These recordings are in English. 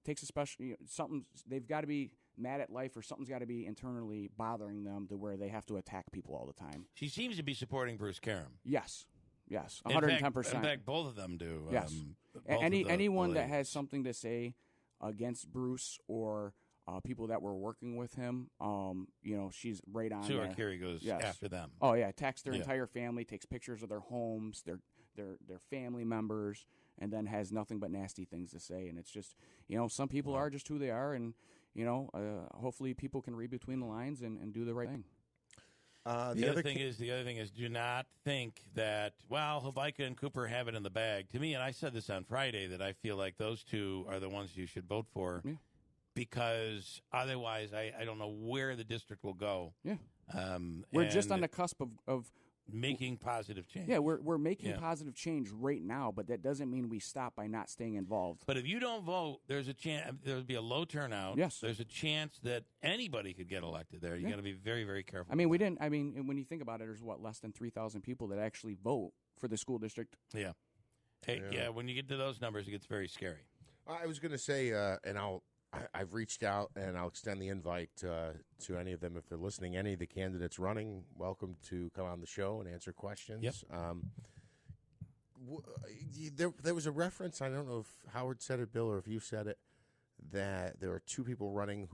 Takes a special something. They've got to be mad at life, or something's got to be internally bothering them to where they have to attack people all the time. She seems to be supporting Bruce Karam. Yes, 110%. In fact, both of them do. Yes, anyone that has something to say against Bruce or people that were working with him, she's right on. Sure, Kerry goes after them. Oh yeah, attacks their entire family, takes pictures of their homes, their family members, and then has nothing but nasty things to say. And it's just, some people are just who they are, and hopefully people can read between the lines and do the right thing. The other thing is, do not think that, Havica and Cooper have it in the bag. To me, and I said this on Friday, that I feel like those two are the ones you should vote for, because otherwise I don't know where the district will go. Yeah, we're just on the cusp of making positive change. Yeah, we're making positive change right now, but that doesn't mean we stop by not staying involved. But if you don't vote, there's a chance there'll be a low turnout. Yes, there's a chance that anybody could get elected there. You got to be very, very careful. When you think about it, there's less than 3,000 people that actually vote for the school district. Yeah. Hey, when you get to those numbers, it gets very scary. I was going to say, I've reached out, and I'll extend the invite to any of them if they're listening. Any of the candidates running, welcome to come on the show and answer questions. Yep. There was a reference, I don't know if Howard said it, Bill, or if you said it, that there are two people running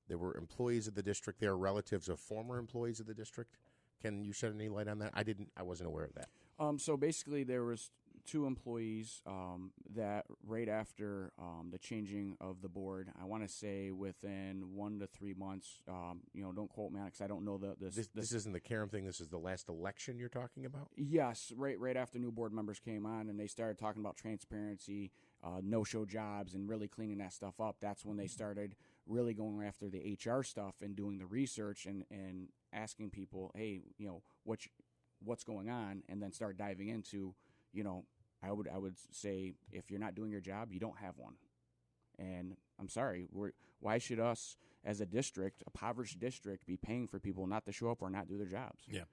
they were employees of the district. They are relatives of former employees of the district. Can you shed any light on that? I wasn't aware of that. So basically, there was two employees that right after the changing of the board, I want to say within 1 to 3 months. Don't quote me on it because I don't know this isn't the Karam thing. This is the last election you're talking about. Yes, right after new board members came on and they started talking about transparency, no-show jobs, and really cleaning that stuff up. That's when they started really going after the HR stuff and doing the research and asking people, hey, what's going on, and then start diving into, I would say if you're not doing your job, you don't have one. And I'm sorry, why should us as a district, a impoverished district, be paying for people not to show up or not do their jobs? Yeah.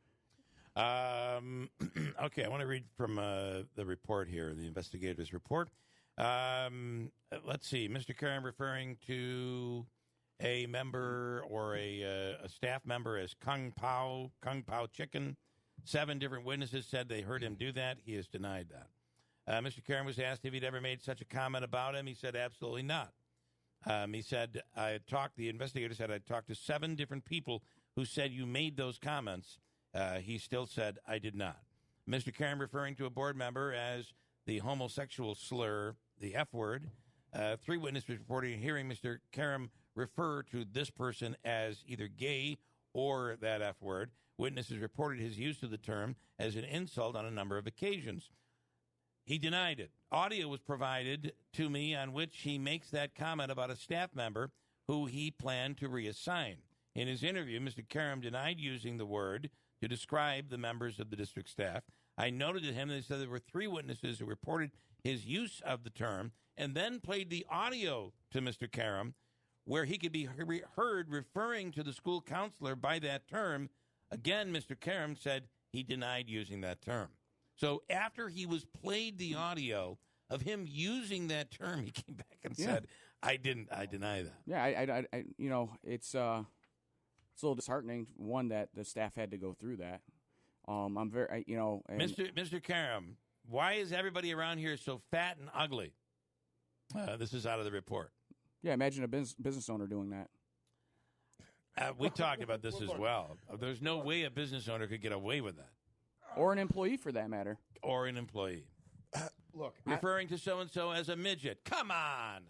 Okay, I want to read from the report here, the investigator's report. Let's see, Mr. Karam referring to a member or a staff member as Kung Pao Chicken. 7 different witnesses said they heard him do that. He has denied that. Mr. Karam was asked if he'd ever made such a comment about him. He said absolutely not. He said, the investigator said, I talked to 7 different people who said you made those comments. He still said, I did not. Mr. Karam referring to a board member as the homosexual slur, the F word. 3 witnesses reported hearing Mr. Karam refer to this person as either gay or that F word. Witnesses reported his use of the term as an insult on a number of occasions. He denied it. Audio was provided to me on which he makes that comment about a staff member who he planned to reassign. In his interview, Mr. Karam denied using the word to describe the members of the district staff. I noted to him that he said there were 3 witnesses who reported his use of the term and then played the audio to Mr. Karam where he could be heard referring to the school counselor by that term. Again, Mr. Karam said he denied using that term. So after he was played the audio of him using that term, he came back and said, I deny that. Yeah, it's a little disheartening, one, that the staff had to go through that. I'm very, Mr. Karam, why is everybody around here so fat and ugly? This is out of the report. Yeah, imagine a business owner doing that. We talked about this as well. There's no way a business owner could get away with that. Or an employee, for that matter. Or an employee. Look, referring to so-and-so as a midget. Come on.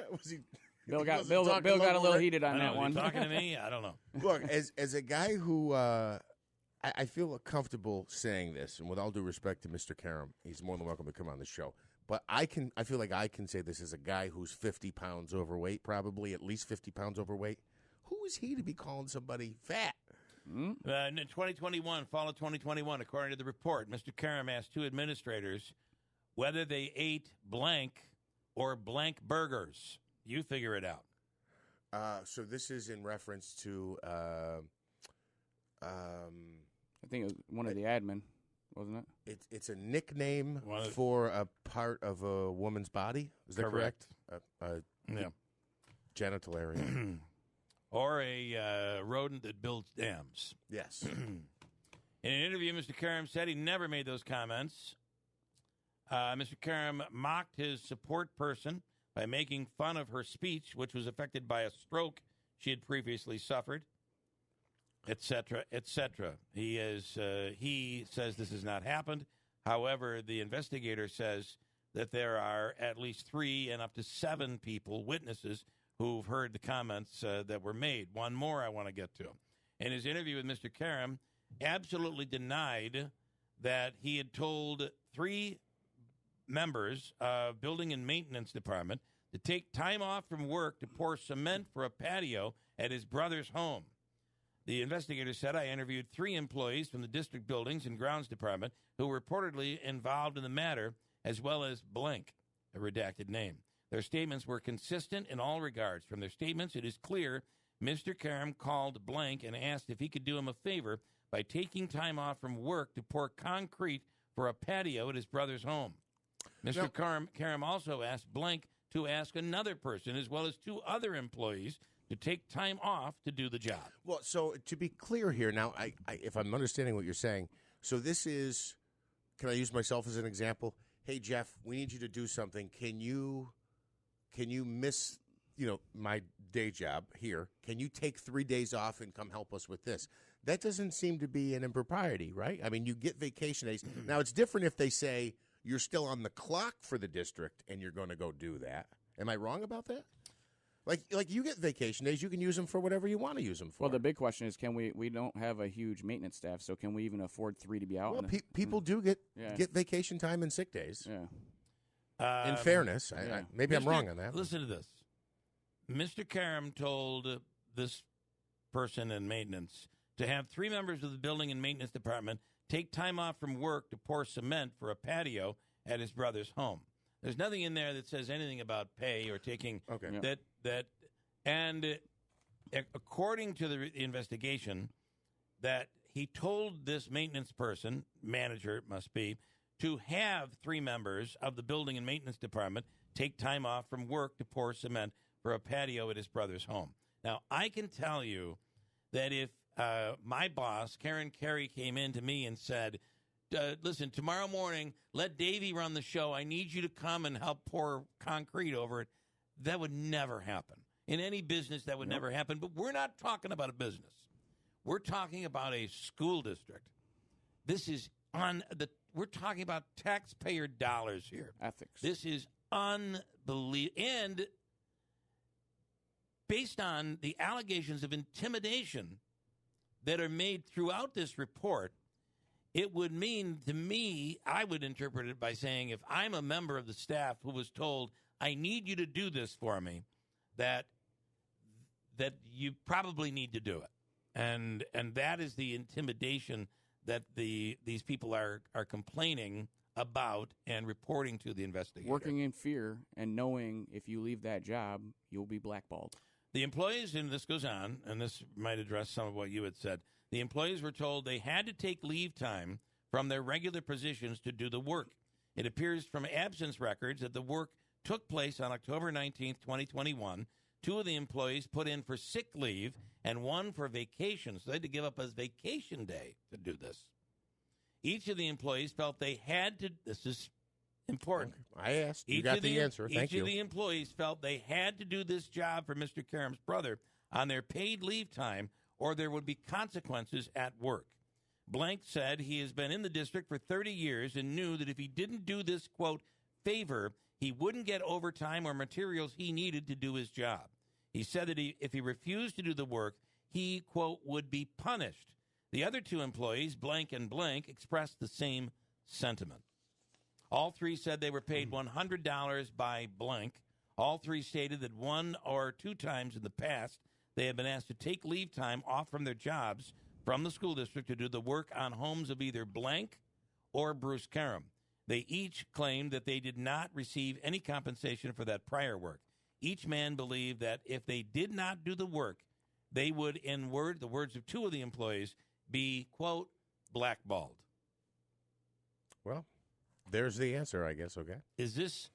Was he... Bill got a little heated on that one. Talking to me? I don't know. Look, as a guy who I feel comfortable saying this, and with all due respect to Mr. Karam, he's more than welcome to come on the show. But I feel like I can say this as a guy who's 50 pounds overweight, probably at least 50 pounds overweight. Who is he to be calling somebody fat? In 2021, fall of 2021, according to the report, Mr. Karam asked 2 administrators whether they ate blank or blank burgers. You figure it out. So this is in reference to... I think it was one of the admin. wasn't it? It's a nickname for a part of a woman's body. Is that correct? Yeah. Genital area. Or a rodent that builds dams. Yes. In an interview, Mr. Karam said he never made those comments. Mr. Karam mocked his support person by making fun of her speech, which was affected by a stroke she had previously suffered, etc., etc. He says this has not happened. However, the investigator says that there are at least 3 and up to 7 people, witnesses, who've heard the comments that were made. One more I want to get to. In his interview with Mr. Karam, absolutely denied that he had told 3 members of Building and Maintenance Department to take time off from work to pour cement for a patio at his brother's home. The investigator said, I interviewed 3 employees from the district buildings and grounds department who were reportedly involved in the matter, as well as blank, a redacted name. Their statements were consistent in all regards. From their statements, it is clear Mr. Karam called blank and asked if he could do him a favor by taking time off from work to pour concrete for a patio at his brother's home. Mr. Karam also asked blank to ask another person, as well as 2 other employees, to take time off to do the job. Well, so to be clear here now, if I'm understanding what you're saying, so this is, can I use myself as an example? Hey, Jeff, we need you to do something. Can you miss, my day job here? Can you take 3 days off and come help us with this? That doesn't seem to be an impropriety, right? I mean, you get vacation days. Now, it's different if they say you're still on the clock for the district and you're going to go do that. Am I wrong about that? Like you get vacation days, you can use them for whatever you want to use them for. Well, the big question is, can we don't have a huge maintenance staff, so can we even afford 3 to be out? Well, people do get vacation time and sick days. Yeah. In fairness, maybe I'm wrong on that. Listen to this. Mr. Karam told this person in maintenance to have 3 members of the building and maintenance department take time off from work to pour cement for a patio at his brother's home. There's nothing in there that says anything about pay or taking that. And according to the investigation, that he told this maintenance person, manager it must be, to have 3 members of the building and maintenance department take time off from work to pour cement for a patio at his brother's home. Now, I can tell you that if my boss, Karen Carey, came in to me and said, listen, tomorrow morning, let Davey run the show. I need you to come and help pour concrete over it. That would never happen. In any business, that would never happen. But we're not talking about a business. We're talking about a school district. This is we're talking about taxpayer dollars here. Ethics. This is unbelievable. And based on the allegations of intimidation that are made throughout this report, it would mean to me, I would interpret it by saying, if I'm a member of the staff who was told, I need you to do this for me, that you probably need to do it. And that is the intimidation that these people are complaining about and reporting to the investigator. Working in fear and knowing if you leave that job, you'll be blackballed. The employees, and this goes on, and this might address some of what you had said, the employees were told they had to take leave time from their regular positions to do the work. It appears from absence records that the work took place on October 19th, 2021. 2 of the employees put in for sick leave and 1 for vacation, so they had to give up a vacation day to do this. Each of the employees felt they had to, this is important. I asked, you got the answer, thank you. Each of the employees felt they had to do this job for Mr. Karam's brother on their paid leave time, or there would be consequences at work. Blank said he has been in the district for 30 years and knew that if he didn't do this, quote, favor, he wouldn't get overtime or materials he needed to do his job. He said that if he refused to do the work, he, quote, would be punished. The other 2 employees, blank and blank, expressed the same sentiment. All 3 said they were paid $100 by blank. All 3 stated that 1 or 2 times in the past they had been asked to take leave time off from their jobs from the school district to do the work on homes of either blank or Bruce Karam. They each claimed that they did not receive any compensation for that prior work. Each man believed that if they did not do the work, they would, in the words of 2 of the employees, be, quote, blackballed. Well, there's the answer, I guess. Okay. Is this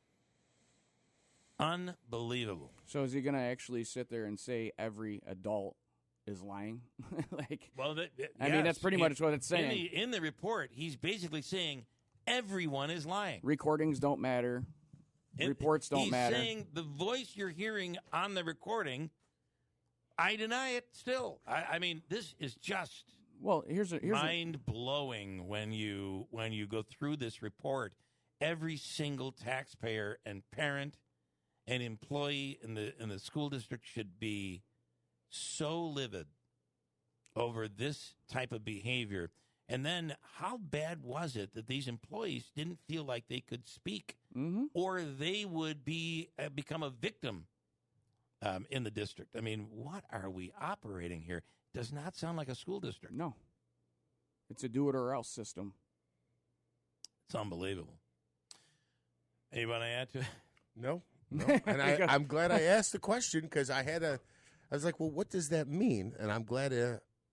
unbelievable? So is he going to actually sit there and say every adult is lying? Well, I mean, that's pretty much what it's saying. In the report, he's basically saying everyone is lying. Recordings don't matter. Reports don't matter. He's saying the voice you're hearing on the recording, I deny it still. I mean, this is just here's mind-blowing when you go through this report. Every single taxpayer and parent and employee in the school district should be so livid over this type of behavior. And then how bad was it that these employees didn't feel like they could speak, or they would become a victim in the district? I mean, what are we operating here? Does not sound like a school district. No. It's a do-it-or-else system. It's unbelievable. Anyone to add to it? No. And I'm glad I asked the question because I was like, well, what does that mean? And I'm glad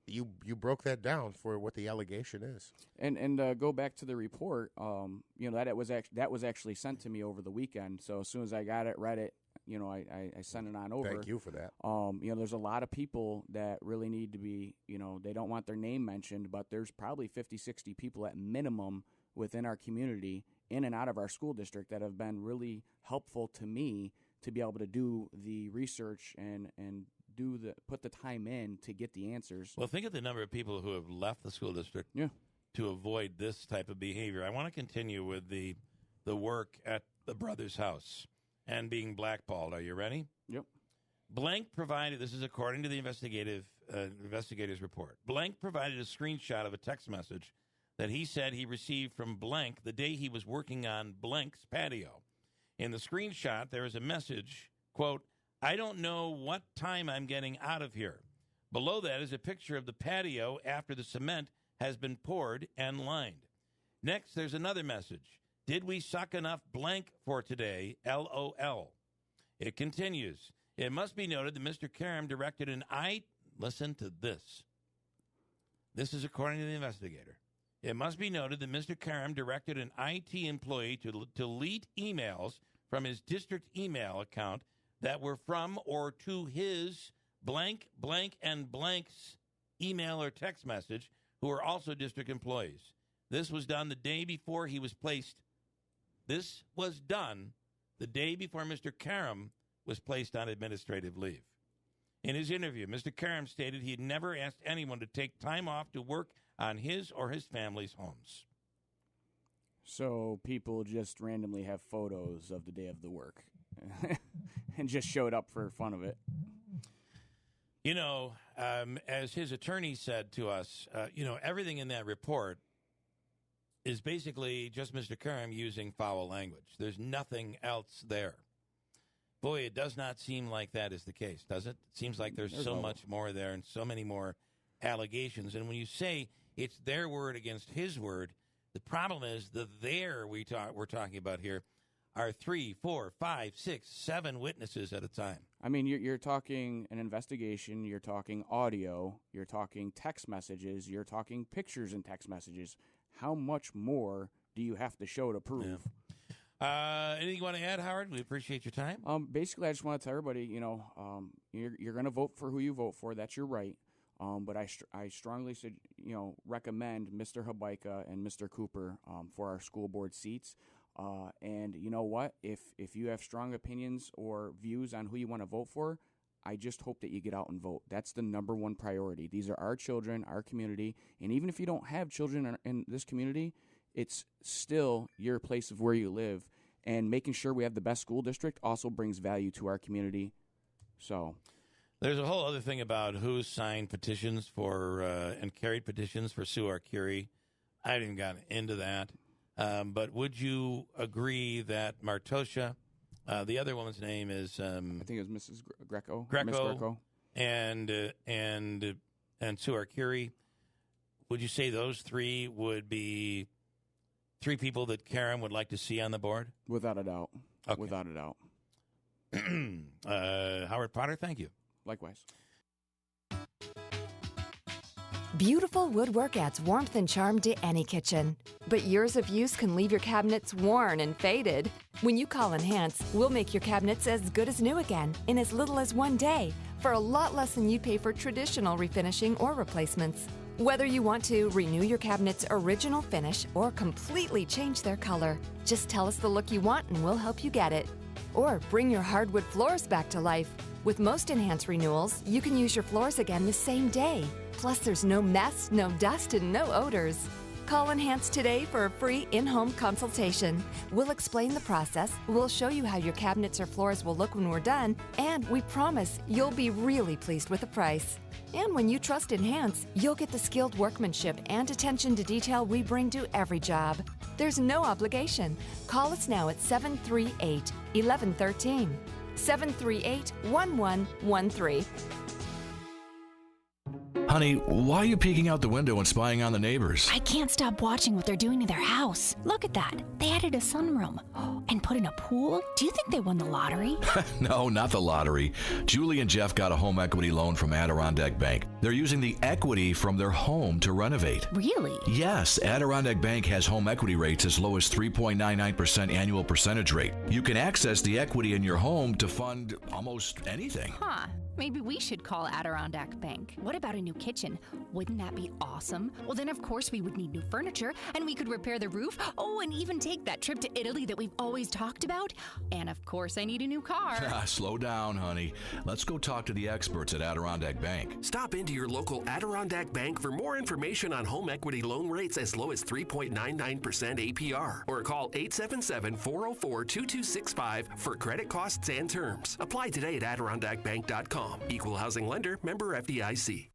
you broke that down for what the allegation is. And go back to the report. That was actually sent to me over the weekend. So as soon as I got it, read it, I sent it on over. Thank you for that. There's a lot of people that really need to be, they don't want their name mentioned, but there's probably 50, 60 people at minimum within our community, in and out of our school district, that have been really helpful to me to be able to do the research and put the time in to get the answers. Well, think of the number of people who have left the school district to avoid this type of behavior. I want to continue with the work at the brother's house and being blackballed. Are you ready? Yep. Blank provided, this is according to the investigator's report, Blank provided a screenshot of a text message that he said he received from Blank the day he was working on Blank's patio. In the screenshot, there is a message, quote, "I don't know what time I'm getting out of here." Below that is a picture of the patio after the cement has been poured and lined. Next, there's another message. "Did we suck enough blank for today? LOL." It continues. It must be noted that Mr. Karam directed listen to this. This is according to the investigator. It must be noted that Mr. Karam directed an IT employee to delete emails from his district email account that were from or to his blank, blank, and blank's email or text message, who are also district employees. This was done the day before he was placed. This was done the day before Mr. Karam was placed on administrative leave. In his interview, Mr. Karam stated he had never asked anyone to take time off to work on his or his family's homes. So people just randomly have photos of the day of the work and just showed up for fun of it. As his attorney said to us, everything in that report is basically just Mr. Karam using foul language. There's nothing else there. Boy, it does not seem like that is the case, does it? It seems like there's so much more there and so many more allegations. And when you say it's their word against his word, the problem is the we're talking about here are 3, 4, 5, 6, 7 witnesses at a time. I mean, you're talking an investigation, you're talking audio, you're talking text messages, you're talking pictures and text messages. How much more do you have to show to prove? Yeah. Anything you want to add, Howard? We appreciate your time. Basically, I just want to tell everybody, you're going to vote for who you vote for. That's your right. But I strongly recommend Mr. Habaika and Mr. Cooper for our school board seats. And you know what? If you have strong opinions or views on who you want to vote for, I just hope that you get out and vote. That's the number one priority. These are our children, our community. And even if you don't have children in this community, it's still your place of where you live. And making sure we have the best school district also brings value to our community. So there's a whole other thing about who signed petitions for and carried petitions for Sue Arcuri. I haven't even gotten into that. But would you agree that Martosha, the other woman's name is I think it was Mrs. Greco. Greco, Ms. Greco. and Sue Arcuri. Would you say those three would be three people that Karen would like to see on the board? Without a doubt. Okay. Without a doubt. Howard Potter, thank you. Likewise. Beautiful woodwork adds warmth and charm to any kitchen. But years of use can leave your cabinets worn and faded. When you call Enhance, we'll make your cabinets as good as new again in as little as 1 day for a lot less than you'd pay for traditional refinishing or replacements. Whether you want to renew your cabinet's original finish or completely change their color, just tell us the look you want and we'll help you get it. Or bring your hardwood floors back to life. With most Enhance renewals, you can use your floors again the same day. Plus, there's no mess, no dust, and no odors. Call Enhance today for a free in-home consultation. We'll explain the process, we'll show you how your cabinets or floors will look when we're done, and we promise you'll be really pleased with the price. And when you trust Enhance, you'll get the skilled workmanship and attention to detail we bring to every job. There's no obligation. Call us now at 738-1113. 738-1113. Honey, why are you peeking out the window and spying on the neighbors? I can't stop watching what they're doing to their house. Look at that. They added a sunroom and put in a pool. Do you think they won the lottery? No, not the lottery. Julie and Jeff got a home equity loan from Adirondack Bank. They're using the equity from their home to renovate. Really? Yes, Adirondack Bank has home equity rates as low as 3.99% annual percentage rate. You can access the equity in your home to fund almost anything. Huh. Maybe we should call Adirondack Bank. What about a new kitchen? Wouldn't that be awesome? Well, then, of course, we would need new furniture, and we could repair the roof. Oh, and even take that trip to Italy that we've always talked about. And, of course, I need a new car. Slow down, honey. Let's go talk to the experts at Adirondack Bank. Stop into your local Adirondack Bank for more information on home equity loan rates as low as 3.99% APR. Or call 877-404-2265 for credit costs and terms. Apply today at AdirondackBank.com. Equal housing lender, member FDIC.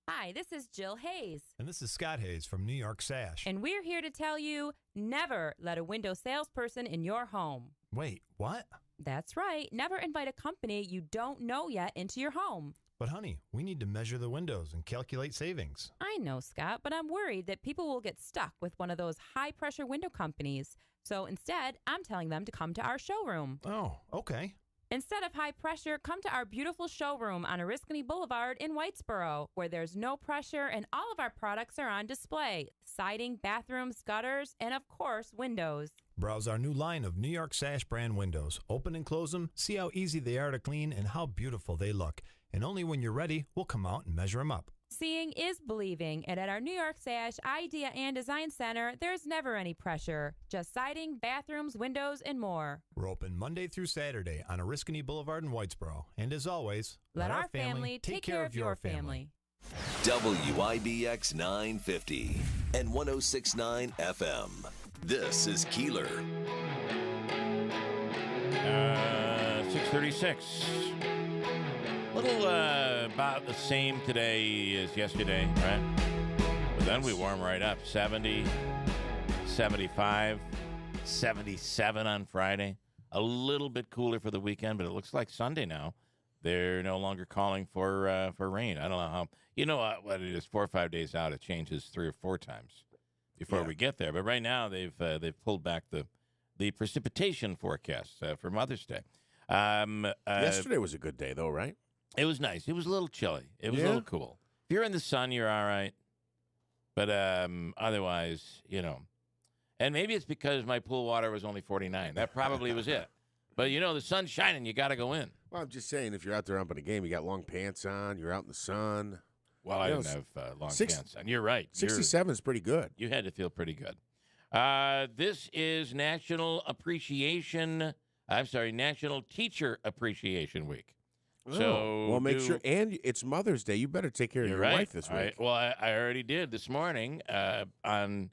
Hi, this is Jill Hayes. And this is Scott Hayes from New York Sash. And we're here to tell you, never let a window salesperson in your home. Wait, what? That's right. Never invite a company you don't know yet into your home. But honey, we need to measure the windows and calculate savings. I know, Scott, but I'm worried that people will get stuck with one of those high-pressure window companies. So instead, I'm telling them to come to our showroom. Oh, okay. Instead of high pressure, come to our beautiful showroom on Oriskany Boulevard in Whitesboro, where there's no pressure and all of our products are on display. Siding, bathrooms, gutters, and of course, windows. Browse our new line of New York Sash brand windows. Open and close them, see how easy they are to clean and how beautiful they look. And only when you're ready, we'll come out and measure them up. Seeing is believing, and at our New York Sash Idea and Design Center, there's never any pressure. Just siding, bathrooms, windows, and more. We're open Monday through Saturday on Oriskany Boulevard in Whitesboro. And as always, let our family take care of your family. WIBX 950 and 106.9 FM. This is Keeler. 6:36. Little about the same today as yesterday, right? But then we warm right up. 70, 75, 77 on Friday. A little bit cooler for the weekend, but it looks like Sunday now. They're no longer calling for rain. I don't know how. You know what it is? 4 or 5 days out, it changes 3 or 4 times before we get there. But right now, they've pulled back the precipitation forecast for Mother's Day. Yesterday was a good day, though, right? It was nice. It was a little chilly. It was a little cool. If you're in the sun, you're all right. But otherwise, you know. And maybe it's because my pool water was only 49. That probably was it. But, you know, the sun's shining. You got to go in. Well, I'm just saying, if you're out there umping a game, you got long pants on, you're out in the sun. Well, I didn't have long pants on. You're right. 67 is pretty good. You had to feel pretty good. This is National Teacher Appreciation Week. So well, make sure, and it's Mother's Day. You better take care of your wife this week. Well, I already did this morning on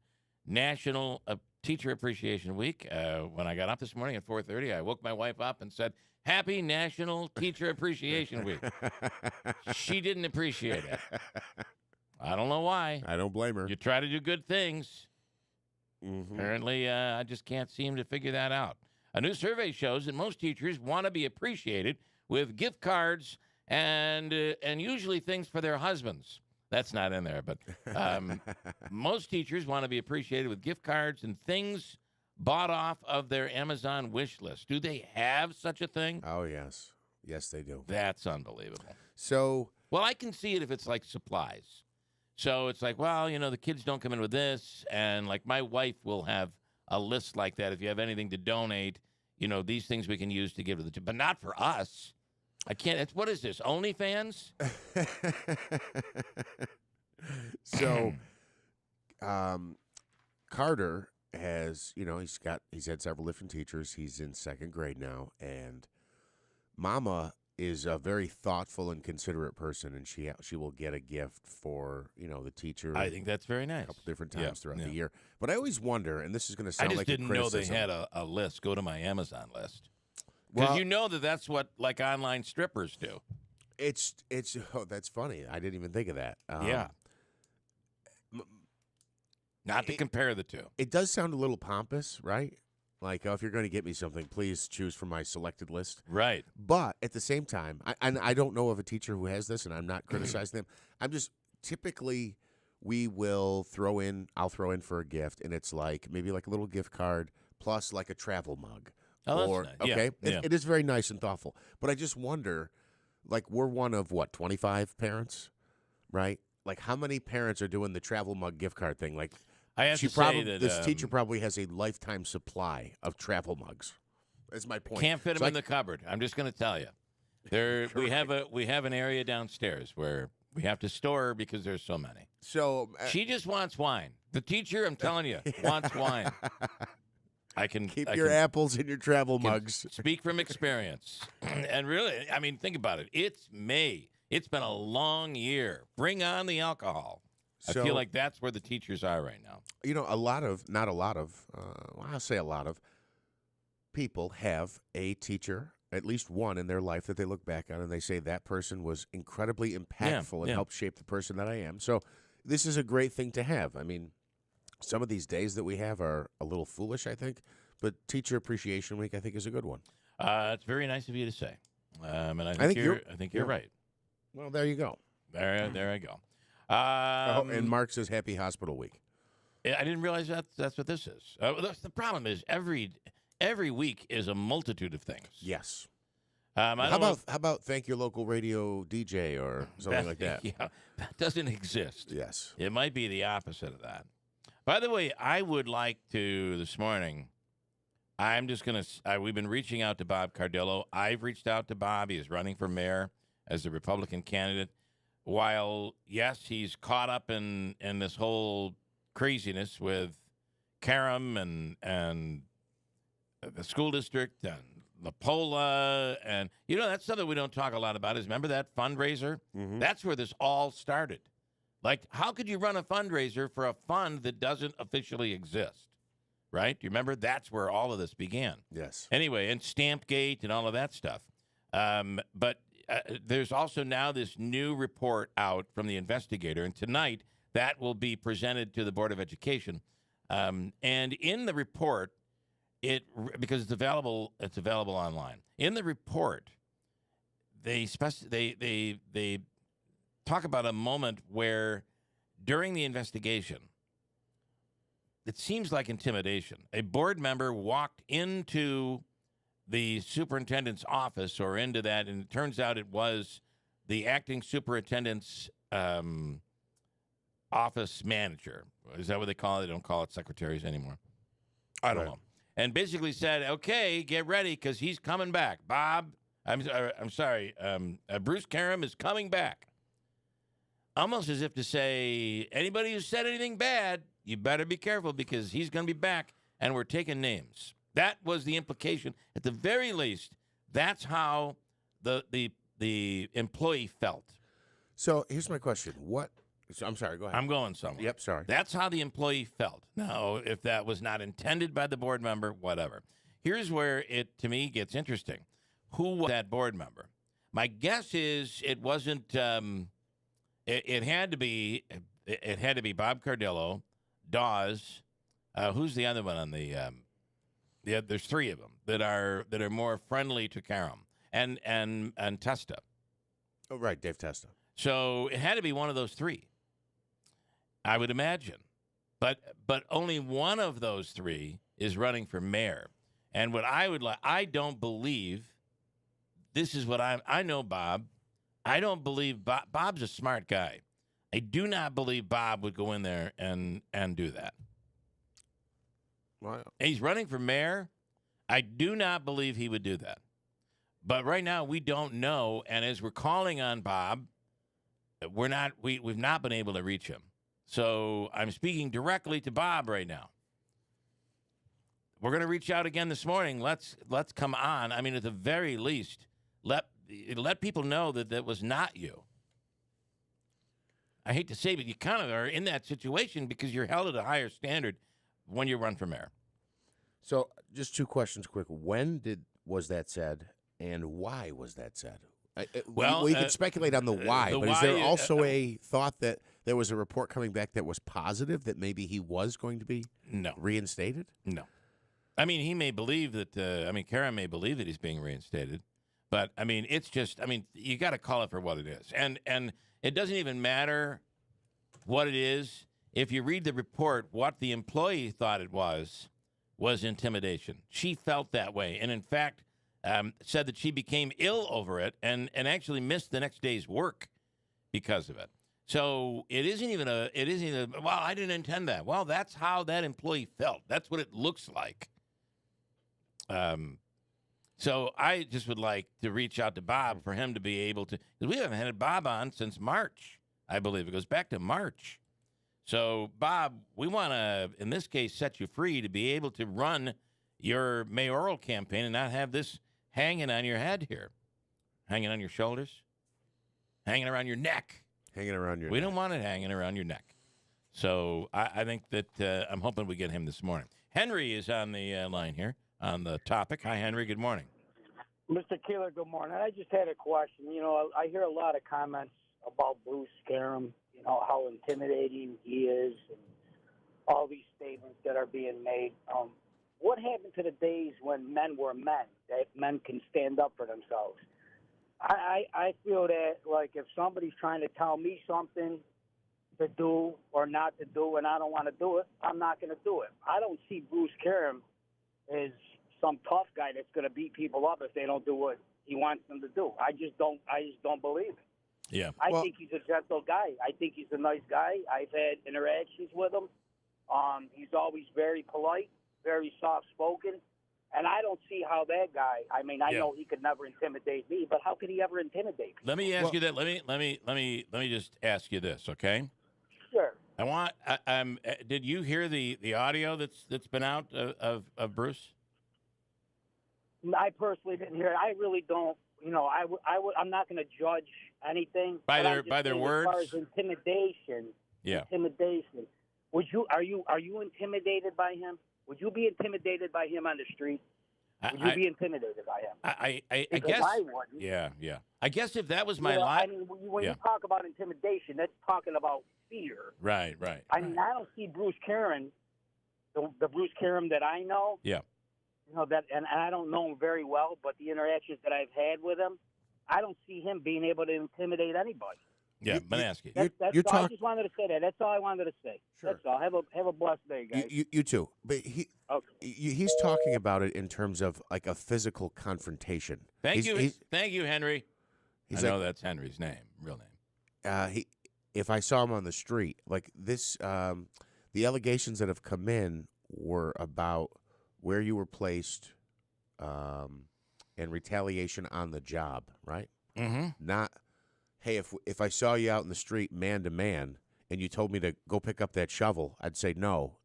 National Teacher Appreciation Week. When I got up this morning at 4:30, I woke my wife up and said, "Happy National Teacher Appreciation Week." She didn't appreciate it. I don't know why. I don't blame her. You try to do good things. Mm-hmm. Apparently, I just can't seem to figure that out. A new survey shows that most teachers want to be appreciated with gift cards and usually things for their husbands. That's not in there, but most teachers want to be appreciated with gift cards and things bought off of their Amazon wish list. Do they have such a thing? Oh, yes. Yes, they do. That's unbelievable. So, well, I can see it if it's like supplies. So it's like, well, the kids don't come in with this. And like my wife will have a list like that. If you have anything to donate, these things we can use to give to the, but not for us. I can't. What is this? OnlyFans? So, Carter has, he's had several different teachers. He's in second grade now, and Mama is a very thoughtful and considerate person, and she will get a gift for the teacher. I think that's very nice. A couple different times throughout the year. But I always wonder, and this is going to sound like a criticism. I just didn't know they had a list. Go to my Amazon list. Because that's what like online strippers do. It's that's funny. I didn't even think of that. Yeah. Not to compare the two. It does sound a little pompous, right? Like, if you're going to get me something, please choose from my selected list. Right. But at the same time, I don't know of a teacher who has this, and I'm not criticizing them. I'm just, typically, I'll throw in for a gift, and it's like maybe like a little gift card plus like a travel mug. Oh, that's nice. Okay? Yeah. It is very nice and thoughtful. But I just wonder, like, we're one of, 25 parents, right? Like, how many parents are doing the travel mug gift card thing? Like, I have to say that this teacher probably has a lifetime supply of travel mugs. That's my point. Can't fit them in the cupboard. I'm just going to tell you. We have an area downstairs where we have to store because there's so many. So she just wants wine. The teacher, I'm telling you, wants wine. I can keep your apples in your travel mugs. Speak from experience. And really, I mean, think about it. It's May. It's been a long year. Bring on the alcohol. I feel like that's where the teachers are right now. I'll say a lot of people have a teacher, at least one in their life that they look back on and they say that person was incredibly impactful and helped shape the person that I am. So this is a great thing to have. I mean, some of these days that we have are a little foolish, I think, but Teacher Appreciation Week, I think, is a good one. It's very nice of you to say. And I think you're right. Well, there you go. There I go. And Mark says Happy Hospital Week. I didn't realize that's what this is. The problem is every week is a multitude of things. Yes. How about thank your local radio DJ or something like that? Yeah, that doesn't exist. Yes. It might be the opposite of that. By the way, I would like to this morning. I'm just going to. We've been reaching out to Bob Cardillo. I've reached out to Bob. He is running for mayor as the Republican candidate. While, yes, he's caught up in this whole craziness with Karam and the school district and LaPola, and, that's something we don't talk a lot about is, remember that fundraiser? Mm-hmm. That's where this all started. Like, how could you run a fundraiser for a fund that doesn't officially exist? Right? Do you remember? That's where all of this began. Yes. Anyway, and Stampgate and all of that stuff. But there's also now this new report out from the investigator, and tonight that will be presented to the Board of Education. And in the report, because it's available online. In the report, they talk about a moment where during the investigation, it seems like intimidation. A board member walked into the superintendent's office or into that, and it turns out it was the acting superintendent's office manager. Is that what they call it? They don't call it secretaries anymore. I don't know. And basically said, okay, get ready because he's coming back. Bob, I'm sorry, Bruce Karam is coming back. Almost as if to say, anybody who said anything bad, you better be careful because he's going to be back, and we're taking names. That was the implication. At the very least, that's how the employee felt. So here's my question. I'm sorry, go ahead. I'm going somewhere. Yep, sorry. That's how the employee felt. Now, if that was not intended by the board member, whatever. Here's where it, to me, gets interesting. Who was that board member? My guess is it wasn't. It had to be Bob Cardillo, Dawes. Who's the other one on the? There's three of them that are more friendly to Karam and Testa. Oh, right, Dave Testa. So it had to be one of those three, I would imagine. But only one of those three is running for mayor. And what I would like, I don't believe, this is what I know Bob. I don't believe Bob's a smart guy. I do not believe Bob would go in there and do that. Wow. He's running for mayor. I do not believe he would do that. But right now we don't know, and as we're calling on Bob, we've not been able to reach him. So I'm speaking directly to Bob right now. We're going to reach out again this morning. Let's come on. I mean, at the very least, let people know that that was not you. I hate to say, but you kind of are in that situation because you're held at a higher standard when you run for mayor. So, just two questions quick. When was that said, and why was that said? We could speculate on the why, but is there also a thought that there was a report coming back that was positive that maybe he was going to be reinstated? No. I mean, he may believe that, Karen may believe that he's being reinstated, but, I mean, it's just, you got to call it for what it is. And it doesn't even matter what it is. If you read the report, what the employee thought it was intimidation. She felt that way, and in fact, said that she became ill over it and actually missed the next day's work because of it. So it isn't even well, I didn't intend that. Well, that's how that employee felt. That's what it looks like. So I just would like to reach out to Bob for him to be able to, because we haven't had Bob on since March, I believe. It goes back to March. So, Bob, we want to, in this case, set you free to be able to run your mayoral campaign and not have this hanging on your head here, hanging on your shoulders, hanging around your neck. Hanging around your neck. We don't want it hanging around your neck. So I think that I'm hoping we get him this morning. Henry is on the line here on the topic. Hi, Henry. Good morning. Mr. Keeler, good morning. I just had a question. I hear a lot of comments about Bruce Karam, how intimidating he is and all these statements that are being made. What happened to the days when men were men, that men can stand up for themselves? I feel that, like, if somebody's trying to tell me something to do or not to do and I don't want to do it, I'm not going to do it. I don't see Bruce Karam as some tough guy that's going to beat people up if they don't do what he wants them to do. I just don't believe it. Yeah. I think he's a gentle guy. I think he's a nice guy. I've had interactions with him. He's always very polite, very soft-spoken. And I don't see how that guy, I know he could never intimidate me, but how could he ever intimidate me? Let me ask you that. Let me just ask you this, okay? Sure. I want did you hear the audio that's been out of Bruce? I personally didn't hear it. I really don't. I'm not going to judge anything by their words. As far as intimidation, intimidation. Are you intimidated by him? Would you be intimidated by him on the street? Would you be intimidated by him? I guess. I wouldn't. Yeah. I guess if that was my life. When you talk about intimidation, that's talking about fear. Right. I don't see Bruce Karam, the Bruce Karam that I know. Yeah. And I don't know him very well, but the interactions that I've had with him, I don't see him being able to intimidate anybody. Yeah, let me ask you. I just wanted to say that. That's all I wanted to say. Sure. That's all. Have a blessed day, guys. You too. But he's talking about it in terms of like a physical confrontation. Thank you, Henry. I know that's Henry's name, real name. If I saw him on the street, like this, the allegations that have come in were about where you were placed, and retaliation on the job, right? Mm-hmm. Not, hey, if I saw you out in the street man to man and you told me to go pick up that shovel, I'd say no,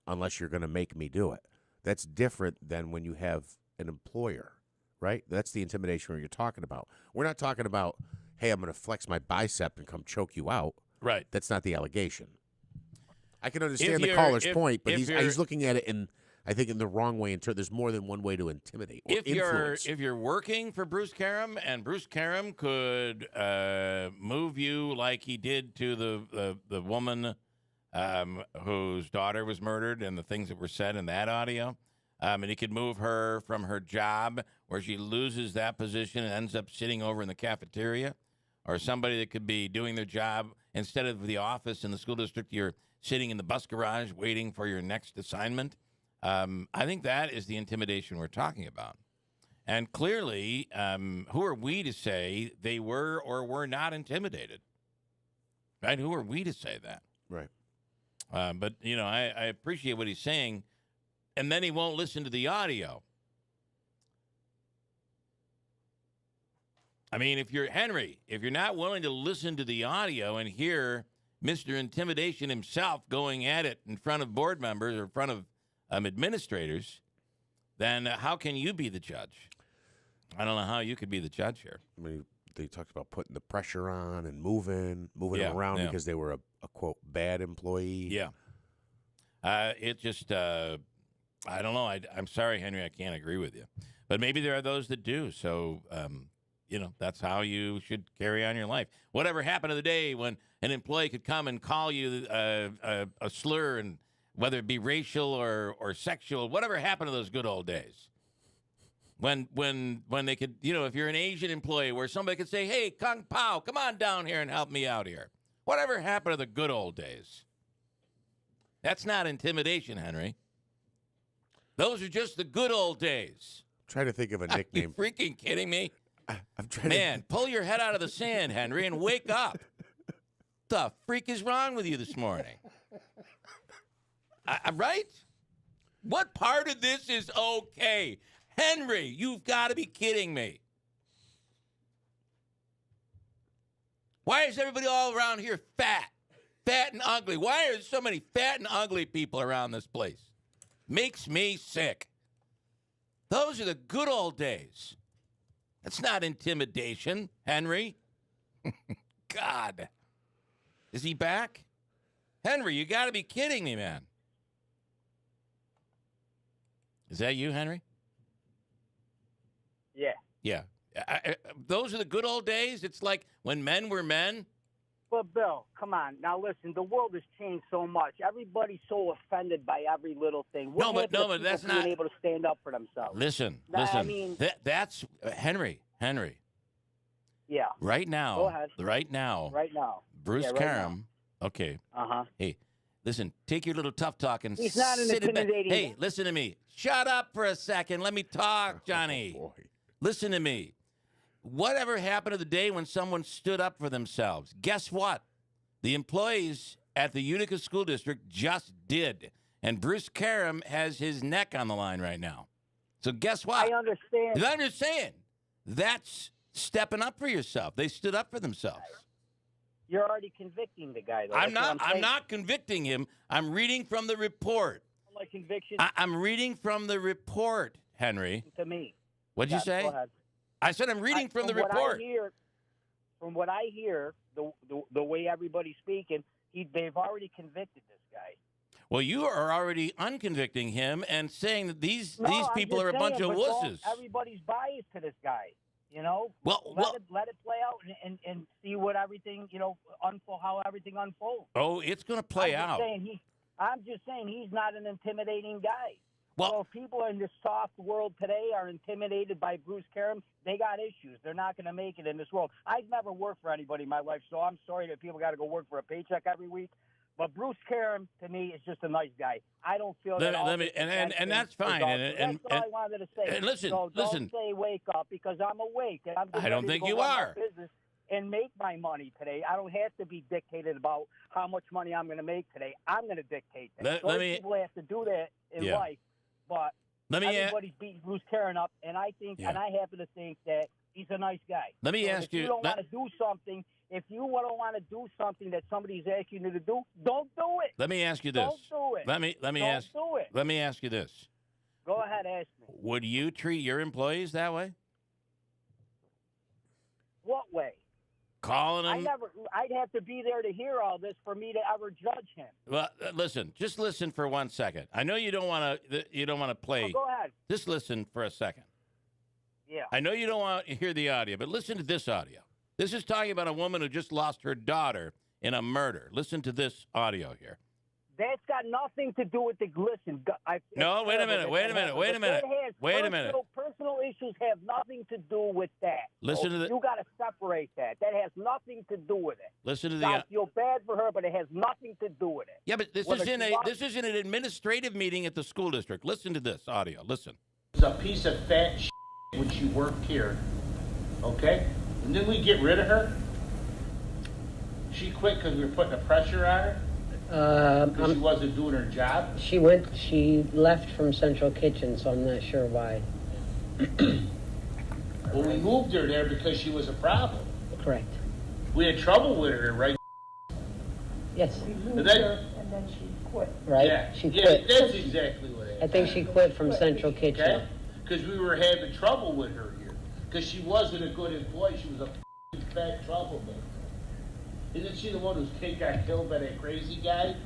unless you're going to make me do it. That's different than when you have an employer, right? That's the intimidation you're talking about. We're not talking about, hey, I'm going to flex my bicep and come choke you out. Right. That's not the allegation. I can understand the caller's point, but he's looking at it in, I think, in the wrong way. There's more than one way to intimidate or influence. If you're working for Bruce Karam and Bruce Karam could move you like he did to the woman whose daughter was murdered and the things that were said in that audio, and he could move her from her job where she loses that position and ends up sitting over in the cafeteria, or somebody that could be doing their job instead of the office in the school district, you're sitting in the bus garage waiting for your next assignment. I think that is the intimidation we're talking about. And clearly, who are we to say they were or were not intimidated? right? Who are we to say that? Right. But, I appreciate what he's saying, and then he won't listen to the audio. I mean, if you're not willing to listen to the audio and hear Mr. Intimidation himself going at it in front of board members or in front of administrators, then how can you be the judge? I don't know how you could be the judge here. I mean, they talked about putting the pressure on and moving them around because they were a quote bad employee. Yeah. It just I don't know. I'm sorry, Henry, I can't agree with you. But maybe there are those that do. So that's how you should carry on your life. Whatever happened to the day when an employee could come and call you a slur, and whether it be racial or sexual, whatever happened to those good old days? When they could, if you're an Asian employee where somebody could say, hey, Kung Pao, come on down here and help me out here. Whatever happened to the good old days? That's not intimidation, Henry. Those are just the good old days. I'm trying to think of a nickname. Are you freaking kidding me? I'm trying Man, pull your head out of the sand, Henry, and wake up. What the freak is wrong with you this morning? Right? What part of this is okay? Henry, you've got to be kidding me. Why is everybody all around here fat and ugly? Why are there so many fat and ugly people around this place? Makes me sick. Those are the good old days. That's not intimidation, Henry. God. Is he back? Henry, you got to be kidding me, man. Is that you, Henry? Yeah. Yeah. Those are the good old days. It's like when men were men. But, Bill, come on. Now, listen, the world has changed so much. Everybody's so offended by every little thing. No, but that's not being able to stand up for themselves. Listen. I mean, that's Henry. Yeah. Right now. Go ahead. Right now. Bruce Karam. Okay. Hey, listen. Take your little tough talk and he's not an intimidating. Hey, listen to me. Shut up for a second. Let me talk, Johnny. Oh, boy. Listen to me. Whatever happened to the day when someone stood up for themselves? Guess what? The employees at the Utica School District just did. And Bruce Karam has his neck on the line right now. So guess what? I understand. I'm just saying. That's stepping up for yourself. They stood up for themselves. You're already convicting the guy, though. I'm not convicting him. I'm reading from the report. Like conviction. I'm reading from the report, Henry. To me. What'd you say? Go ahead. I said I'm reading from the report. From what I hear, the way everybody's speaking, they've already convicted this guy. Well, you are already unconvicting him and saying that these people are a bunch of wusses. Everybody's biased to this guy, Well, let it play out and see what everything, how everything unfolds. Oh, it's going to play out. I'm just saying he's not an intimidating guy. Well, so if people in this soft world today are intimidated by Bruce Karam, they got issues. They're not going to make it in this world. I've never worked for anybody in my life, so I'm sorry that people got to go work for a paycheck every week. But Bruce Karam, to me, is just a nice guy. I don't feel that. And that's fine. That's all I wanted to say. And listen. Don't say wake up, because I'm awake. And I don't think you are. And make my money today. I don't have to be dictated about how much money I'm going to make today. I'm going to dictate that. People have to do that in life. But everybody's beating Bruce Karam up, and I think, and I happen to think that he's a nice guy. Let me ask you. If you don't want to do something, if you don't want to do something that somebody's asking you to do, don't do it. Let me ask you this. Don't do it. Let me ask. Don't do it. Let me ask you this. Go ahead, ask me. Would you treat your employees that way? What way? Calling him. I'd have to be there to hear all this for me to ever judge him. Well, just listen for 1 second. I know you don't want to play. Go ahead. Just listen for a second. Yeah. I know you don't want to hear the audio, but listen to this audio. This is talking about a woman who just lost her daughter in a murder. Listen to this audio here. That's got nothing to do with the listen. No, wait a minute. Personal issues have nothing to do with that. Listen to You got to separate that. That has nothing to do with it. Listen to the. I feel bad for her, but it has nothing to do with it. Yeah, but this is in an administrative meeting at the school district. Listen to this audio. Listen. It's a piece of fat shit when she worked here. Okay, and then we get rid of her. She quit because we were putting the pressure on her? Because she wasn't doing her job? She left from Central Kitchen, so I'm not sure why. Well, we moved her there because she was a problem. Correct. We had trouble with her, right? Yes. And then she quit. Right? Yeah, She quit. that's exactly what it is. I think she quit from Central Kitchen. Okay? Because we were having trouble with her here. Because she wasn't a good employee. She was a fat troublemaker. Isn't she the one whose kid got killed by that crazy guy?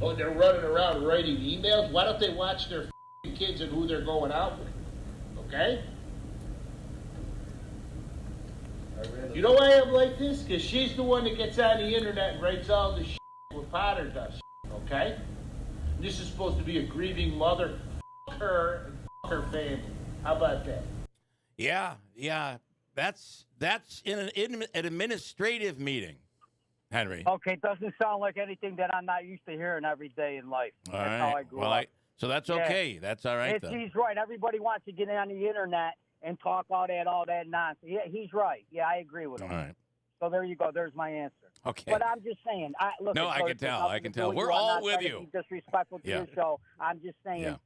Oh, they're running around writing emails? Why don't they watch their kids and who they're going out with? Okay? You know why I'm like this? Because she's the one that gets on the internet and writes all the what Potter does. Okay? This is supposed to be a grieving mother. F her and her family. How about that? Yeah. That's in an administrative meeting, Henry. Okay, doesn't sound like anything that I'm not used to hearing every day in life. All That's right. how I grew up. So that's okay. That's all right. He's right. Everybody wants to get on the internet and talk all that nonsense. Yeah, he's right. Yeah, I agree with him. All right. So there you go. There's my answer. Okay. But I'm just saying. Look, No, I can tell. I can tell. We're all with you. Disrespectful to your show. I'm just saying. Yeah.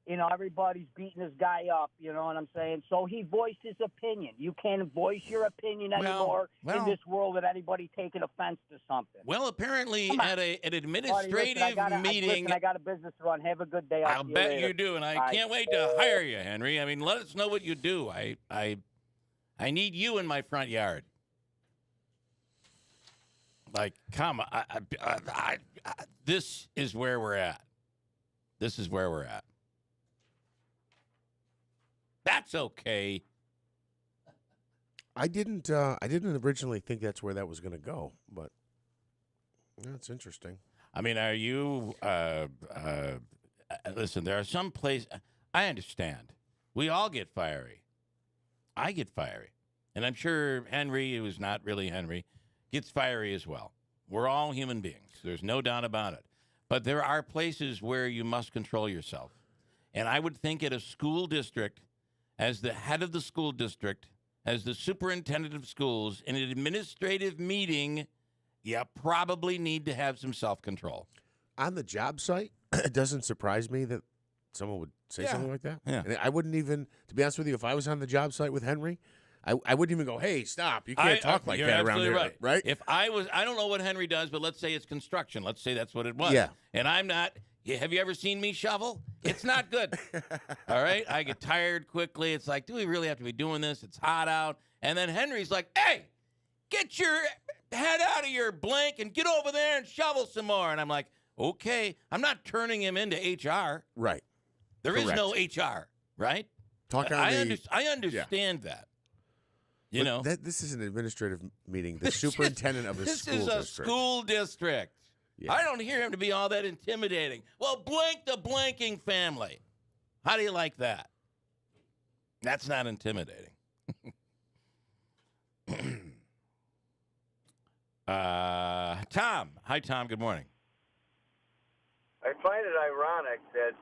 You know, everybody's beating this guy up. You know what I'm saying? So he voiced his opinion. You can't voice your opinion anymore in this world with anybody taking offense to something. Well, apparently at an administrative meeting. I got a business to run. Have a good day. I'll bet you do, and I can't wait to hire you, Henry. I mean, let us know what you do. I need you in my front yard. Like, come on. This is where we're at. This is where we're at. That's okay. I didn't originally think that's where that was going to go, but that's interesting. I mean, are you? Listen, there are some places. I understand. We all get fiery. I get fiery, and I'm sure Henry, who's not really Henry, gets fiery as well. We're all human beings. There's no doubt about it. But there are places where you must control yourself, and I would think at a school district, as the head of the school district, as the superintendent of schools, in an administrative meeting, you probably need to have some self-control. On the job site, it doesn't surprise me that someone would say something like that. Yeah. And I wouldn't even, to be honest with you, if I was on the job site with Henry, I wouldn't even go, hey, stop. You can't talk like that around here. Right. If I don't know what Henry does, but let's say it's construction. Let's say that's what it was. Yeah. And I'm not. Have you ever seen me shovel? It's not good. All right? I get tired quickly. It's like, do we really have to be doing this? It's hot out. And then Henry's like, hey, get your head out of your blank and get over there and shovel some more. And I'm like, okay. I'm not turning him into HR. Right. There is no HR, right? I understand that. You know, this is an administrative meeting. The superintendent of a school district. This is a school district. Yeah. I don't hear him to be all that intimidating. Well, blank the blanking family. How do you like that? That's not intimidating. Tom. Hi, Tom. Good morning. I find it ironic that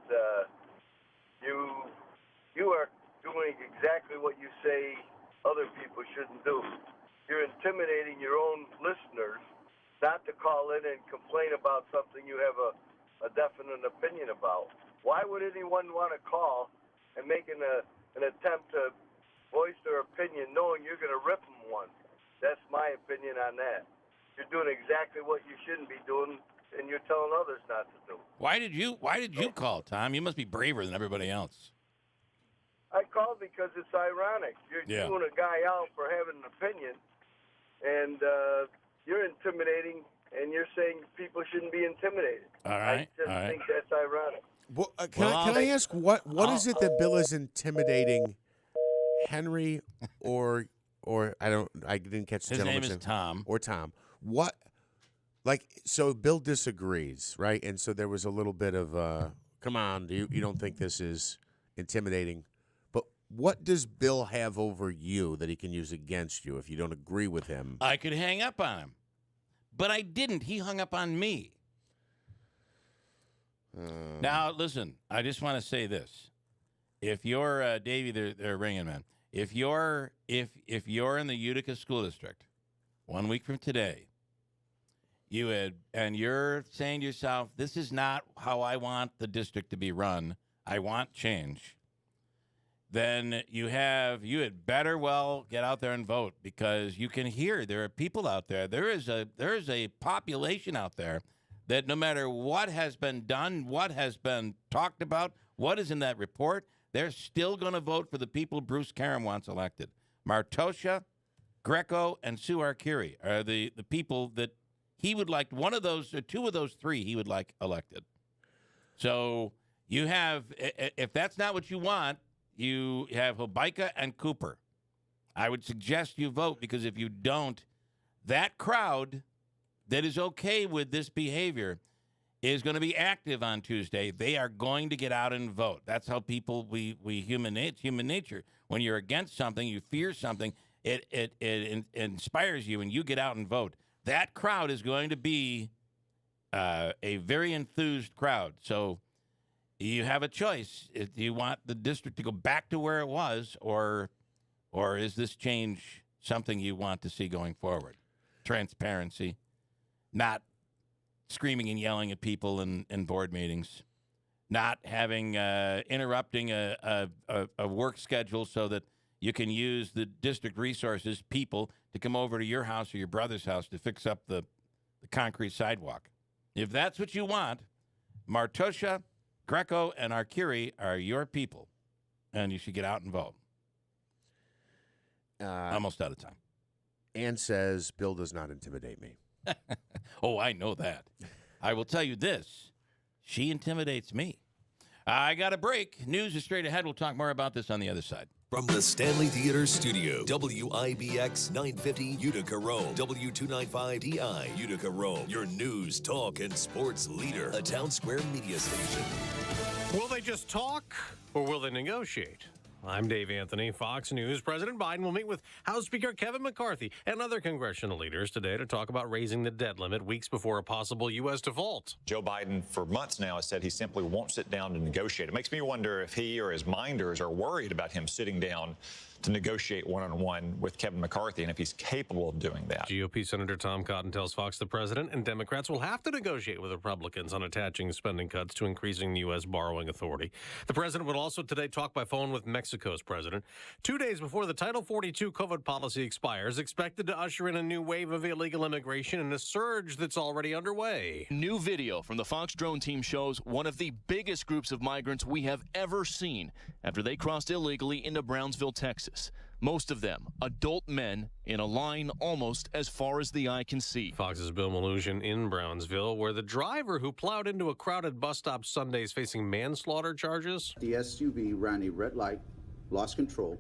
you are doing exactly what you say other people shouldn't do. You're intimidating your own listeners not to call in and complain about something you have a definite opinion about. Why would anyone want to call and make an attempt to voice their opinion knowing you're going to rip them one? That's my opinion on that. You're doing exactly what you shouldn't be doing, and you're telling others not to do. Why did you call, Tom? You must be braver than everybody else. I called because it's ironic. You're doing a guy out for having an opinion, and you're intimidating, and you're saying people shouldn't be intimidated. All right. I just think that's ironic. Well, can I ask what is it that Bill is intimidating Henry or I didn't catch the gentleman's name. His name is Tom. Or Tom. What? Like, so Bill disagrees, right? And so there was a little bit of, come on, you don't think this is intimidating? But what does Bill have over you that he can use against you if you don't agree with him? I could hang up on him. But I didn't. He hung up on me. Now, listen, I just want to say this. If you're, Davey, they're ringing, man. If you're in the Utica School District 1 week from today, and you're saying to yourself, this is not how I want the district to be run. I want change. Then you had better well get out there and vote, because you can hear there are people out there. There is a population out there that no matter what has been done, what has been talked about, what is in that report, they're still going to vote for the people Bruce Karam wants elected. Martosha, Greco, and Sue Arcuri are the people that he would like. One of those, or two of those three, he would like elected. So you have, if that's not what you want, you have Hobeika and Cooper. I would suggest you vote, because if you don't, that crowd that is okay with this behavior is going to be active on Tuesday. They are going to get out and vote. That's how people, it's human nature. When you're against something, you fear something, it inspires you, and you get out and vote. That crowd is going to be a very enthused crowd. So you have a choice. Do you want the district to go back to where it was, or is this change something you want to see going forward? Transparency, not screaming and yelling at people in board meetings, not having interrupting a work schedule so that you can use the district resources, people, to come over to your house or your brother's house to fix up the concrete sidewalk. If that's what you want, Martosha, Greco, and Arcuri are your people, and you should get out and vote. Almost out of time. Ann says, Bill does not intimidate me. Oh, I know that. I will tell you this. She intimidates me. I got a break. News is straight ahead. We'll talk more about this on the other side. From the Stanley Theater Studio, WIBX 950 Utica, Rome, W295DI Utica, Rome, your news, talk, and sports leader, a Town Square media station. Will they just talk, or will they negotiate? I'm Dave Anthony, Fox News. President Biden will meet with House Speaker Kevin McCarthy and other congressional leaders today to talk about raising the debt limit weeks before a possible U.S. default. Joe Biden, for months now, has said he simply won't sit down to negotiate. It makes me wonder if he or his minders are worried about him sitting down to negotiate one-on-one with Kevin McCarthy, and if he's capable of doing that. GOP Senator Tom Cotton tells Fox the president and Democrats will have to negotiate with Republicans on attaching spending cuts to increasing the U.S. borrowing authority. The president will also today talk by phone with Mexico's president. 2 days before the Title 42 COVID policy expires, expected to usher in a new wave of illegal immigration and a surge that's already underway. New video from the Fox drone team shows one of the biggest groups of migrants we have ever seen after they crossed illegally into Brownsville, Texas. Most of them adult men in a line almost as far as the eye can see. Fox's Bill Malugin in Brownsville, where the driver who plowed into a crowded bus stop Sunday is facing manslaughter charges. The SUV ran a red light, lost control,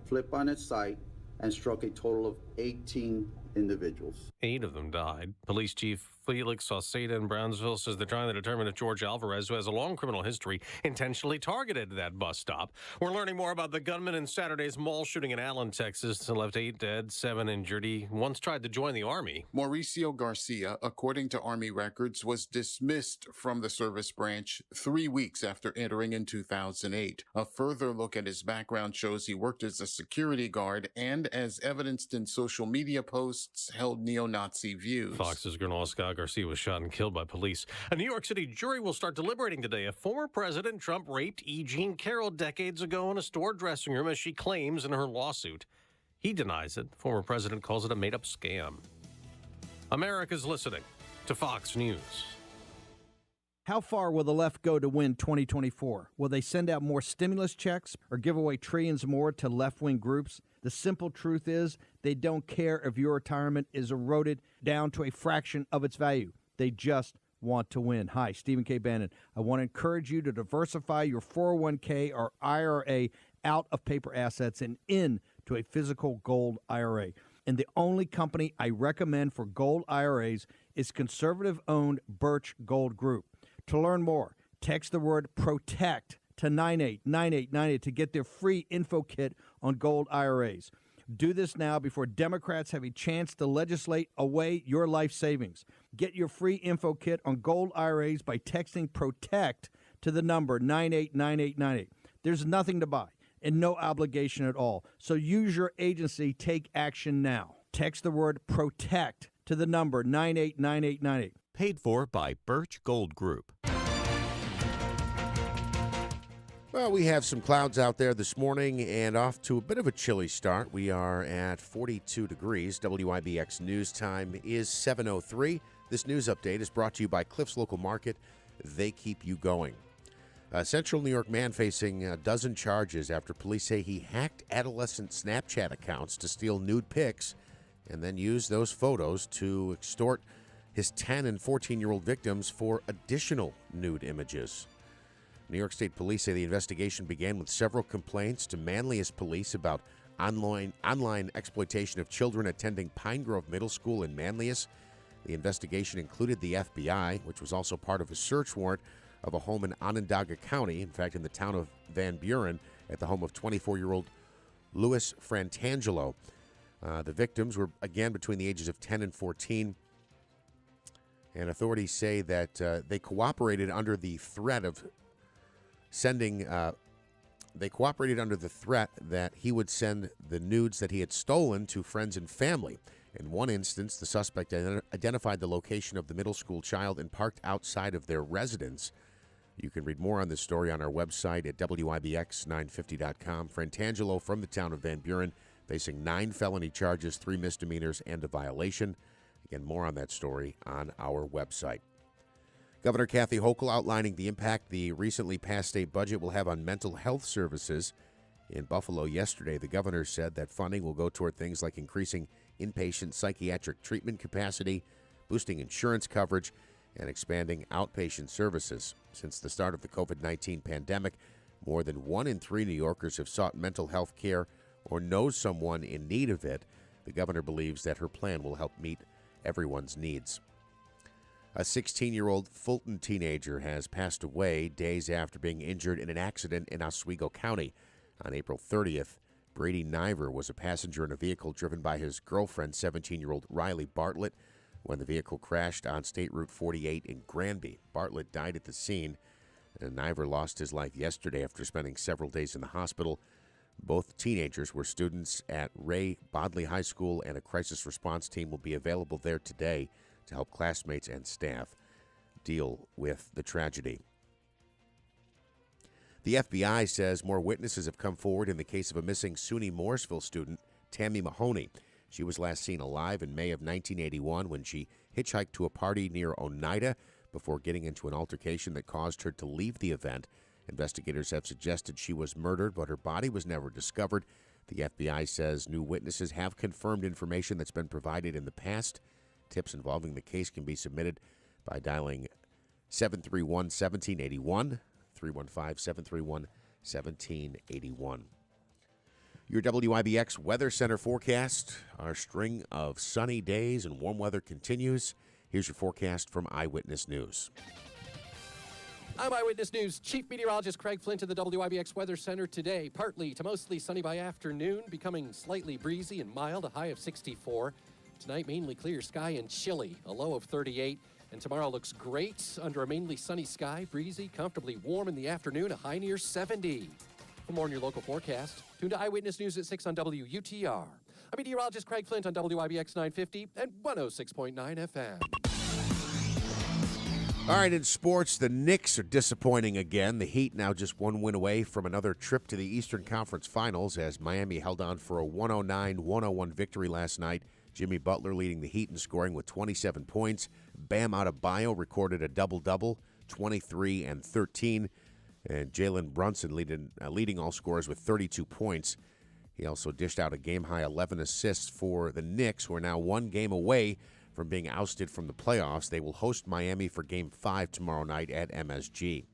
flipped on its side, and struck a total of 18 individuals. 8 of them died. Police Chief Felix Sauceda in Brownsville says they're trying to determine if George Alvarez, who has a long criminal history, intentionally targeted that bus stop. We're learning more about the gunman in Saturday's mall shooting in Allen, Texas, and left 8 dead, 7 injured. He once tried to join the Army. Mauricio Garcia, according to Army records, was dismissed from the service branch 3 weeks after entering in 2008. A further look at his background shows he worked as a security guard and, as evidenced in social media posts, held neo-Nazi views. Fox's Gernal Scott Garcia was shot and killed by police. A New York City jury will start deliberating today if former President Trump raped E. Jean Carroll decades ago in a store dressing room, as she claims in her lawsuit. He denies it. The former president calls it a made-up scam. America's listening to Fox News. How far will the left go to win 2024? Will they send out more stimulus checks or give away trillions more to left-wing groups? The simple truth is they don't care if your retirement is eroded down to a fraction of its value. They just want to win. Hi, Stephen K. Bannon. I want to encourage you to diversify your 401k or IRA out of paper assets and into a physical gold IRA. And the only company I recommend for gold IRAs is conservative-owned Birch Gold Group. To learn more, text the word PROTECT to 989898 to get their free info kit on gold IRAs. Do this now before Democrats have a chance to legislate away your life savings. Get your free info kit on gold IRAs by texting PROTECT to the number 989898. There's nothing to buy and no obligation at all. So use your agency. Take action now. Text the word PROTECT to the number 989898. Paid for by Birch Gold Group. Well, we have some clouds out there this morning and off to a bit of a chilly start. We are at 42 degrees. WIBX News Time is 7:03. This news update is brought to you by Cliff's Local Market. They keep you going. A Central New York man facing a dozen charges after police say he hacked adolescent Snapchat accounts to steal nude pics and then used those photos to extort his 10 and 14-year-old victims for additional nude images. New York State Police say the investigation began with several complaints to Manlius Police about online exploitation of children attending Pine Grove Middle School in Manlius. The investigation included the FBI, which was also part of a search warrant of a home in Onondaga County, in fact, in the town of Van Buren, at the home of 24-year-old Louis Frantangelo. The victims were, again, between the ages of 10 and 14, and authorities say that they cooperated under the threat of they cooperated under the threat that he would send the nudes that he had stolen to friends and family. In one instance, the suspect identified the location of the middle school child and parked outside of their residence. You can read more on this story on our website at WIBX950.com. Frantangelo from the town of Van Buren facing 9 felony charges, 3 misdemeanors, and a violation. Again, more on that story on our website. Governor Kathy Hochul outlining the impact the recently passed state budget will have on mental health services. In Buffalo yesterday, the governor said that funding will go toward things like increasing inpatient psychiatric treatment capacity, boosting insurance coverage, and expanding outpatient services. Since the start of the COVID-19 pandemic, more than 1 in 3 New Yorkers have sought mental health care or know someone in need of it. The governor believes that her plan will help meet everyone's needs. A 16-year-old Fulton teenager has passed away days after being injured in an accident in Oswego County. On April 30th, Brady Niver was a passenger in a vehicle driven by his girlfriend, 17-year-old Riley Bartlett, when the vehicle crashed on State Route 48 in Granby. Bartlett died at the scene, and Niver lost his life yesterday after spending several days in the hospital. Both teenagers were students at Ray Bodley High School, and a crisis response team will be available there today to help classmates and staff deal with the tragedy. The FBI says more witnesses have come forward in the case of a missing SUNY Morrisville student, Tammy Mahoney. She was last seen alive in May of 1981 when she hitchhiked to a party near Oneida before getting into an altercation that caused her to leave the event. Investigators have suggested she was murdered, but her body was never discovered. The FBI says new witnesses have confirmed information that's been provided in the past. Tips involving the case can be submitted by dialing 731-1781, 315-731-1781. Your WIBX Weather Center forecast. Our string of sunny days and warm weather continues. Here's your forecast from Eyewitness News. I'm Eyewitness News Chief Meteorologist Craig Flint at the WIBX Weather Center today. Partly to mostly sunny by afternoon, becoming slightly breezy and mild, a high of 64. Tonight, mainly clear sky and chilly, a low of 38. And tomorrow looks great under a mainly sunny sky, breezy, comfortably warm in the afternoon, a high near 70. For more on your local forecast, tune to Eyewitness News at 6 on WUTR. I'm meteorologist Craig Flint on WIBX 950 and 106.9 FM. All right, in sports, the Knicks are disappointing again. The Heat now just 1 win away from another trip to the Eastern Conference Finals as Miami held on for a 109-101 victory last night. Jimmy Butler leading the Heat in scoring with 27 points. Bam Adebayo recorded a double-double, 23 and 13. And Jalen Brunson leading all scorers with 32 points. He also dished out a game-high 11 assists for the Knicks, who are now 1 game away from being ousted from the playoffs. They will host Miami for Game 5 tomorrow night at MSG.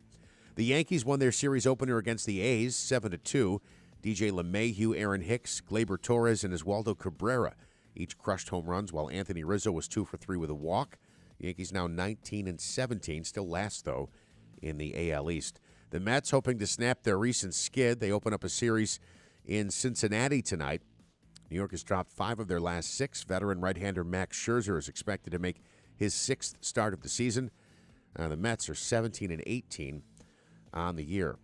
The Yankees won their series opener against the A's 7-2. DJ LeMahieu, Aaron Hicks, Gleyber Torres, and Oswaldo Cabrera each crushed home runs, while Anthony Rizzo was 2 for 3 with a walk. The Yankees now 19-17, still last, though, in the AL East. The Mets, hoping to snap their recent skid, they open up a series in Cincinnati tonight. New York has dropped 5 of their last 6. Veteran right-hander Max Scherzer is expected to make his 6th start of the season. The Mets are 17-18 on the year.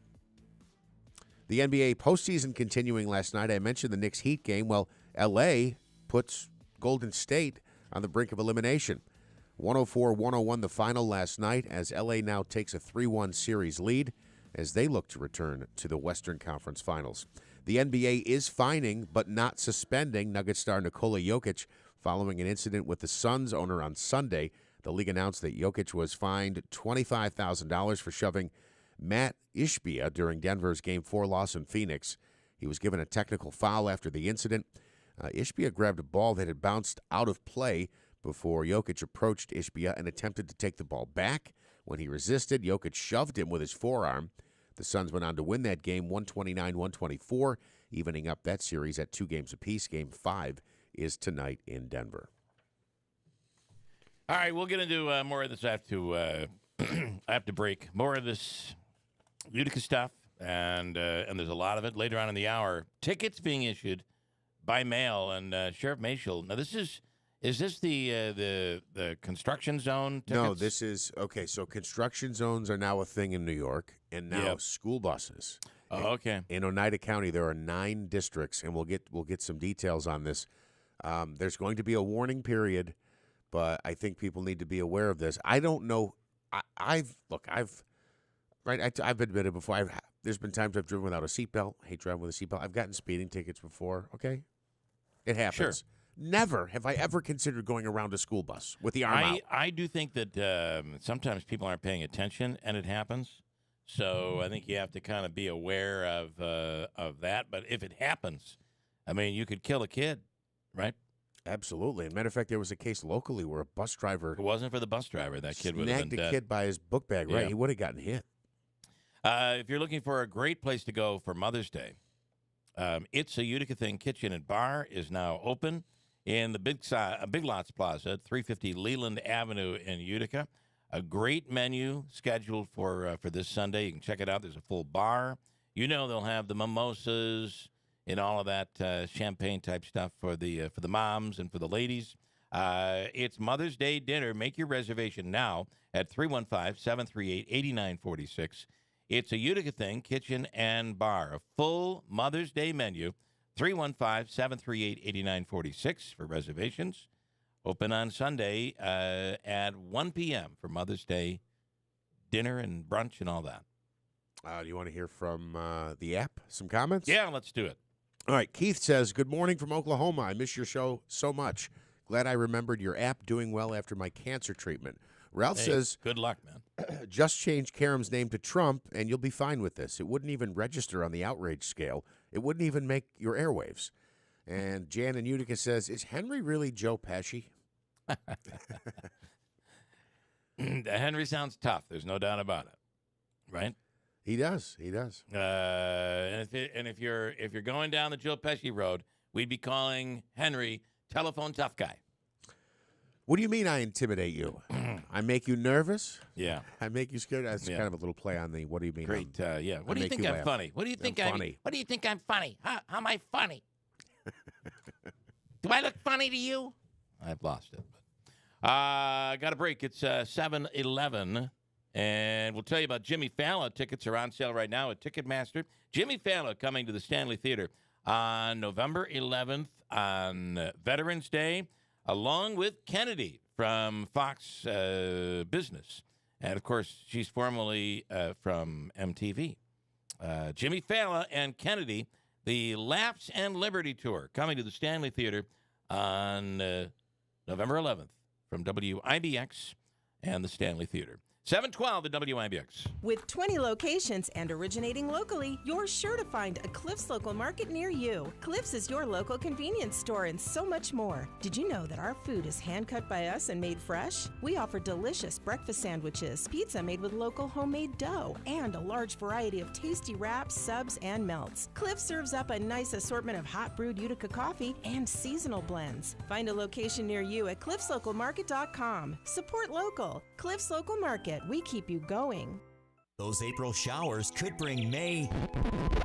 The NBA postseason continuing last night. I mentioned the Knicks-Heat game. Well, L.A. puts Golden State on the brink of elimination. 104-101 the final last night as L.A. now takes a 3-1 series lead as they look to return to the Western Conference Finals. The NBA is fining but not suspending Nuggets star Nikola Jokic following an incident with the Suns owner on Sunday. The league announced that Jokic was fined $25,000 for shoving Matt Ishbia during Denver's Game 4 loss in Phoenix. He was given a technical foul after the incident. Ishbia grabbed a ball that had bounced out of play before Jokic approached Ishbia and attempted to take the ball back. When he resisted, Jokic shoved him with his forearm. The Suns went on to win that game 129-124, evening up that series at 2 games apiece. Game 5 is tonight in Denver. All right, we'll get into more of this after break. More of this Utica stuff, and there's a lot of it later on in the hour. Tickets being issued by mail, and Sheriff Mashel. Now, is this the construction zone tickets? No, this is okay. So construction zones are now a thing in New York, and now school buses. Oh, okay. In Oneida County, there are 9 districts, and we'll get some details on this. There's going to be a warning period, but I think people need to be aware of this. I don't know. I've admitted before. There's been times I've driven without a seatbelt. Hate driving with a seatbelt. I've gotten speeding tickets before. Okay, it happens. Sure. Never have I ever considered going around a school bus with the arm out. I do think that sometimes people aren't paying attention, and it happens. So I think you have to kind of be aware of that. But if it happens, I mean, you could kill a kid, right? Absolutely. As a matter of fact, there was a case locally where a bus driver. If it wasn't for the bus driver, that kid would have been snagged dead. a kid by his book bag. Right, Yeah. he would have gotten hit. If you're looking for a great place to go for Mother's Day, It's a Utica Thing Kitchen and Bar is now open in the Big Lots Plaza at 350 Leland Avenue in Utica. A great menu scheduled for this Sunday. You can check it out. There's a full bar. You know they'll have the mimosas and all of that champagne type stuff for the moms and for the ladies. It's Mother's Day dinner. Make your reservation now at 315-738-8946. It's a Utica Thing Kitchen and Bar. A full Mother's Day menu. 315-738-8946 for reservations. Open on Sunday at 1 p.m. for Mother's Day dinner and brunch and all that. Do you want to hear from the app? Some comments? Yeah, let's do it. All right. Keith says, good morning from Oklahoma. I miss your show so much. Glad I remembered your app. Doing well after my cancer treatment. Ralph says, good luck, man. Just change Karam's name to Trump, and you'll be fine with this. It wouldn't even register on the outrage scale. It wouldn't even make your airwaves. And Jan in Utica says, is Henry really Joe Pesci? Henry sounds tough. There's no doubt about it, right? He does. He does. And if you're going down the Joe Pesci road, we'd be calling Henry Telephone Tough Guy. What do you mean I intimidate you? I make you nervous? Yeah. I make you scared? That's kind of a little play on the what do you mean? Great. Yeah. What do you think I'm funny? What do you think I'm funny? What do you think I'm funny? How am I funny? Do I look funny to you? I've lost it. Got a break. It's 7-11, and we'll tell you about Jimmy Fallon. Tickets are on sale right now at Ticketmaster. Jimmy Fallon coming to the Stanley Theater on November 11th on Veterans Day, along with Kennedy from Fox Business. And, of course, she's formerly from MTV. Jimmy Fallon and Kennedy, the Laughs and Liberty Tour, coming to the Stanley Theater on November 11th from WIBX and the Stanley Theater. 712 at WIBX. With 20 locations and originating locally, you're sure to find a Cliff's Local Market near you. Cliff's is your local convenience store and so much more. Did you know that our food is hand-cut by us and made fresh? We offer delicious breakfast sandwiches, pizza made with local homemade dough, and a large variety of tasty wraps, subs, and melts. Cliff serves up a nice assortment of hot brewed Utica coffee and seasonal blends. Find a location near you at cliffslocalmarket.com. Support local. Cliff's Local Market. We keep you going. Those April showers could bring May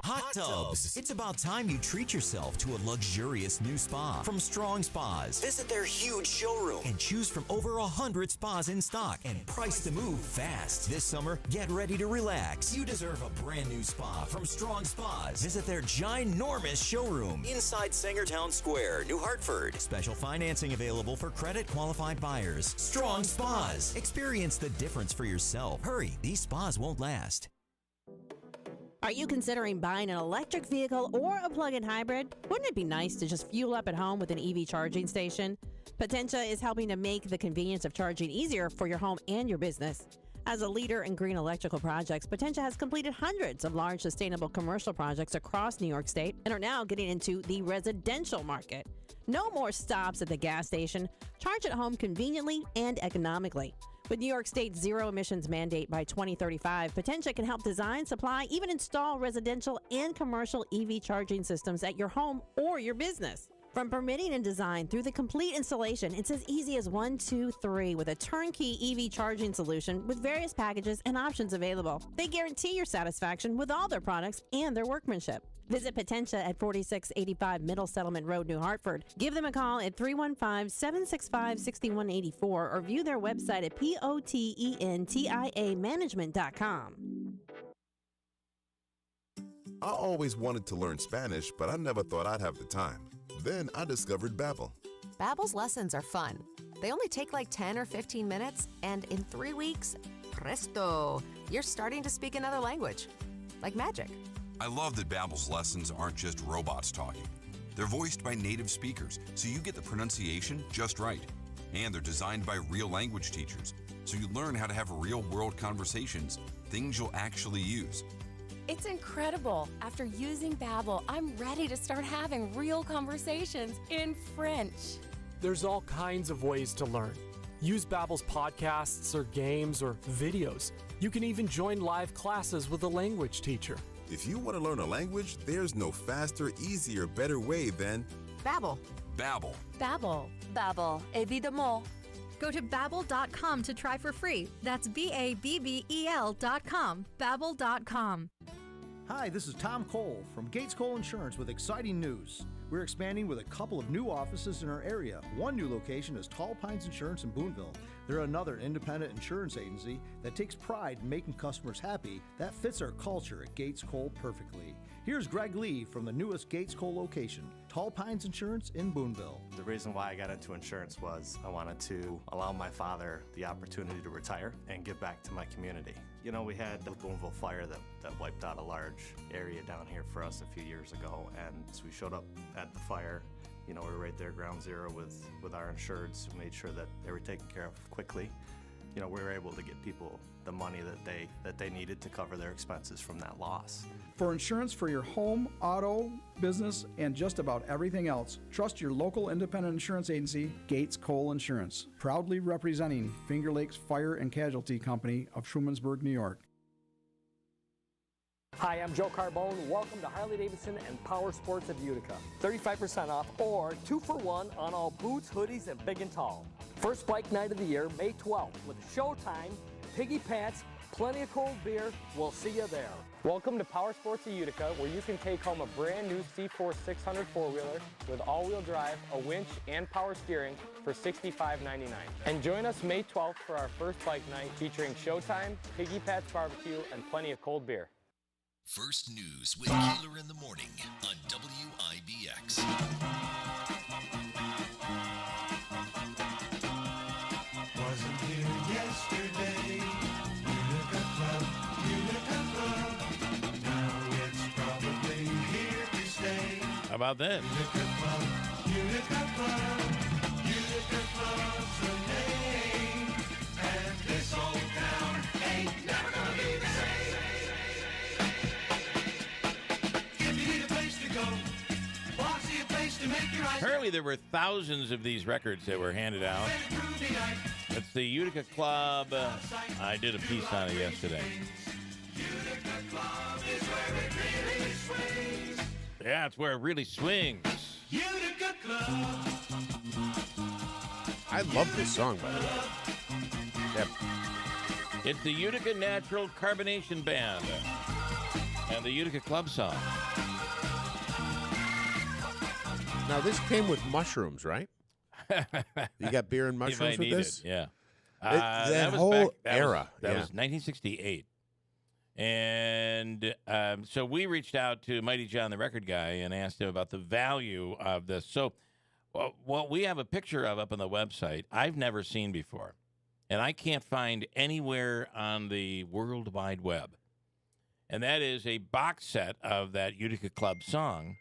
hot tubs. It's about time you treat yourself to a luxurious new spa from Strong Spas. Visit their huge showroom and choose from over 100 spas in stock and priced to move fast. This summer, get ready to relax. You deserve a brand new spa from Strong Spas. Visit their ginormous showroom inside Sangertown Square, New Hartford. Special financing available for credit qualified buyers. Strong Spas. Experience the difference for yourself. Hurry, these spas won't last. Are you considering buying an electric vehicle or a plug-in hybrid? Wouldn't it be nice to just fuel up at home with an EV charging station? Potentia is helping to make the convenience of charging easier for your home and your business. As a leader in green electrical projects, Potentia has completed hundreds of large sustainable commercial projects across New York State and are now getting into the residential market. No more stops at the gas station. Charge at home conveniently and economically. With New York State's zero emissions mandate by 2035, Potentia can help design, supply, even install residential and commercial EV charging systems at your home or your business. From permitting and design through the complete installation, it's as easy as 1, 2, 3 with a turnkey EV charging solution with various packages and options available. They guarantee your satisfaction with all their products and their workmanship. Visit Potentia at 4685 Middle Settlement Road, New Hartford. Give them a call at 315-765-6184 or view their website at potentiamanagement.com. I always wanted to learn Spanish, but I never thought I'd have the time. Then I discovered Babbel. Babbel's lessons are fun. They only take like 10 or 15 minutes, and in 3 weeks, presto, you're starting to speak another language. Like magic. I love that Babbel's lessons aren't just robots talking. They're voiced by native speakers, so you get the pronunciation just right. And they're designed by real language teachers, so you learn how to have real-world conversations, things you'll actually use. It's incredible. After using Babbel, I'm ready to start having real conversations in French. There's all kinds of ways to learn. Use Babbel's podcasts or games or videos. You can even join live classes with a language teacher. If you want to learn a language, there's no faster, easier, better way than Babbel. Babbel. Babbel. Babbel, évidemment. Go to Babbel.com to try for free. That's Babbel.com. Babbel.com. Hi, this is Tom Cole from Gates Cole Insurance with exciting news. We're expanding with a couple of new offices in our area. One new location is Tall Pines Insurance in Boonville. They're another independent insurance agency that takes pride in making customers happy. That fits our culture at Gates Cole perfectly. Here's Greg Lee from the newest Gates Cole location, Tall Pines Insurance in Boonville. The reason why I got into insurance was I wanted to allow my father the opportunity to retire and give back to my community. You know, we had the Boonville fire that wiped out a large area down here for us a few years ago, and so we showed up at the fire. You know, we were right there, ground zero with our insureds, who made sure that they were taken care of quickly. You know, we were able to get people the money that they needed to cover their expenses from that loss. For insurance for your home, auto, business, and just about everything else, trust your local independent insurance agency, Gates Cole Insurance, proudly representing Finger Lakes Fire and Casualty Company of Trumansburg, New York. Hi, I'm Joe Carbone. Welcome to Harley-Davidson and Power Sports of Utica. 35% off or 2 for 1 on all boots, hoodies, and big and tall. First bike night of the year, May 12th, with Showtime, Piggy Pants, plenty of cold beer. We'll see you there. Welcome to Power Sports of Utica, where you can take home a brand new C4 600 four-wheeler with all-wheel drive, a winch, and power steering for $65.99. And join us May 12th for our first bike night featuring Showtime, Piggy Pants Barbecue, and plenty of cold beer. First News with Keeler in the morning on WIBX. Wasn't here yesterday. Utica Club. Now it's probably here to stay. How about that? Utica Club. Utica Club's the name. And this old town ain't never gonna be the same. If you need a place to go, bossy a place to make your eyes. Apparently, there were thousands of these records that were handed out. It's the Utica Club. I did a piece on it yesterday. Yeah, it's where it really swings. Utica Club. I love this song, by the way. Yep. It's the Utica Natural Carbonation Band and the Utica Club song. Now, this came with mushrooms, right? You got beer and mushrooms with this? It, yeah. That was whole that era. Was 1968. And so we reached out to Mighty John, the record guy, and asked him about the value of this. So what we have a picture of up on the website I've never seen before. And I can't find anywhere on the World Wide Web. And that is a box set of that Utica Club song.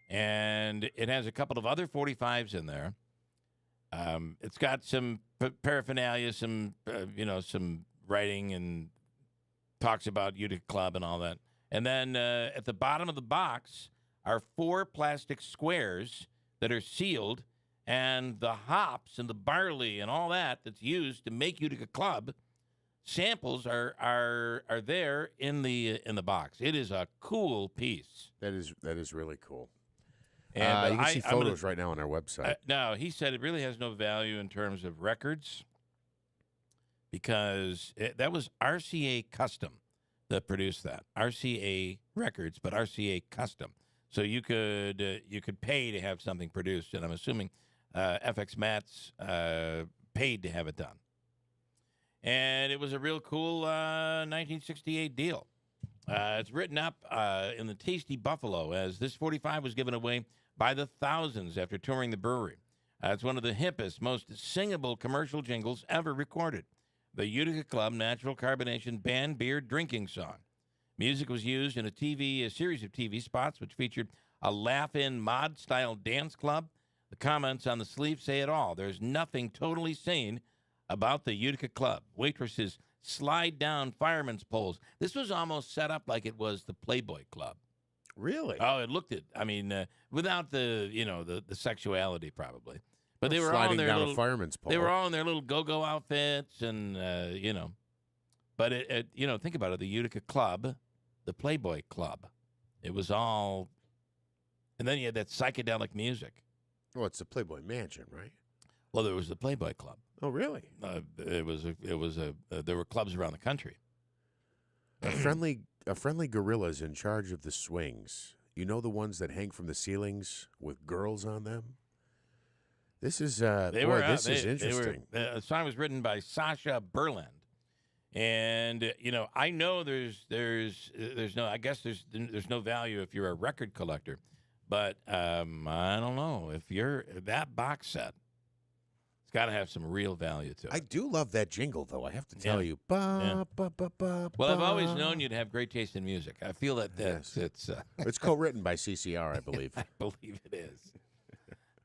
And it has a couple of other 45s in there. It's got some paraphernalia, some writing, and talks about Utica Club and all that. And then at the bottom of the box are 4 plastic squares that are sealed, and the hops and the barley and all that's used to make Utica Club samples are there in the box. It is a cool piece. That is really cool. And you can see photos right now on our website. No, he said it really has no value in terms of records because that was RCA Custom that produced that. RCA Records, but RCA Custom. So you could pay to have something produced, and I'm assuming FX Mats paid to have it done. And it was a real cool 1968 deal. It's written up in the Tasty Buffalo as this 45 was given away by the thousands after touring the brewery. It's one of the hippest, most singable commercial jingles ever recorded. The Utica Club Natural Carbonation Banned Beer Drinking Song. Music was used in a series of TV spots, which featured a laugh-in mod-style dance club. The comments on the sleeve say it all. There's nothing totally sane about the Utica Club. Waitresses slide down firemen's poles. This was almost set up like it was the Playboy Club. Really? Oh, it looked it. I mean, without the sexuality probably. But they were sliding all in their down little a fireman's pole. They were all in their little go-go outfits, and But think about it: the Utica Club, the Playboy Club. It was all, and then you had that psychedelic music. Oh, it's the Playboy Mansion, right? Well, there was the Playboy Club. Oh, really? There were clubs around the country. A friendly gorilla is in charge of the swings. You know, the ones that hang from the ceilings with girls on them? This is this is interesting. The song was written by Sasha Berland. And I know there's no value if you're a record collector, but I don't know if you're that box set. It's got to have some real value to it. I do love that jingle, though. I have to tell you. Well, I've always known you'd have great taste in music. I feel that it's co-written by CCR, I believe. I believe it is.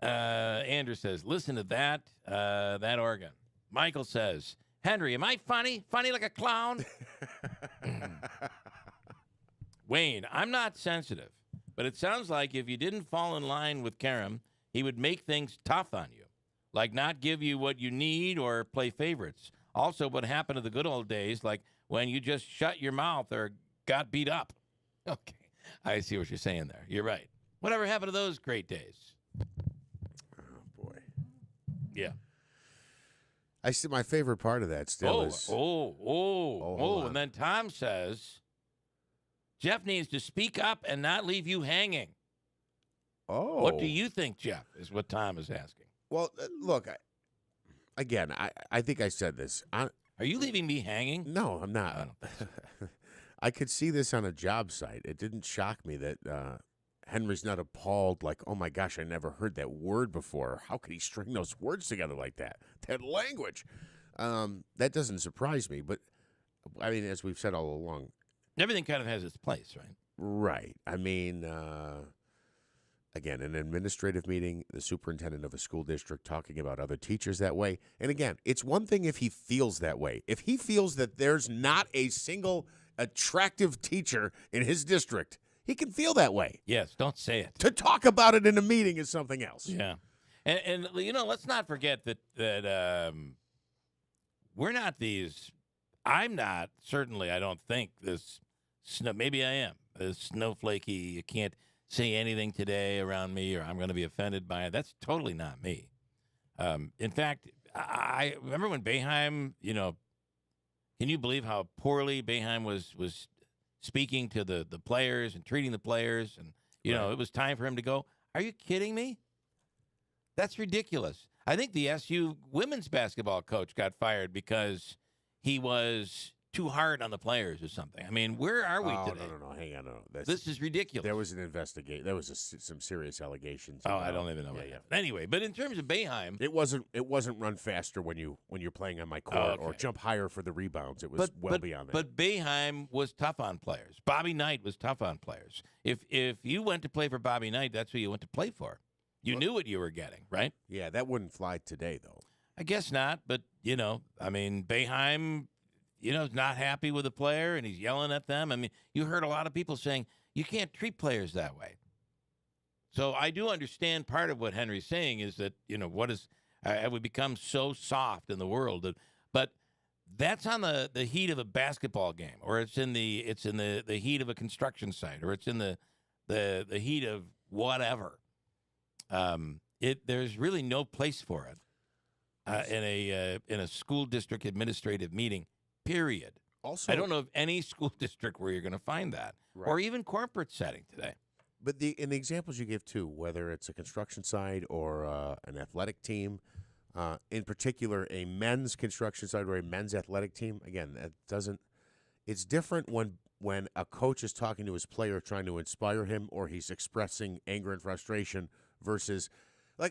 Andrew says, "Listen to that organ." Michael says, "Henry, am I funny? Funny like a clown?" Wayne, I'm not sensitive, but it sounds like if you didn't fall in line with Karam, he would make things tough on you, like not give you what you need or play favorites. Also, what happened to the good old days, like when you just shut your mouth or got beat up. Okay, I see what you're saying there. You're right. Whatever happened to those great days? Oh, boy. Yeah. I see my favorite part of that still is... And then Tom says, Jeff needs to speak up and not leave you hanging. Oh. What do you think, Jeff, is what Tom is asking. Well, look, I think I said this. Are you leaving me hanging? No, I'm not. I could see this on a job site. It didn't shock me that Henry's not appalled, like, oh, my gosh, I never heard that word before. How could he string those words together like that? That language. That doesn't surprise me. But, I mean, as we've said all along. Everything kind of has its place, right? Right. I mean, again, an administrative meeting, the superintendent of a school district talking about other teachers that way. And, again, it's one thing if he feels that way. If he feels that there's not a single attractive teacher in his district, he can feel that way. Yes, don't say it. To talk about it in a meeting is something else. Yeah. And let's not forget that we're not these. I'm not, certainly, I don't think this, maybe I am, this snowflakey, you can't say anything today around me or I'm going to be offended by it. That's totally not me. In fact, I remember when Boeheim, Can you believe how poorly Boeheim was speaking to the players and treating the players? And, it was time for him to go. Are you kidding me? That's ridiculous. I think the SU women's basketball coach got fired because he was too hard on the players or something. I mean, where are we today? No, hang on. No. This is ridiculous. There was an investigation. There was some serious allegations. Oh, I don't even know. Anyway, but in terms of Boeheim, it wasn't run faster when you're playing on my court or jump higher for the rebounds. It was beyond that. But Boeheim was tough on players. Bobby Knight was tough on players. If you went to play for Bobby Knight, that's who you went to play for. You knew what you were getting, right? Yeah, that wouldn't fly today, though. I guess not, but, Boeheim, is not happy with a player, and he's yelling at them. I mean, you heard a lot of people saying, you can't treat players that way. So I do understand part of what Henry's saying is that, have we become so soft in the world? But that's on the heat of a basketball game, or it's in the heat of a construction site, or it's in the heat of whatever. There's really no place for it in a school district administrative meeting. Period. Also, I don't know of any school district where you're going to find that, or even corporate setting today. But in the examples you give too, whether it's a construction site or an athletic team, in particular a men's construction site or a men's athletic team, again, that doesn't. It's different when a coach is talking to his player, trying to inspire him, or he's expressing anger and frustration. Versus,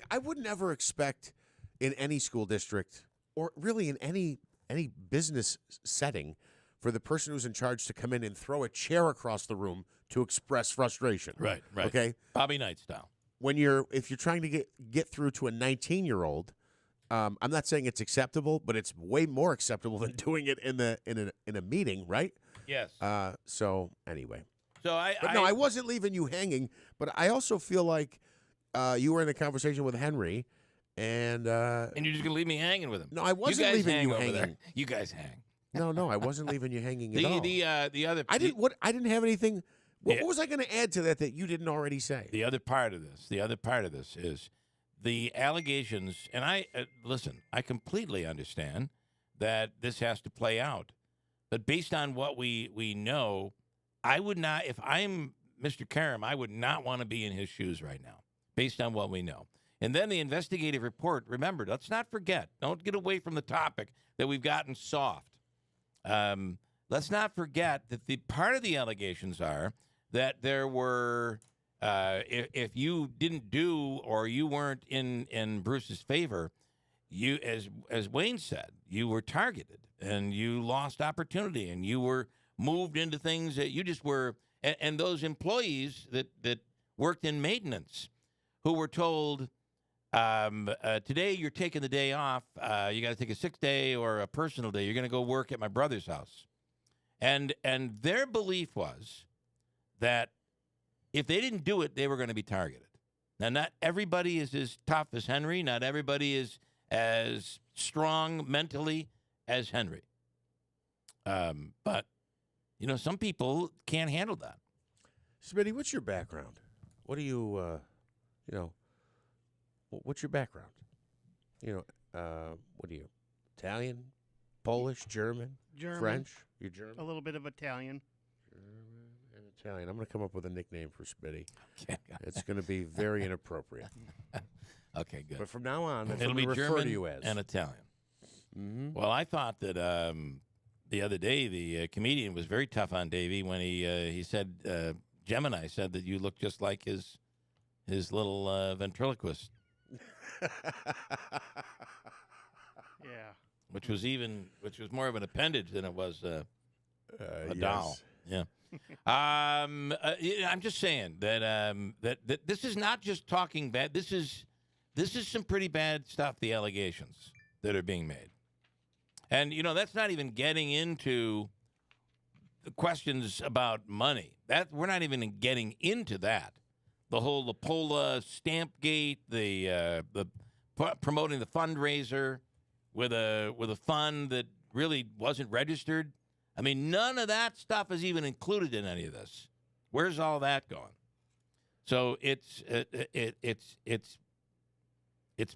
I would never expect in any school district or really in any business setting for the person who's in charge to come in and throw a chair across the room to express frustration. Right. Okay? Bobby Knight style. If you're trying to get through to a 19-year-old, I'm not saying it's acceptable, but it's way more acceptable than doing it in a meeting, right? Yes. So anyway. So I wasn't leaving you hanging, but I also feel like you were in a conversation with Henry, and you're just gonna leave me hanging with him. No, I wasn't leaving you hanging. There. You guys hang. No, I wasn't leaving you hanging at all. The other I didn't have anything. What was I going to add to that you didn't already say? The other part of this is the allegations, and I listen. I completely understand that this has to play out, but based on what we know, I would not. If I'm Mr. Karam, I would not want to be in his shoes right now. Based on what we know. And then the investigative report, remember, let's not forget, don't get away from the topic that we've gotten soft. Let's not forget that the part of the allegations are that there were, if you didn't do or you weren't in Bruce's favor, you, as Wayne said, you were targeted and you lost opportunity and you were moved into things that you just were, and those employees that worked in maintenance, who were told, today you're taking the day off. You got to take a sick day or a personal day. You're going to go work at my brother's house. And their belief was that if they didn't do it, they were going to be targeted. Now, not everybody is as tough as Henry. Not everybody is as strong mentally as Henry. But, some people can't handle that. Smitty, what's your background? What do you... what's your background? What are you? Italian, Polish, German, French? You're German? A little bit of Italian. German and Italian. I'm going to come up with a nickname for Smitty. Okay. It's going to be very inappropriate. Okay, good. But from now on, that's it'll what we be refer German to you as. and Italian. Mm-hmm. Well, I thought that the other day the comedian was very tough on Davey when he said Gemini said that you look just like his little ventriloquist. Yeah. Which was more of an appendage than it was a doll. Yeah. I'm just saying that this is not just talking bad. This is some pretty bad stuff. The allegations that are being made, and that's not even getting into the questions about money. That we're not even getting into that. The whole Lapola stamp gate, the promoting the fundraiser with a fund that really wasn't registered. I mean, none of that stuff is even included in any of this. Where's all that going? So it's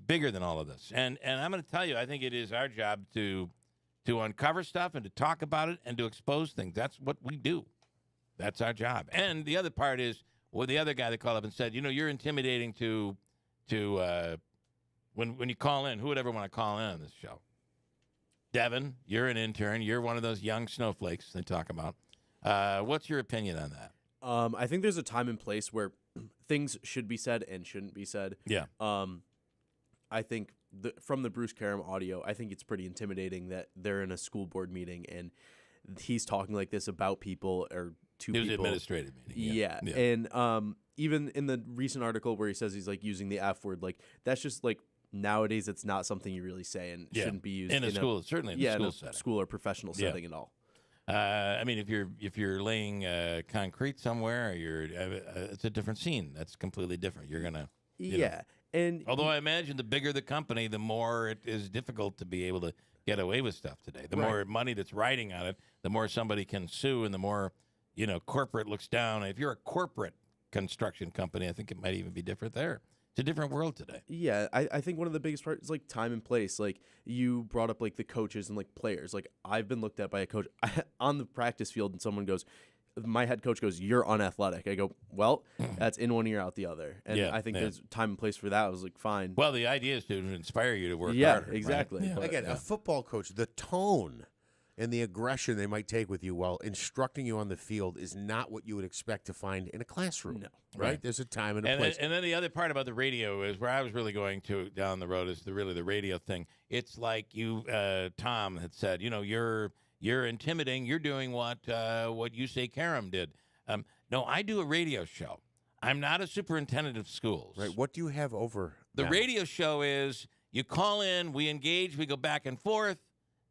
bigger than all of this. And I'm going to tell you, I think it is our job to to uncover stuff and to talk about it and to expose things. That's what we do. That's our job. And the other part is, well, the other guy that called up and said, you're intimidating to when you call in. Who would ever want to call in on this show? Devin, you're an intern. You're one of those young snowflakes they talk about. What's your opinion on that? I think there's a time and place where things should be said and shouldn't be said. Yeah. I think from the Bruce Karam audio, I think it's pretty intimidating that they're in a school board meeting and he's talking like this about people or to people. It was an administrative meeting. Yeah. And even in the recent article where he says he's like using the F word, like that's just like nowadays it's not something you really say and shouldn't be used in a school, certainly in a school setting. School or professional setting at all. I mean, if you're laying concrete somewhere, it's a different scene. That's completely different. You're gonna, and although I imagine the bigger the company, the more it is difficult to be able to get away with stuff today. The more money that's riding on it, the more somebody can sue, and the more corporate looks down. If you're a corporate construction company, I think it might even be different there. It's a different world today. Yeah, I think one of the biggest parts is like time and place. Like you brought up like the coaches and like players. Like I've been looked at by a coach on the practice field and someone goes, my head coach goes, "You're unathletic." I go, "Well, that's in one ear, out the other." And I think there's time and place for that. I was like, fine. Well, the idea is to inspire you to work harder. Yeah, exactly. Right? Again, a football coach, the tone and the aggression they might take with you while instructing you on the field is not what you would expect to find in a classroom. No. Right? There's a time and a place. And then the other part about the radio is where I was really going to down the road is the radio thing. It's like you, Tom had said, you're intimidating. You're doing what you say Karam did. No, I do a radio show. I'm not a superintendent of schools. Right. What do you have over the radio show is you call in, we engage, we go back and forth.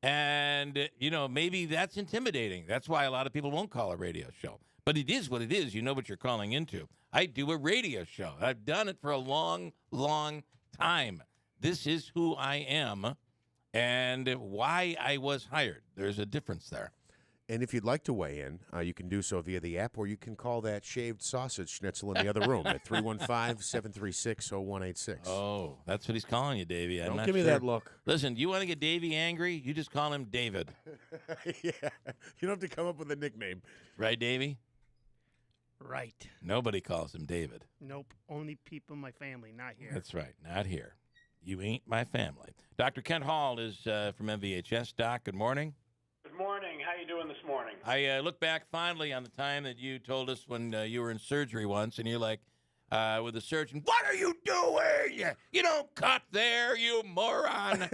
And, maybe that's intimidating. That's why a lot of people won't call a radio show. But it is what it is. You know what you're calling into. I do a radio show. I've done it for a long, long time. This is who I am and why I was hired. There's a difference there. And if you'd like to weigh in, you can do so via the app, or you can call that shaved sausage schnitzel in the other room at 315-736-0186. Oh, that's what he's calling you, Davey. Don't give me that look. Listen, do you want to get Davey angry? You just call him David. Yeah. You don't have to come up with a nickname. Right, Davey? Right. Nobody calls him David. Nope. Only people in my family, not here. That's right. Not here. You ain't my family. Dr. Kent Hall is from MVHS. Doc, good morning. Good morning. How you doing this morning? I look back fondly on the time that you told us when you were in surgery once, and you're like, with the surgeon, "What are you doing? You don't cut there, you moron."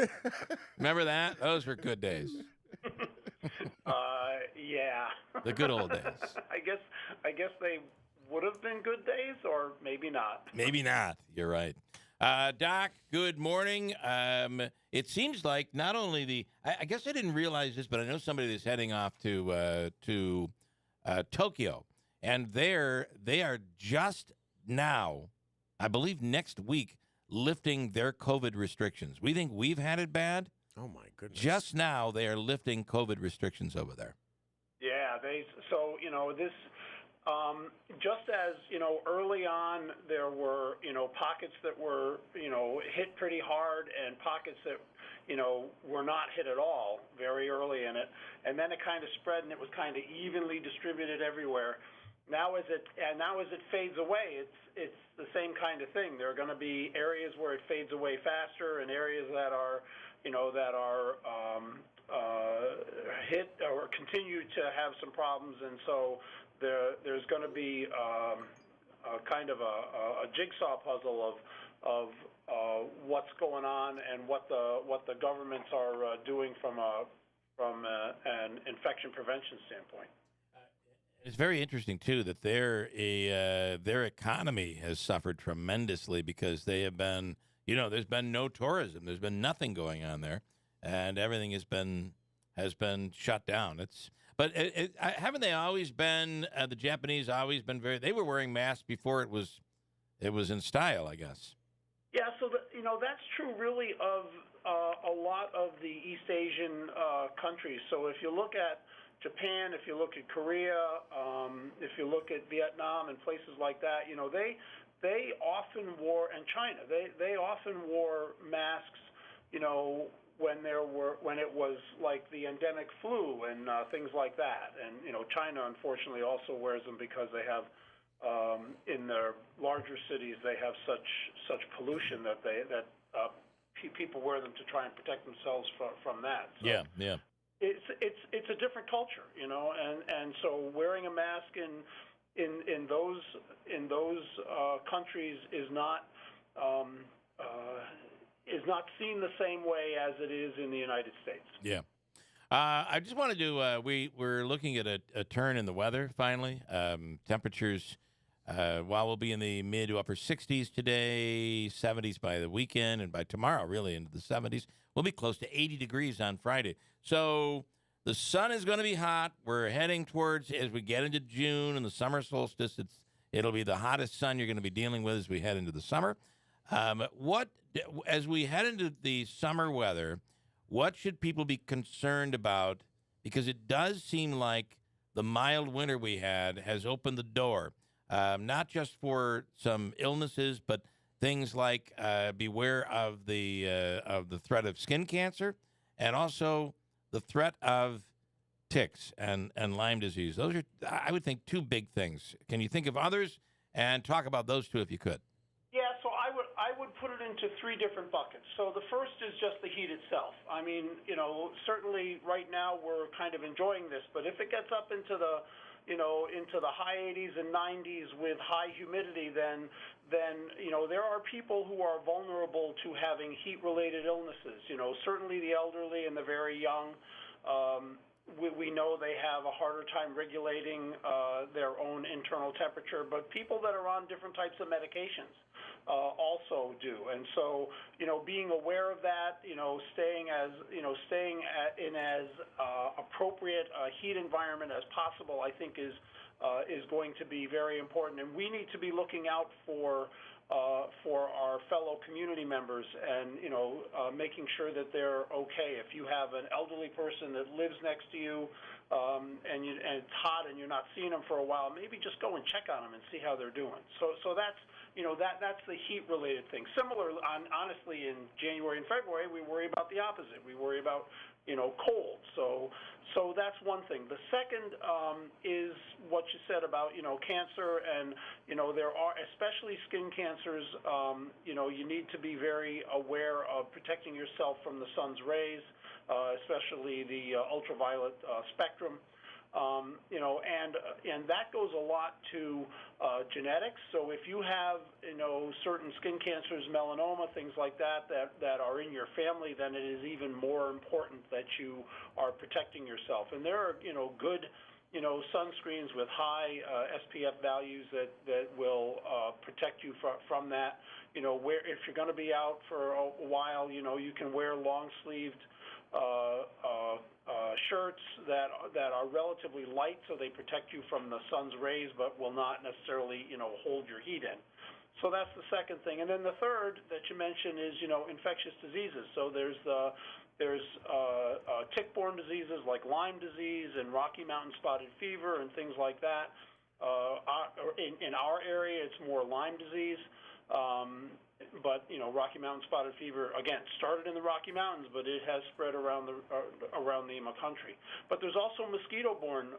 Remember that? Those were good days. Yeah. The good old days. I guess they would have been good days, or maybe not. Maybe not. You're right. Doc, good morning. It seems like not only I guess I didn't realize this, but I know somebody that's heading off to Tokyo, and they are just now, I believe next week, lifting their COVID restrictions. We think we've had it bad. Oh my goodness! Just now, they are lifting COVID restrictions over there. Yeah, this. Just as, early on there were, pockets that were, hit pretty hard and pockets that, were not hit at all very early in it. And then it kind of spread and it was kind of evenly distributed everywhere. Now as it fades away, it's the same kind of thing. There are going to be areas where it fades away faster and areas that are, hit or continue to have some problems. And so there's going to be a kind of a jigsaw puzzle of what's going on and what the governments are doing from an infection prevention standpoint. It's very interesting too that their economy has suffered tremendously because they have been, there's been no tourism, there's been nothing going on there, and everything has been shut down. But haven't they always been, the Japanese always been they were wearing masks before it was in style, I guess. Yeah, so that's true really of a lot of the East Asian countries. So if you look at Japan, if you look at Korea, if you look at Vietnam and places like that, they often wore, and China, they often wore masks when it was like the endemic flu and things like that. And China unfortunately also wears them because they have in their larger cities they have such pollution that people wear them to try and protect themselves from that. So yeah. It's a different culture, and so wearing a mask in those countries is not seen the same way as it is in the United States. Yeah. I just wanted to, we're looking at a turn in the weather finally. Temperatures, while we'll be in the mid to upper 60s today, 70s by the weekend, and by tomorrow, really into the 70s, we'll be close to 80 degrees on Friday. So the sun is going to be hot. We're heading towards, as we get into June and the summer solstice, it'll be the hottest sun you're going to be dealing with as we head into the summer. As we head into the summer weather, what should people be concerned about? Because it does seem like the mild winter we had has opened the door, not just for some illnesses, but things like beware of the threat of skin cancer, and also the threat of ticks and Lyme disease. Those are, I would think, two big things. Can you think of others? And talk about those two if you could. Yeah, so I would put it into three different buckets. So the first is just the heat itself. I mean, certainly right now we're kind of enjoying this, but if it gets up into the high 80s and 90s with high humidity, then there are people who are vulnerable to having heat-related illnesses. Certainly the elderly and the very young. We know they have a harder time regulating their own internal temperature, but people that are on different types of medications also do. And so, being aware of that, staying in as appropriate heat environment as possible, I think is going to be very important. And we need to be looking out for our fellow community members and, making sure that they're okay. If you have an elderly person that lives next to you and it's hot and you're not seeing them for a while, maybe just go and check on them and see how they're doing. So that's, that's the heat-related thing. Similar, honestly, in January and February, we worry about the opposite. We worry about, cold. So that's one thing. The second is what you said about, cancer, and, there are, especially skin cancers, you need to be very aware of protecting yourself from the sun's rays, especially the ultraviolet spectrum. And that goes a lot to genetics. So if you have, certain skin cancers, melanoma, things like that are in your family, then it is even more important that you are protecting yourself. And there are, good, sunscreens with high SPF values that will protect you from that. Where if you're going to be out for a while, you can wear long-sleeved shirts that are relatively light, so they protect you from the sun's rays, but will not necessarily, hold your heat in. So that's the second thing. And then the third that you mentioned is, infectious diseases. So there's tick-borne diseases like Lyme disease and Rocky Mountain spotted fever and things like that. In our area, it's more Lyme disease. But Rocky Mountain spotted fever again started in the Rocky Mountains, but it has spread around the country. But there's also mosquito-borne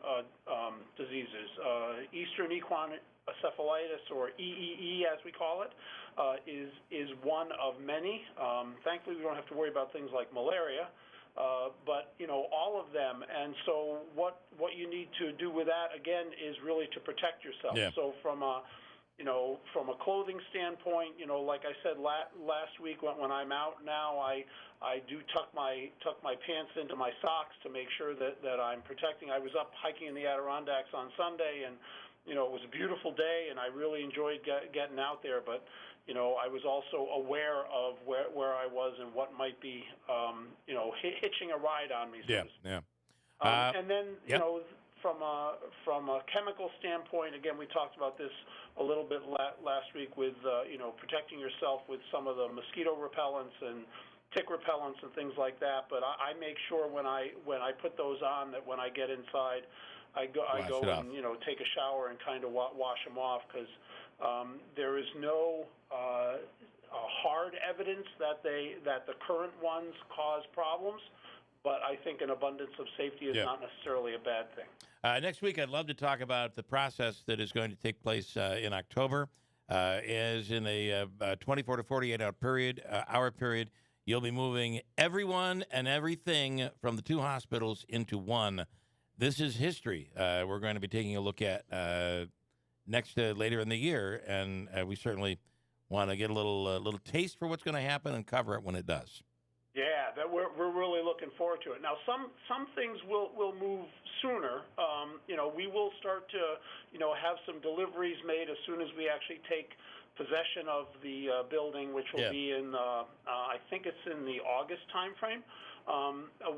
diseases. Eastern equine encephalitis, or EEE as we call it, is one of many. Thankfully, we don't have to worry about things like malaria. But all of them. And so what you need to do with that again is really to protect yourself. Yeah. So from a clothing standpoint, like I said last week, when I'm out now, I do tuck my pants into my socks to make sure that I'm protecting. I was up hiking in the Adirondacks on Sunday, and it was a beautiful day, and I really enjoyed getting out there. But I was also aware of where I was and what might be hitching a ride on me. And then From a chemical standpoint, again, we talked about this a little bit last week with protecting yourself with some of the mosquito repellents and tick repellents and things like that. But I make sure when I put those on that when I get inside, I go and take a shower and kind of wash them off, because there is no hard evidence that the current ones cause problems, but I think an abundance of safety is not necessarily a bad thing. Next week, I'd love to talk about the process that is going to take place in October. Is in a 24 to 48 hour period. You'll be moving everyone and everything from the two hospitals into one. This is history. We're going to be taking a look at later in the year, and we certainly want to get a little taste for what's going to happen and cover it when it does. Yeah, that we're really looking forward to it. Now, some things will move sooner. We will start to have some deliveries made as soon as we actually take possession of the building, which will be in I think it's in the August timeframe.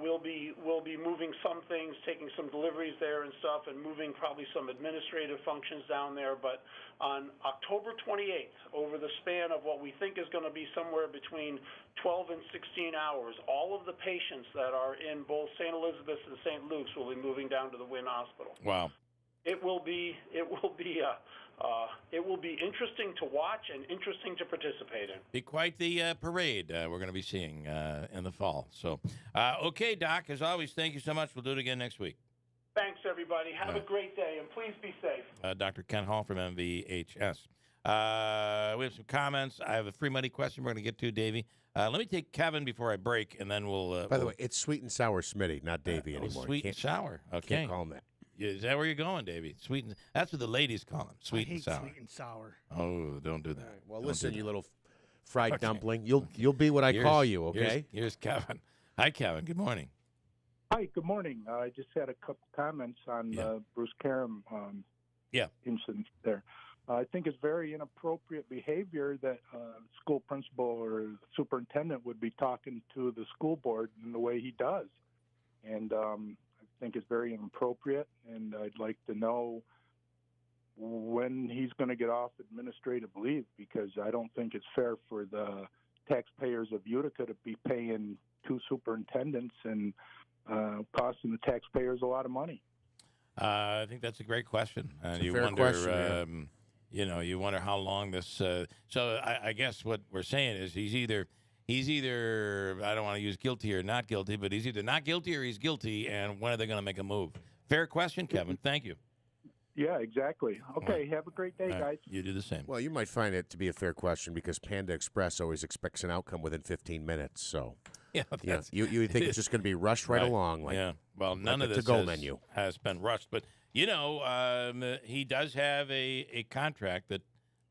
We'll be moving some things, taking some deliveries there and stuff, and moving probably some administrative functions down there. But on October 28th, over the span of what we think is going to be somewhere between 12 and 16 hours, all of the patients that are in both St. Elizabeth's and St. Luke's will be moving down to the Wynn Hospital. Wow. It will be interesting to watch and interesting to participate in. Be quite the parade we're going to be seeing in the fall. So, okay, Doc, as always, thank you so much. We'll do it again next week. Thanks, everybody. Have a great day, and please be safe. Dr. Ken Hall from MVHS. We have some comments. I have a free money question we're going to get to, Davey. Let me take Kevin before I break, and then we'll... By the way, it's Sweet and Sour Smitty, not Davey anymore. Sweet and Sour. Okay. Can't call him that. Is that where you're going, Davey? Sweet and that's what the ladies call him. Sweet and sour. Sweet and sour. Oh, don't do that. Right, well, listen, you little fried dumpling. You'll be what I call you, okay? Here's Kevin. Hi, Kevin. Good morning. Hi, good morning. I just had a couple comments on Bruce Karam incident there. I think it's very inappropriate behavior that school principal or superintendent would be talking to the school board in the way he does. And I think it's very inappropriate, and I'd like to know when he's going to get off administrative leave, because I don't think it's fair for the taxpayers of Utica to be paying two superintendents and costing the taxpayers a lot of money. I think that's a great question. It's a you fair wonder, question, you wonder how long this. So I guess what we're saying is he's either I don't want to use guilty or not guilty, but he's either not guilty or he's guilty. And when are they going to make a move? Fair question, Kevin. Thank you. Yeah, exactly. Okay, have a great day, guys. You do the same. Well, you might find it to be a fair question because Panda Express always expects an outcome within 15 minutes. So, you think it's just going to be rushed right along. Well, none of this menu has been rushed. But, he does have a contract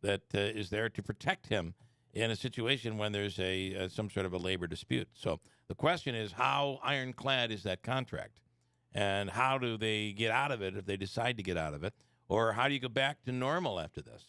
that is there to protect him in a situation when there's some sort of a labor dispute. So the question is, how ironclad is that contract? And how do they get out of it if they decide to get out of it? Or how do you go back to normal after this?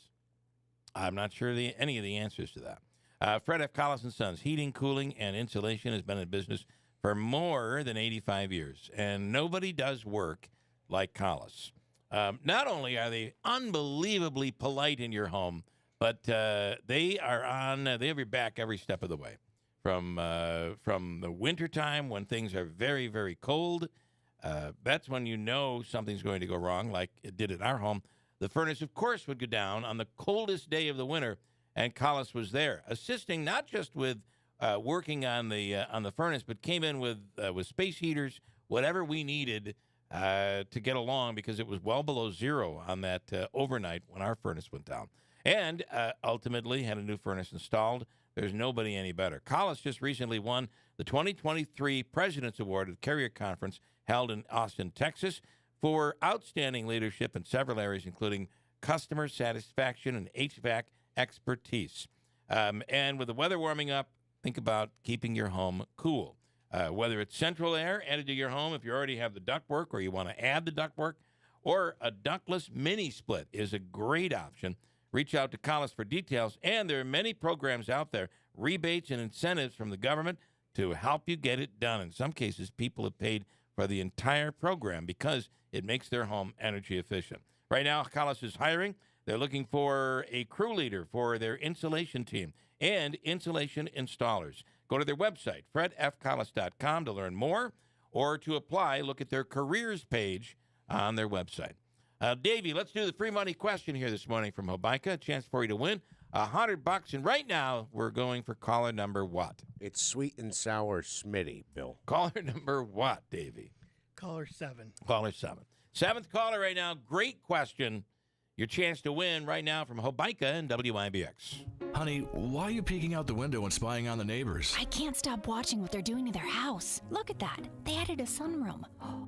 I'm not sure any of the answers to that. Fred F. Collis & Sons, heating, cooling, and insulation has been in business for more than 85 years. And nobody does work like Collis. Not only are they unbelievably polite in your home, but they have your back every step of the way. From the wintertime when things are very, very cold, that's when you know something's going to go wrong, like it did at our home. The furnace, of course, would go down on the coldest day of the winter, and Collis was there, assisting not just with working on the furnace, but came in with space heaters, whatever we needed to get along, because it was well below zero on that overnight when our furnace went down. And ultimately had a new furnace installed. There's nobody any better. Collis just recently won the 2023 President's Award at the Carrier Conference held in Austin, Texas, for outstanding leadership in several areas, including customer satisfaction and HVAC expertise. And with the weather warming up, think about keeping your home cool. Whether it's central air added to your home if you already have the ductwork or you want to add the ductwork, or a ductless mini split is a great option. Reach out to Collis for details, and there are many programs out there, rebates and incentives from the government to help you get it done. In some cases, people have paid for the entire program because it makes their home energy efficient. Right now, Collis is hiring. They're looking for a crew leader for their insulation team and insulation installers. Go to their website, fredfcollis.com, to learn more, or to apply, look at their careers page on their website. Davey, let's do the free money question here this morning from Hobica. A chance for you to win $100. And right now, we're going for caller number what? It's sweet and sour Smitty, Bill. Caller number what, Davey? Caller 7. Caller 7. Seventh caller right now. Great question. Your chance to win right now from Hobica and WIBX. Honey, why are you peeking out the window and spying on the neighbors? I can't stop watching what they're doing to their house. Look at that. They added a sunroom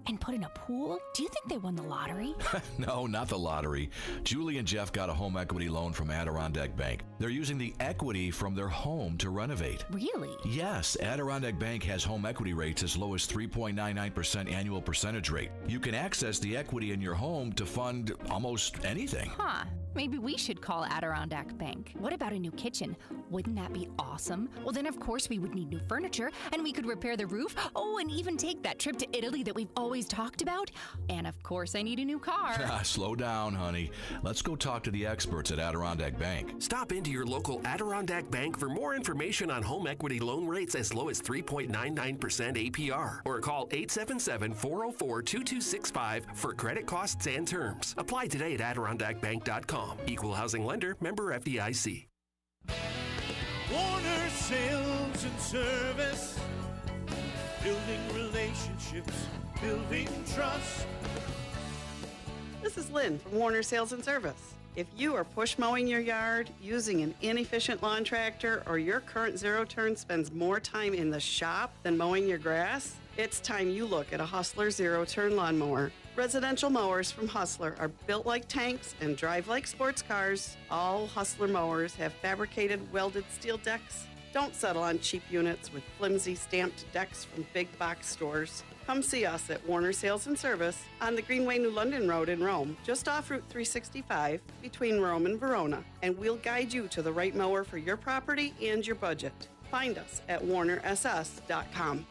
and put in a pool. Do you think they won the lottery? No, not the lottery. Julie and Jeff got a home equity loan from Adirondack Bank. They're using the equity from their home to renovate. Really? Yes, Adirondack Bank has home equity rates as low as 3.99% annual percentage rate. You can access the equity in your home to fund almost anything. Huh. Maybe we should call Adirondack Bank. What about a new kitchen? Wouldn't that be awesome? Well, then, of course, we would need new furniture, and we could repair the roof. Oh, and even take that trip to Italy that we've always talked about. And, of course, I need a new car. Slow down, honey. Let's go talk to the experts at Adirondack Bank. Stop into your local Adirondack Bank for more information on home equity loan rates as low as 3.99% APR. Or call 877-404-2265 for credit costs and terms. Apply today at AdirondackBank.com. Equal housing lender, member FDIC. Warner Sales and Service. Building relationships, building trust. This is Lynn from Warner Sales and Service. If you are push mowing your yard, using an inefficient lawn tractor, or your current zero-turn spends more time in the shop than mowing your grass, it's time you look at a Hustler zero-turn lawnmower. Residential mowers from Hustler are built like tanks and drive like sports cars. All Hustler mowers have fabricated welded steel decks. Don't settle on cheap units with flimsy stamped decks from big box stores. Come see us at Warner Sales and Service on the Greenway New London Road in Rome, just off Route 365 between Rome and Verona, and we'll guide you to the right mower for your property and your budget. Find us at warnerss.com.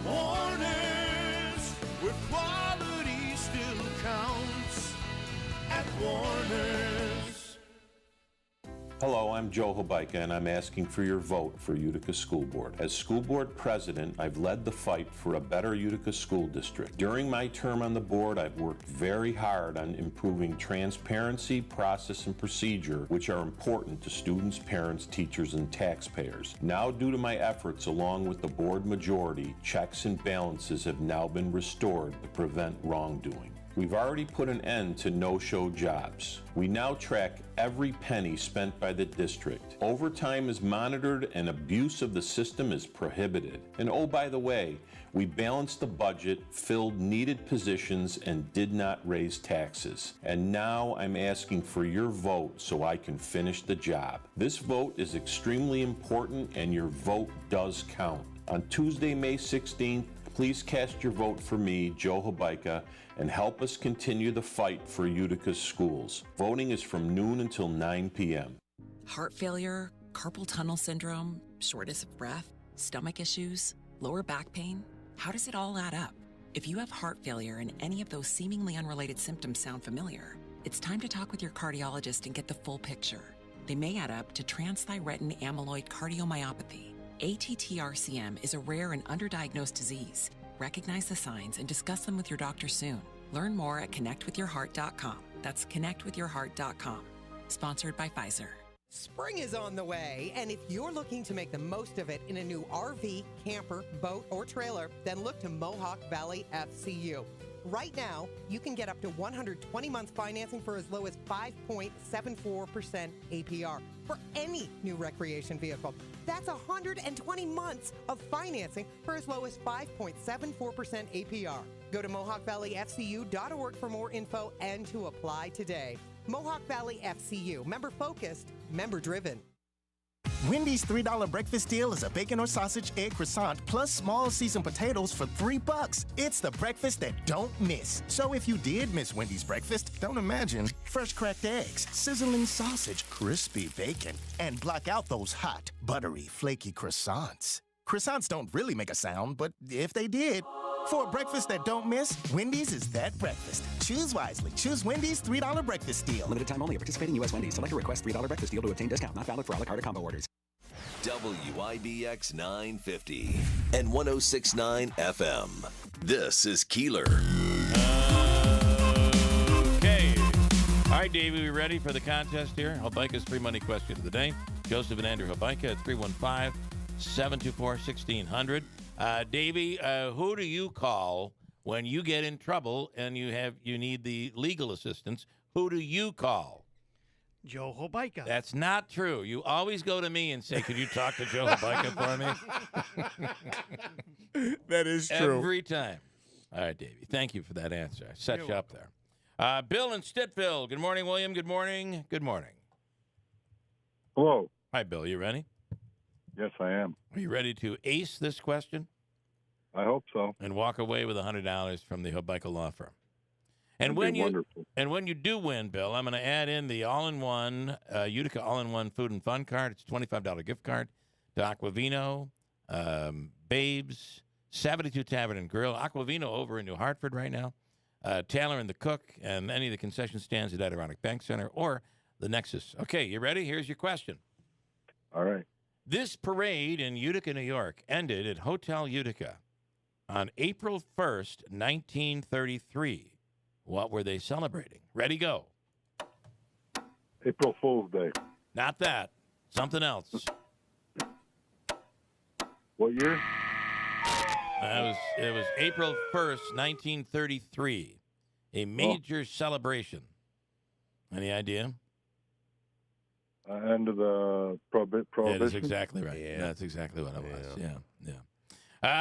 Warner's, where quality still counts. At Warner's. Hello, I'm Joe Hobica, and I'm asking for your vote for Utica School Board. As school board president, I've led the fight for a better Utica school district. During my term on the board, I've worked very hard on improving transparency, process, and procedure, which are important to students, parents, teachers, and taxpayers. Now, due to my efforts along with the board majority, checks and balances have now been restored to prevent wrongdoing. We've already put an end to no-show jobs. We now track every penny spent by the district. Overtime is monitored and abuse of the system is prohibited. And oh, by the way, we balanced the budget, filled needed positions, and did not raise taxes. And now I'm asking for your vote so I can finish the job. This vote is extremely important, and your vote does count. On Tuesday, May 16th, please cast your vote for me, Joe Hobica, and help us continue the fight for Utica's schools. Voting is from noon until 9 p.m. Heart failure, carpal tunnel syndrome, shortness of breath, stomach issues, lower back pain. How does it all add up? If you have heart failure and any of those seemingly unrelated symptoms sound familiar, it's time to talk with your cardiologist and get the full picture. They may add up to transthyretin amyloid cardiomyopathy. ATTR-CM is a rare and underdiagnosed disease. Recognize the signs and discuss them with your doctor soon. Learn more at connectwithyourheart.com. That's connectwithyourheart.com. Sponsored by Pfizer. Spring is on the way, and if you're looking to make the most of it in a new RV, camper, boat, or trailer, then look to Mohawk Valley FCU. Right now, you can get up to 120 months financing for as low as 5.74% APR for any new recreation vehicle. That's 120 months of financing for as low as 5.74% APR. Go to MohawkValleyFCU.org for more info and to apply today. Mohawk Valley FCU, member focused, member driven. Wendy's $3 breakfast deal is a bacon or sausage egg croissant plus small seasoned potatoes for $3. It's the breakfast that don't miss. So if you did miss Wendy's breakfast, don't imagine fresh cracked eggs, sizzling sausage, crispy bacon, and block out those hot, buttery, flaky croissants. Croissants don't really make a sound, but if they did, for a breakfast that don't miss, Wendy's is that breakfast. Choose wisely. Choose Wendy's $3 breakfast deal. Limited time only at participating U.S. Wendy's. Select a request $3 breakfast deal to obtain discount. Not valid for a la carte or combo orders. WIBX 950 and 106.9 FM. This is Keeler. Okay. All right, Davey, we ready for the contest here? Hobica's free money question of the day. Joseph and Andrew Hobica at 315-724-1600. Davey, who do you call when you get in trouble and you need the legal assistance? Who do you call? Joe Hobica. That's not true. You always go to me and say, could you talk to Joe Hobica for me? That is true. Every time. All right, Davey. Thank you for that answer. I set you up there. Bill in Stittville. Good morning, William. Good morning. Good morning. Hello. Hi, Bill. You ready? Yes, I am. Are you ready to ace this question? I hope so. And walk away with $100 from the Hobica Law Firm. And That'd when be you do win, Bill, I'm going to add in the all-in-one Utica all-in-one food and fun card. It's a $25 gift card to Aquavino, Babes, 72 Tavern and Grill. Aquavino over in New Hartford right now. Taylor and the Cook, and any of the concession stands at Adirondack Bank Center or the Nexus. Okay, you ready? Here's your question. All right. This parade in Utica, New York, ended at Hotel Utica on April 1st, 1933. What were they celebrating? Ready, go. April Fool's Day. Not that. Something else. What year? It was April 1st, 1933. A major celebration. Any idea? End of the prohibition. That is exactly right. Yeah. That's exactly what it was. Yeah.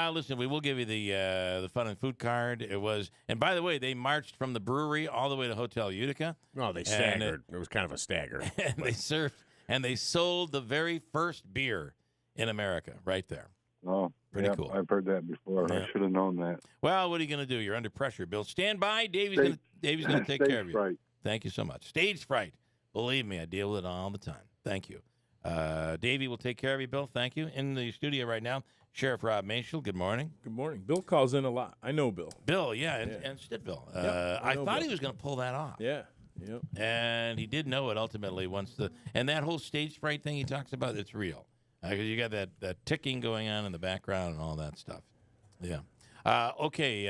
Listen, we will give you the fun and food card. It was, and by the way, they marched from the brewery all the way to Hotel Utica. No, they staggered. It was kind of a stagger. And they served, and they sold the very first beer in America right there. Oh, pretty cool. I've heard that before. Yeah. I should have known that. Well, what are you going to do? You're under pressure, Bill. Stand by. Davey's going to take care of you. Fright. Thank you so much. Stage fright. Believe me, I deal with it all the time. Thank you. Davey will take care of you, Bill. Thank you. In the studio right now, Sheriff Rob Mashel. Good morning. Good morning. Bill calls in a lot. I know Bill. Bill, and Stittville. I thought he was going to pull that off. Yeah. Yep. And he did know it ultimately and that whole stage fright thing he talks about, it's real. Because you got that ticking going on in the background and all that stuff. Yeah. Okay.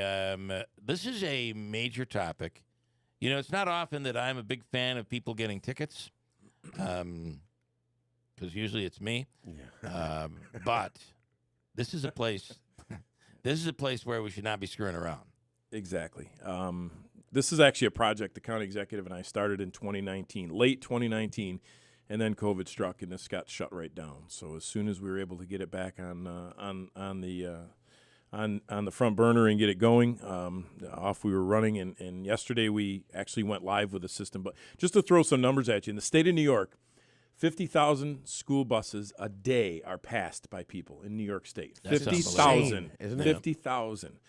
This is a major topic. You know, it's not often that I'm a big fan of people getting tickets. Because usually it's me. Yeah. But this is a place. This is a place where we should not be screwing around. Exactly. This is actually a project the county executive and I started in 2019, late 2019, and then COVID struck and this got shut right down. So as soon as we were able to get it back on the front burner and get it going, off we were running. And yesterday we actually went live with the system. But just to throw some numbers at you, in the state of New York, 50,000 school buses a day are passed by people in New York State. 50,000, isn't it? 50,000.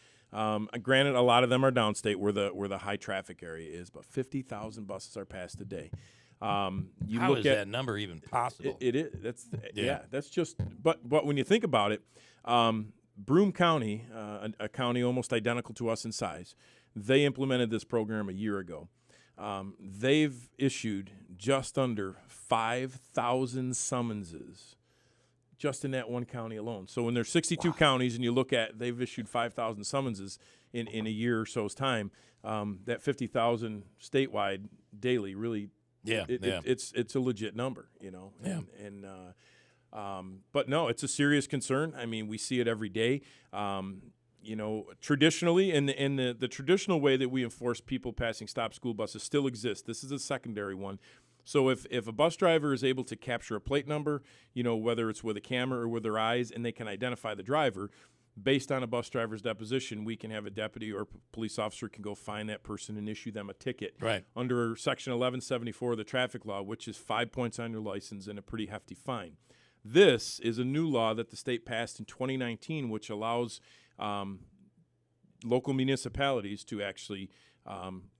Granted, a lot of them are downstate where the high traffic area is, but 50,000 buses are passed a day. How is that number even possible? It is. That's just. But when you think about it, Broome County, a county almost identical to us in size, they implemented this program a year ago. They've issued just under 5,000 summonses just in that one county alone. So when there's 62 counties and you look at, they've issued 5,000 summonses in a year or so's time, that 50,000 statewide daily really, it's a legit number, you know. But no, it's a serious concern. I mean, we see it every day. You know, traditionally, in the traditional way that we enforce people passing stop school buses still exists. This is a secondary one. So if a bus driver is able to capture a plate number, you know, whether it's with a camera or with their eyes, and they can identify the driver, based on a bus driver's deposition, we can have a deputy or police officer can go find that person and issue them a ticket. Right. Under Section 1174 of the traffic law, which is 5 points on your license and a pretty hefty fine. This is a new law that the state passed in 2019, which allows local municipalities to actually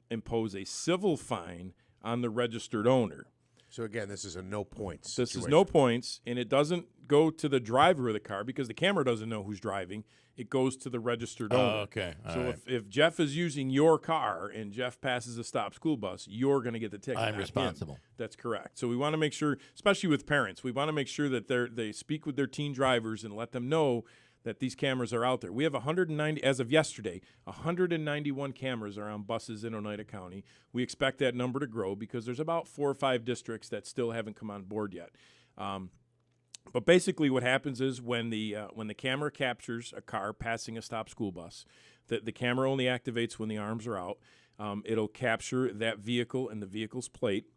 impose a civil fine on the registered owner. So again, this is a no points. This is no points, and it doesn't go to the driver of the car because the camera doesn't know who's driving. It goes to the registered owner. Oh, okay. So if Jeff is using your car and Jeff passes a stop school bus, you're going to get the ticket. I'm not responsible. him. That's correct. So we want to make sure, especially with parents, we want to make sure that they speak with their teen drivers and let them know that these cameras are out there. We have 190, as of yesterday, 191 cameras are on buses in Oneida County. We expect that number to grow because there's about 4 or 5 districts that still haven't come on board yet. But basically what happens is when the camera captures a car passing a stopped school bus, the camera only activates when the arms are out. It'll capture that vehicle and the vehicle's plate.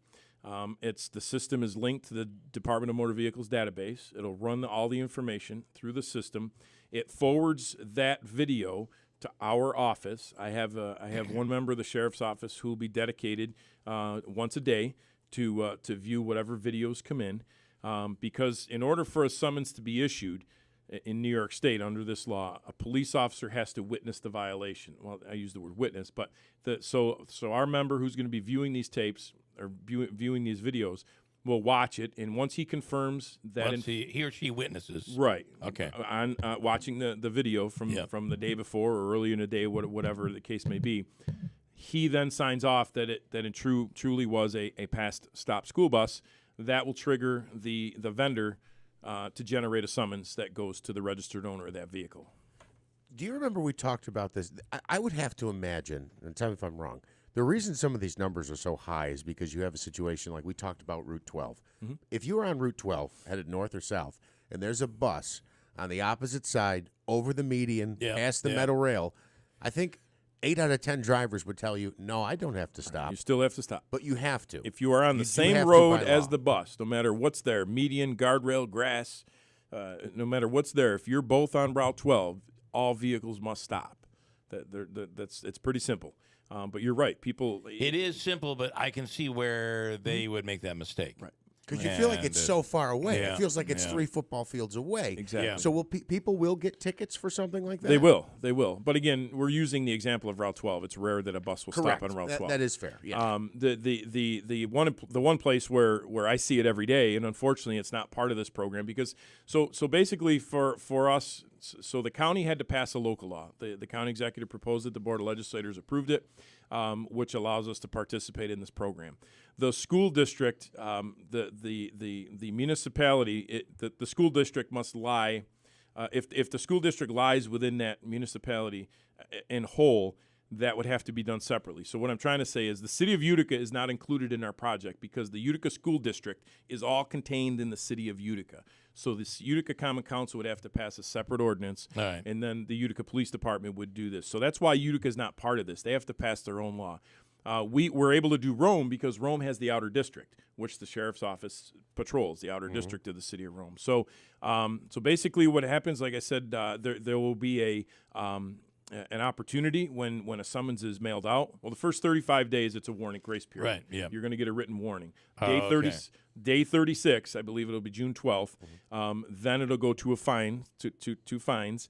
The system is linked to the Department of Motor Vehicles database. It'll run all the information through the system. It forwards that video to our office. I have one member of the sheriff's office who will be dedicated once a day to view whatever videos come in, because in order for a summons to be issued in New York State under this law, a police officer has to witness the violation. Well, I use the word witness, but so our member who's going to be viewing these tapes or viewing these videos will watch it, and once he confirms that he or she witnesses, right? Okay, on watching the video from the day before or early in the day, whatever the case may be, he then signs off that it truly was a past stop school bus. That will trigger the vendor to generate a summons that goes to the registered owner of that vehicle. Do you remember we talked about this? I would have to imagine, and tell me if I'm wrong, the reason some of these numbers are so high is because you have a situation like we talked about Route 12. Mm-hmm. If you were on Route 12, headed north or south, and there's a bus on the opposite side, over the median, past the metal rail, I think 8 out of 10 drivers would tell you, no, I don't have to stop. You still have to stop. But you have to. If you are on the same road as the bus, no matter what's there, median, guardrail, grass, no matter what's there, if you're both on Route 12, all vehicles must stop. It's pretty simple. But you're right. People. It is simple, but I can see where they would make that mistake. Right. Because you feel like it's so far away. Yeah, it feels like it's 3 football fields away. Exactly. Yeah. So people will get tickets for something like that? They will. But again, we're using the example of Route 12. It's rare that a bus will Correct. stop on Route 12. That is fair. Yeah. The one place where I see it every day, and unfortunately it's not part of this program because so basically for us, so the county had to pass a local law. The county executive proposed it. The Board of Legislators approved it, which allows us to participate in this program. The school district, the municipality, the school district must lie. If the school district lies within that municipality in whole, that would have to be done separately. So what I'm trying to say is the city of Utica is not included in our project because the Utica School District is all contained in the city of Utica. So this Utica Common Council would have to pass a separate ordinance, and then the Utica Police Department would do this. So that's why Utica is not part of this. They have to pass their own law. We were able to do Rome because Rome has the outer district, which the sheriff's office patrols, the outer district of the city of Rome. So basically what happens, like I said, there will be an opportunity when a summons is mailed out. Well, the first 35 days, it's a warning grace period. Right, yeah. You're going to get a written warning. Day 36, I believe it'll be June 12th. Then it'll go to a fine, to fines.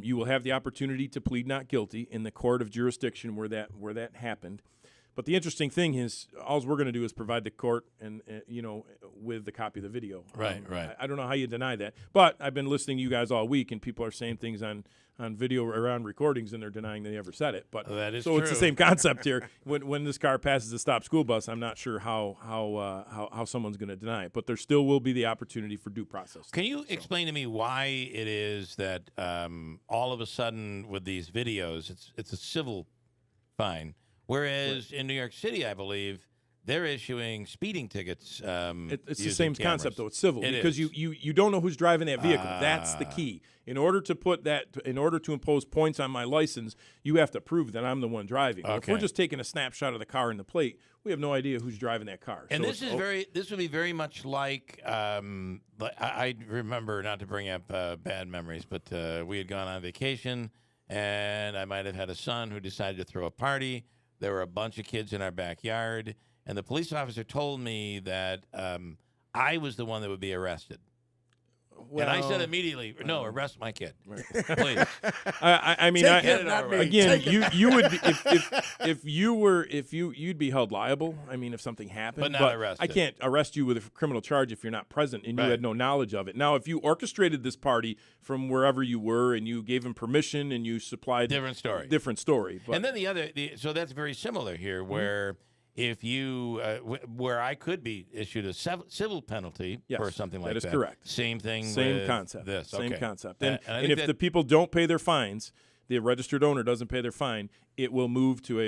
You will have the opportunity to plead not guilty in the court of jurisdiction where that happened. But the interesting thing is, all we're going to do is provide the court and with the copy of the video. Right. I don't know how you deny that, but I've been listening to you guys all week, and people are saying things on video around recordings, and they're denying they ever said it. But that is so true. It's the same concept here. When this car passes a stop school bus, I'm not sure how someone's going to deny it, but there still will be the opportunity for due process. Can you explain to me why it is that all of a sudden with these videos, it's a civil fine? Whereas in New York City, I believe, they're issuing speeding tickets. It's the same cameras. concept, though. It's civil because is. you don't know who's driving that vehicle. That's the key. In order to impose points on my license, you have to prove that I'm the one driving. Okay. If we're just taking a snapshot of the car and the plate, we have no idea who's driving that car. And so this would be very much like I remember, not to bring up bad memories, but we had gone on vacation, and I might have had a son who decided to throw a party. There were a bunch of kids in our backyard, and the police officer told me that I was the one that would be arrested. Well, and I said immediately, no, arrest my kid, please. I mean, again, you would be, if you'd be held liable. I mean, if something happened, but not arrested. I can't arrest you with a criminal charge if you're not present and you had no knowledge of it. Now, if you orchestrated this party from wherever you were and you gave him permission and you supplied different story. But. And then so that's very similar here, where if you where I could be issued a civil penalty for something like that. That is correct. Same thing. Same with concept. This. Same Okay. concept. And And if the people don't pay their fines, the registered owner doesn't pay their fine, it will move to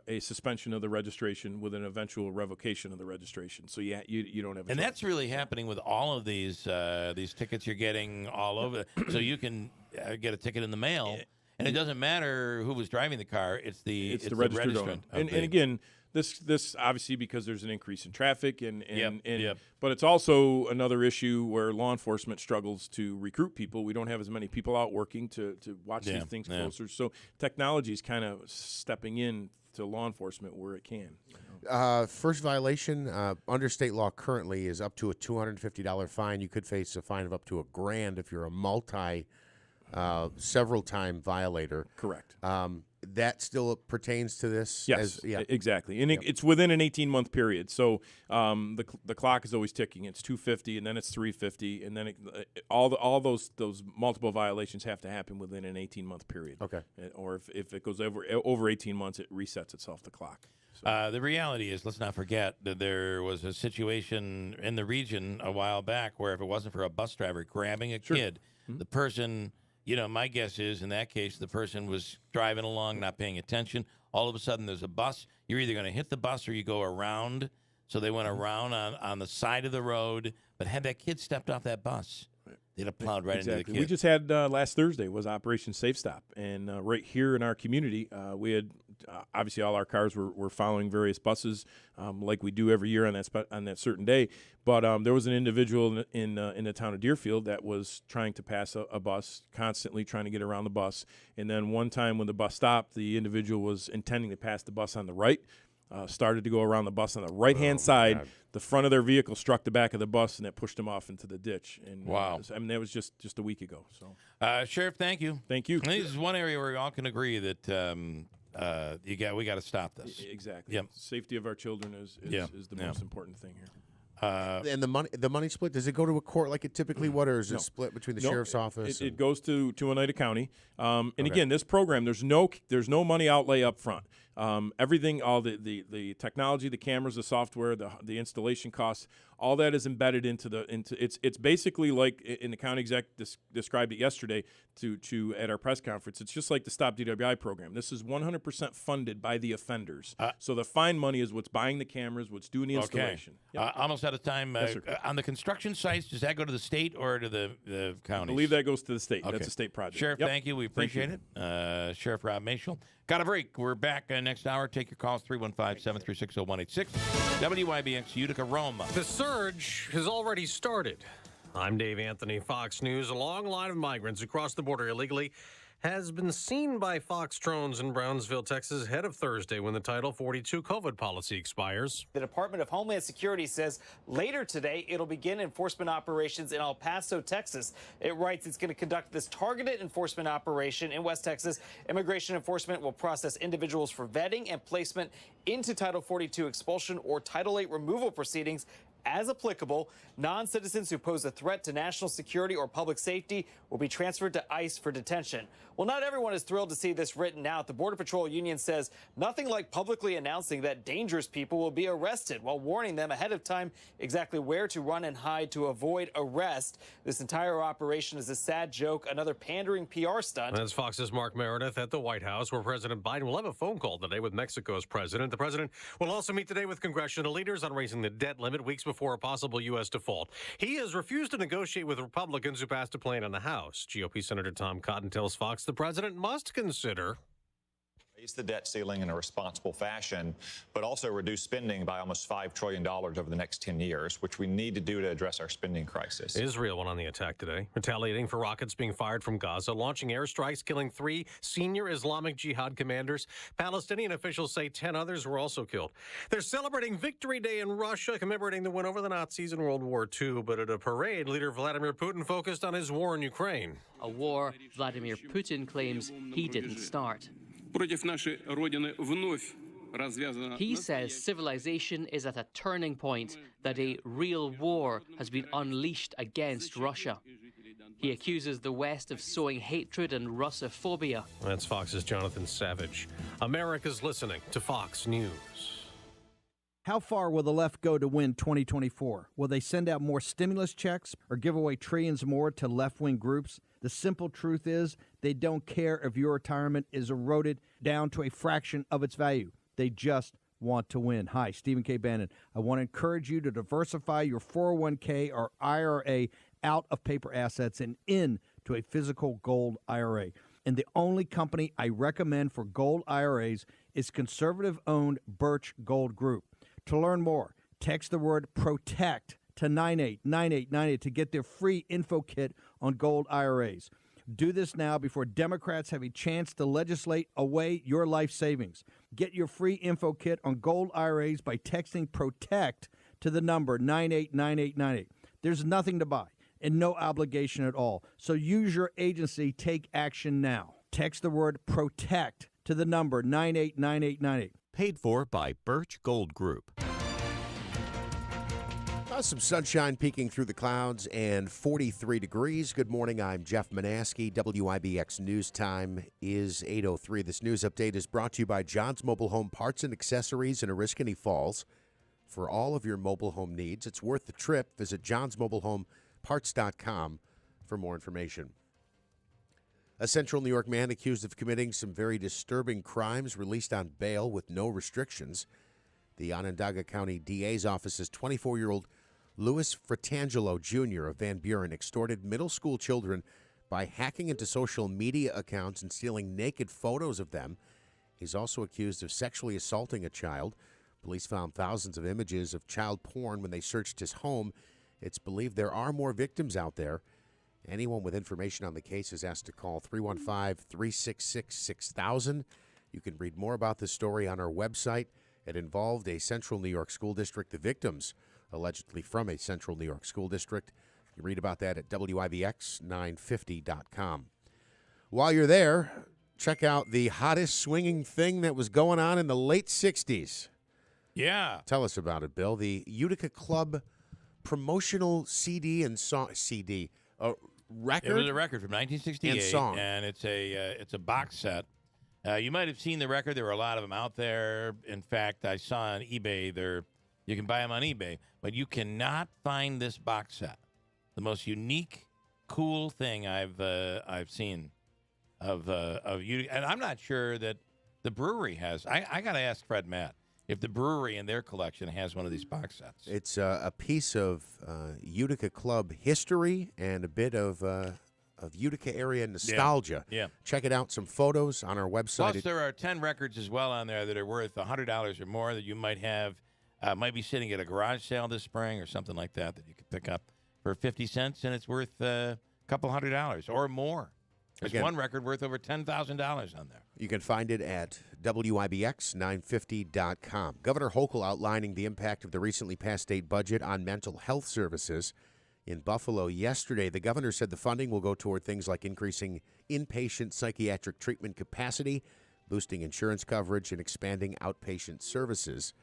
a suspension of the registration with an eventual revocation of the registration. So you don't have. And that's really happening with all of these tickets you're getting all over. So you can get a ticket in the mail, and it doesn't matter who was driving the car. It's the registered owner. registrant. And again, this obviously because there's an increase in traffic Yep. but it's also another issue where law enforcement struggles to recruit people. We don't have as many people out working to watch these things closer. So technology is kind of stepping in to law enforcement where it can. First violation under state law currently is up to a $250 fine. You could face a fine of up to $1,000 if you're a several time violator. Correct. That still pertains to this? Yes, exactly. And it's within an 18-month period. So the clock is always ticking. It's $250, and then it's $350, and then all those multiple violations have to happen within an 18-month period. Okay. Or if it goes over 18 months, it resets itself, the clock. The reality is, let's not forget that there was a situation in the region a while back where if it wasn't for a bus driver grabbing a kid, the person... my guess is in that case, the person was driving along, not paying attention. All of a sudden, there's a bus. You're either going to hit the bus or you go around. So they went around on the side of the road. But had that kid stepped off that bus, they'd have plowed right into the kid. We just had last Thursday was Operation Safe Stop. And right here in our community, we had obviously all our cars were following various buses like we do every year on that certain day. But there was an individual in the town of Deerfield that was trying to pass a bus, constantly trying to get around the bus. And then one time when the bus stopped, the individual was intending to pass the bus on the right, started to go around the bus on the right-hand side. God. The front of their vehicle struck the back of the bus, and it pushed them off into the ditch. And wow. That was just a week ago. So, Sheriff, thank you. Thank you. This is one area where we all can agree that we got to stop this. Exactly. Yep. Safety of our children is the most important thing here. And the money split, does it go to a court like it typically would, or is it split between the sheriff's office? It goes to Oneida County. Again, this program, there's no money outlay up front. Everything, all the technology, the cameras, the software, the installation costs, all that is embedded into it's basically like, in the county exec described it yesterday at our press conference. It's just like the Stop DWI program. This is 100% funded by the offenders. So the fine money is what's buying the cameras, what's doing the installation. Okay. Almost out of time. Yes, on the construction sites, does that go to the state or to the county? I believe that goes to the state. Okay. That's a state project. Sheriff, thank you. We appreciate it. Sheriff Rob Mashel. Got a break. We're back next hour. Take your calls, 315-736-0186. WIBX Utica, Rome. The surge has already started. I'm Dave Anthony, Fox News. A long line of migrants across the border illegally has been seen by Fox drones in Brownsville, Texas, ahead of Thursday when the Title 42 COVID policy expires. The Department of Homeland Security says later today it'll begin enforcement operations in El Paso, Texas. It writes it's going to conduct this targeted enforcement operation in West Texas. Immigration enforcement will process individuals for vetting and placement into Title 42 expulsion or Title 8 removal proceedings as applicable. Non-citizens who pose a threat to national security or public safety will be transferred to ICE for detention. Well, not everyone is thrilled to see this written out. The Border Patrol Union says nothing like publicly announcing that dangerous people will be arrested while warning them ahead of time exactly where to run and hide to avoid arrest. This entire operation is a sad joke, another pandering PR stunt. That's Fox's Mark Meredith at the White House, where President Biden will have a phone call today with Mexico's president. The president will also meet today with congressional leaders on raising the debt limit weeks before a possible U.S. default. He has refused to negotiate with Republicans who passed a plan in the House. GOP Senator Tom Cotton tells Fox the president must consider raise the debt ceiling in a responsible fashion, but also reduce spending by almost $5 trillion over the next 10 years, which we need to do to address our spending crisis. Israel went on the attack today, retaliating for rockets being fired from Gaza, launching airstrikes, killing 3 senior Islamic Jihad commanders. Palestinian officials say 10 others were also killed. They're celebrating Victory Day in Russia, commemorating the win over the Nazis in World War II. But at a parade, leader Vladimir Putin focused on his war in Ukraine. A war Vladimir Putin claims he didn't start. He says civilization is at a turning point, that a real war has been unleashed against Russia. He accuses the West of sowing hatred and Russophobia. That's Fox's Jonathan Savage. America's listening to Fox News. How far will the left go to win 2024? Will they send out more stimulus checks or give away trillions more to left-wing groups? The simple truth is they don't care if your retirement is eroded down to a fraction of its value. They just want to win. Hi, Stephen K. Bannon. I want to encourage you to diversify your 401k or IRA out of paper assets and into a physical gold IRA. And the only company I recommend for gold IRAs is conservative-owned Birch Gold Group. To learn more, text the word PROTECT to 989898 to get their free info kit on gold IRAs. Do this now before Democrats have a chance to legislate away your life savings. Get your free info kit on gold IRAs by texting PROTECT to the number 989898. There's nothing to buy and no obligation at all. So use your agency. Take action now. Text the word PROTECT to the number 989898. Paid for by Birch Gold Group. Some sunshine peeking through the clouds and 43 degrees. Good morning. I'm Jeff Manaski. WIBX News Time is 8:03. This news update is brought to you by John's Mobile Home Parts and Accessories in Oriskany Falls. For all of your mobile home needs, it's worth the trip. Visit johnsmobilehomeparts.com for more information. A Central New York man accused of committing some very disturbing crimes released on bail with no restrictions. The Onondaga County DA's office's 24-year-old Louis Fratangelo Jr. of Van Buren extorted middle school children by hacking into social media accounts and stealing naked photos of them. He's also accused of sexually assaulting a child. Police found thousands of images of child porn when they searched his home. It's believed there are more victims out there. Anyone with information on the case is asked to call 315-366-6000. You can read more about this story on our website. It involved a Central New York school district. The victims, allegedly from a Central New York school district. You can read about that at WIBX950.com. While you're there, check out the hottest swinging thing that was going on in the late 60s. Yeah. Tell us about it, Bill. The Utica Club promotional CD and song record. It was a record from 1968, and song. And it's a box set. You might have seen the record. There were a lot of them out there. In fact, I saw on eBay. You can buy them on eBay, but you cannot find this box set. The most unique, cool thing I've seen of Utica, and I'm not sure that the brewery has. I got to ask Fred Matt if the brewery in their collection has one of these box sets. It's a piece of Utica Club history and a bit of Utica area nostalgia. Yeah. Check it out. Some photos on our website. Plus, there are 10 records as well on there that are worth $100 or more that you might have. Might be sitting at a garage sale this spring or something like that you could pick up for 50 cents, and it's worth a couple $100 or more. There's one record worth over $10,000 on there. You can find it at WIBX950.com. Governor Hochul outlining the impact of the recently passed state budget on mental health services. In Buffalo yesterday, the governor said the funding will go toward things like increasing inpatient psychiatric treatment capacity, boosting insurance coverage, and expanding outpatient services.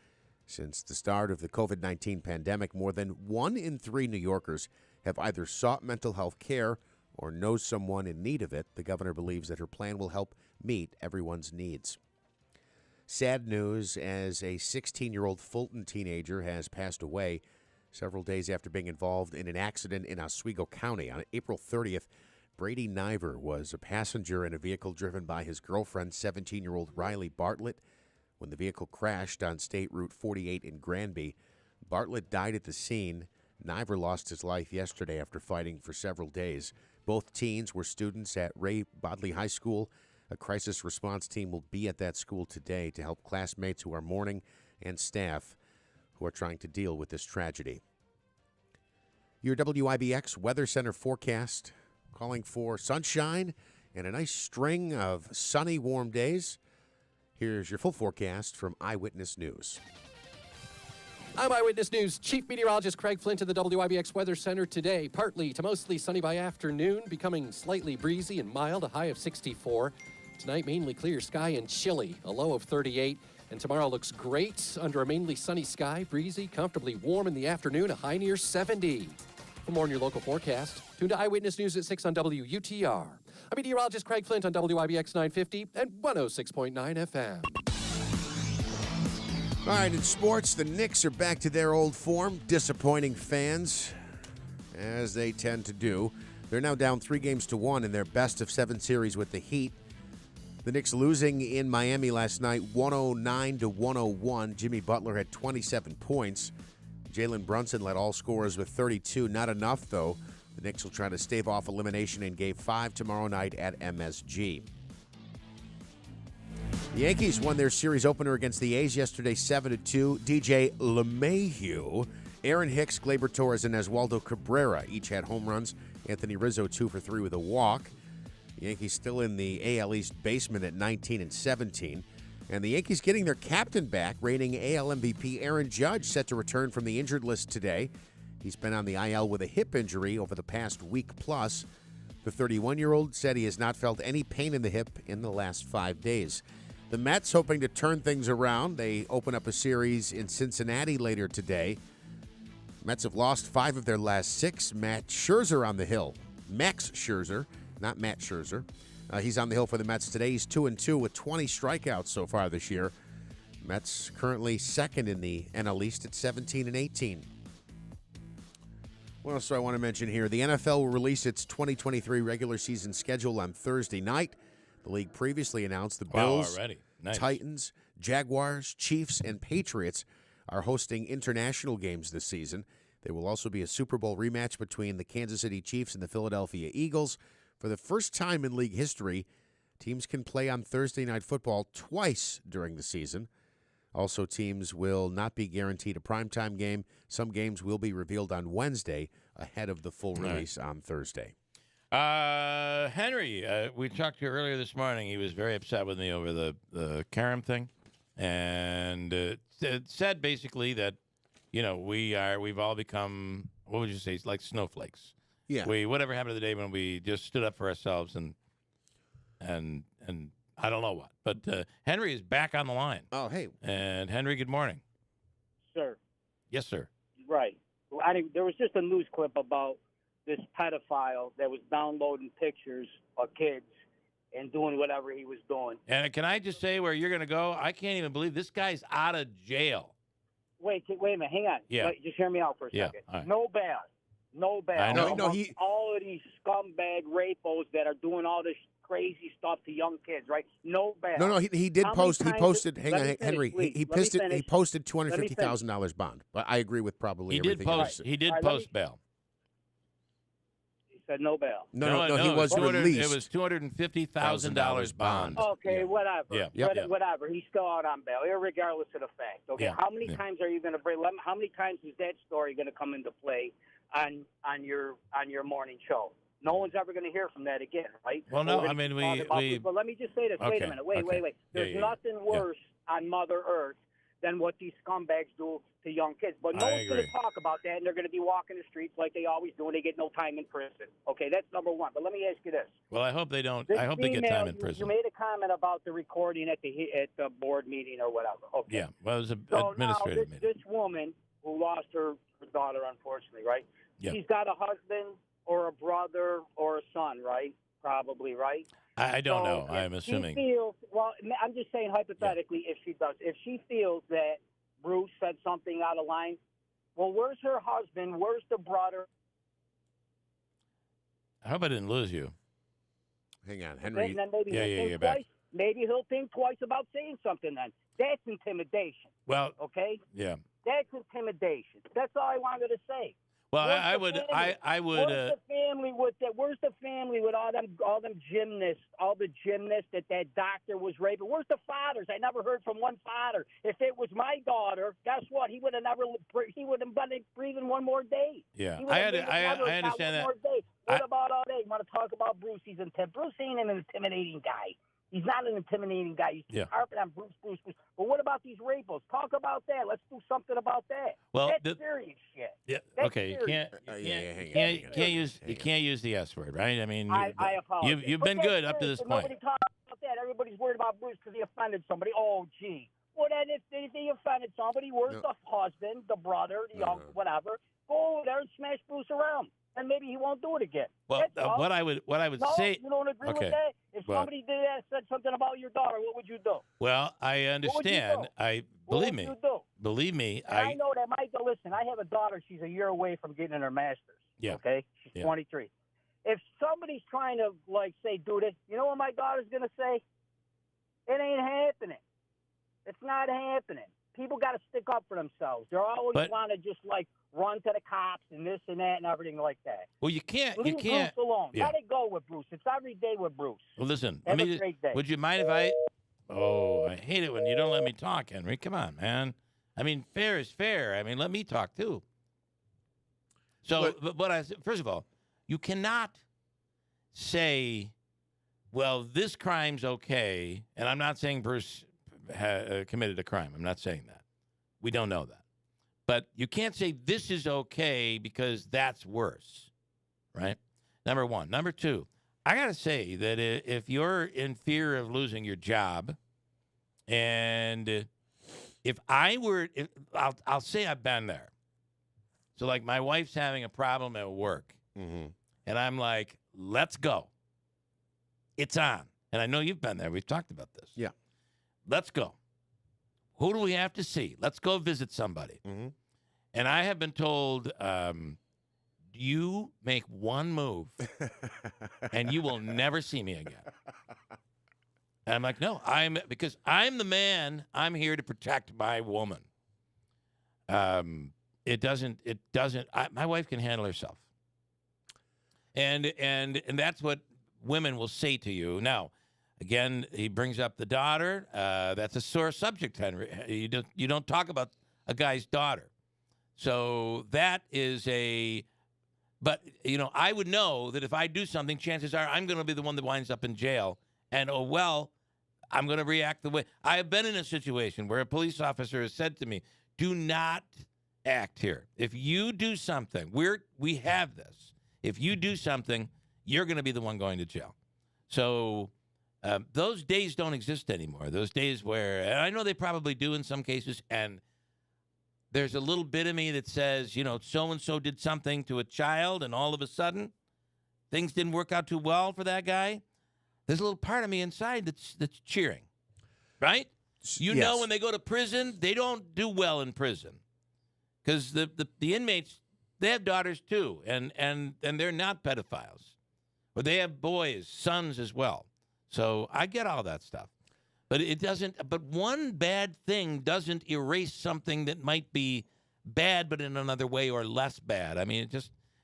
Since the start of the COVID-19 pandemic, more than 1 in 3 New Yorkers have either sought mental health care or know someone in need of it. The governor believes that her plan will help meet everyone's needs. Sad news as a 16-year-old Fulton teenager has passed away several days after being involved in an accident in Oswego County. On April 30th, Brady Niver was a passenger in a vehicle driven by his girlfriend, 17-year-old Riley Bartlett. When the vehicle crashed on State Route 48 in Granby, Bartlett died at the scene. Niver lost his life yesterday after fighting for several days. Both teens were students at Ray Bodley High School. A crisis response team will be at that school today to help classmates who are mourning and staff who are trying to deal with this tragedy. Your WIBX Weather Center forecast calling for sunshine and a nice string of sunny, warm days. Here's your full forecast from Eyewitness News. I'm Eyewitness News Chief Meteorologist Craig Flint at the WIBX Weather Center today. Partly to mostly sunny by afternoon, becoming slightly breezy and mild, a high of 64. Tonight, mainly clear sky and chilly, a low of 38. And tomorrow looks great under a mainly sunny sky, breezy, comfortably warm in the afternoon, a high near 70. For more on your local forecast, tune to Eyewitness News at 6 on WUTR. I'm meteorologist Craig Flint on WIBX 950 and 106.9 FM. All right, in sports, the Knicks are back to their old form, disappointing fans, as they tend to do. They're now down 3-1 in their best-of-7 series with the Heat. The Knicks losing in Miami last night, 109-101. Jimmy Butler had 27 points. Jalen Brunson led all scorers with 32. Not enough, though. The Knicks will try to stave off elimination in Game 5 tomorrow night at MSG. The Yankees won their series opener against the A's yesterday 7-2. DJ LeMahieu, Aaron Hicks, Gleyber Torres, and Oswaldo Cabrera each had home runs. Anthony Rizzo 2 for 3 with a walk. The Yankees still in the AL East basement at 19-17. And the Yankees getting their captain back, reigning AL MVP Aaron Judge set to return from the injured list today. He's been on the IL with a hip injury over the past week plus. The 31-year-old said he has not felt any pain in the hip in the last 5 days. The Mets hoping to turn things around. They open up a series in Cincinnati later today. Mets have lost 5 of their last 6. Max Scherzer on the hill. Max Scherzer, not Matt Scherzer. He's on the hill for the Mets today. He's 2-2 with 20 strikeouts so far this year. Mets currently second in the NL East at 17-18. What else do I want to mention here? The NFL will release its 2023 regular season schedule on Thursday night. The league previously announced the Bills, Nice. Titans, Jaguars, Chiefs, and Patriots are hosting international games this season. There will also be a Super Bowl rematch between the Kansas City Chiefs and the Philadelphia Eagles. For the first time in league history, teams can play on Thursday Night Football twice during the season. Also, teams will not be guaranteed a primetime game. Some games will be revealed on Wednesday ahead of the full release on Thursday. Henry, we talked to you earlier this morning. He was very upset with me over the Karam thing, and it said basically that, we've all become, what would you say, like snowflakes. Yeah. Whatever happened to the day when we just stood up for ourselves and I don't know what. But Henry is back on the line. Oh, hey. And Henry, good morning. Sir. Yes, sir. Right. There was just a news clip about this pedophile that was downloading pictures of kids and doing whatever he was doing. And can I just say where you're going to go? I can't even believe this guy's out of jail. Wait a minute. Hang on. Yeah. Wait, just hear me out for a Yeah, second. all right. No bail. No bail. I know. Amongst all of these scumbag rapos that are doing all this crazy stuff to young kids, right? No bail. No, he did How post. He many times posted. did- Hang let on, me finish, Henry. please. He Let me posted. He finish. posted Let me finish. $250,000 bond. But I agree with probably He did everything post. else. He did post bail. He said no bail. No, he it was released. It was $250,000 bond. Okay, whatever. Yeah. Whatever. He's still out on bail, irregardless of the fact. Okay, Yeah. how many times are you going to bring? How many times is that story going to come into play on your morning show? No one's ever going to hear from that again, right? Well, no, We're I gonna mean, talk about we. this, but let me just say this. Wait Okay, a minute. Wait. okay. There's Yeah. nothing worse on Mother Earth than what these scumbags do to young kids. But no I one's going agree. to talk about that, and they're going to be walking the streets like they always do, and they get no time in prison. Okay, that's number one. But let me ask you this. Well, I hope they don't. This I hope they get female, time in you prison. made a comment about the recording at the board meeting or whatever. Okay. Yeah. Well, it was an So administrative now meeting. this woman who lost her daughter, unfortunately, right? Yeah. She's got a husband or a brother or a son, right? Probably, right? I don't So know. if I'm assuming. She feels, well, I'm just saying hypothetically, if she does, if she feels that Bruce said something out of line, well, where's her husband? Where's the brother? I hope I didn't lose you. Hang on, Henry. And then maybe he'll think you're back. twice. Maybe he'll think twice about saying something. Then that's intimidation. Well, Okay. yeah. That's intimidation. That's all I wanted to say. Well, Where's I the would. family? I would. Where's the family with that? Where's the family with all them gymnasts, all the gymnasts that doctor was raping? Where's the fathers? I never heard from one father. If it was my daughter, guess what? He would have been breathing one more day. Yeah. He would have never I got understand that. one more day. What about all that? You want to talk about Bruce? Bruce ain't an intimidating guy. He's not an intimidating guy. You Yeah. keep harping on Bruce. But what about these rapos? Talk about that. Let's do something about that. Well, that's serious shit. Yeah. That's Okay. You serious. can't use the S word, right? I mean, I apologize. you've But been that's good up to serious, this and point. Nobody talks about that. Everybody's worried about Bruce because he offended somebody. Oh, gee. Well, then if he offended somebody, where's the husband, the brother, the uncle, whatever? Go over there and smash Bruce around, and maybe he won't do it again. Well, That's all. what I would No, say. you don't agree Okay. with that? If But- somebody did that, said something about your daughter, what would you do? Well, I understand. Believe me. What would you do? Believe me. And I know that Michael. Listen, I have a daughter. She's a year away from getting her master's. Yeah. Okay. She's Yeah. 23. If somebody's trying to say, dude, you know what my daughter's gonna say? It ain't happening. It's not happening. People got to stick up for themselves. They always But- want to just run to the cops and this and that and everything like that. Well, you can't. Leave You can't. Bruce alone. Yeah. Let it go with Bruce. It's every day with Bruce. Well, listen. Have a great day. Would you mind if I? Oh, I hate it when you don't let me talk, Henry. Come on, man. I mean, fair is fair. I mean, let me talk too. So, but first of all, you cannot say, well, this crime's okay, and I'm not saying Bruce committed a crime. I'm not saying that. We don't know that. But you can't say this is okay because that's worse, right? Number one. Number two, I got to say that if you're in fear of losing your job, and if I were, I'll say I've been there. So, like, my wife's having a problem at work, and I'm like, let's go. It's on. And I know you've been there. We've talked about this. Yeah. Let's go. Who do we have to see? Let's go visit somebody. And I have been told, you make one move, and you will never see me again. And I'm like, no, because I'm the man. I'm here to protect my woman. It doesn't. My wife can handle herself. And that's what women will say to you. Now, again, he brings up the daughter. That's a sore subject, Henry. You don't talk about a guy's daughter. So that is but, I would know that if I do something, chances are I'm going to be the one that winds up in jail. And, I'm going to react the way. I have been in a situation where a police officer has said to me, do not act here. If you do something, we have this. If you do something, you're going to be the one going to jail. So those days don't exist anymore. Those days where, and I know they probably do in some cases, and there's a little bit of me that says, so-and-so did something to a child, and all of a sudden, things didn't work out too well for that guy. There's a little part of me inside that's cheering, right? You know when they go to prison, they don't do well in prison because the inmates, they have daughters too, and they're not pedophiles. But they have boys, sons as well. So I get all that stuff. But it doesn't. But one bad thing doesn't erase something that might be bad, but in another way or less bad. I mean,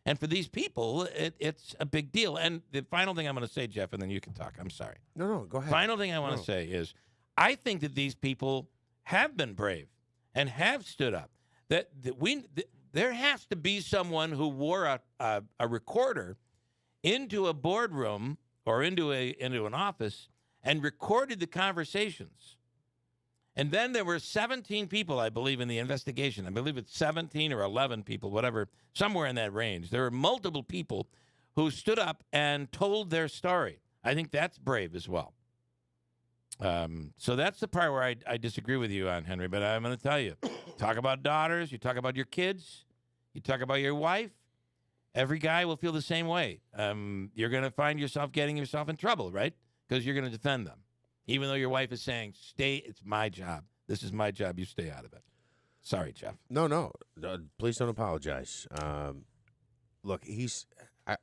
and for these people, it's a big deal. And the final thing I'm going to say, Jeff, and then you can talk. I'm sorry. No, go ahead. Final thing I want to say is, I think that these people have been brave and have stood up. There has to be someone who wore a recorder into a boardroom or into an office and recorded the conversations. And then there were 17 people, I believe, in the investigation. I believe it's 17 or 11 people, whatever, somewhere in that range. There were multiple people who stood up and told their story. I think that's brave as well. So that's the part where I disagree with you on, Henry. But I'm going to tell you, talk about daughters, you talk about your kids, you talk about your wife, every guy will feel the same way. You're going to find yourself getting yourself in trouble, right? Because you're going to defend them. Even though your wife is saying, stay, it's my job. This is my job. You stay out of it. Sorry, Jeff. No. Please don't apologize. Look,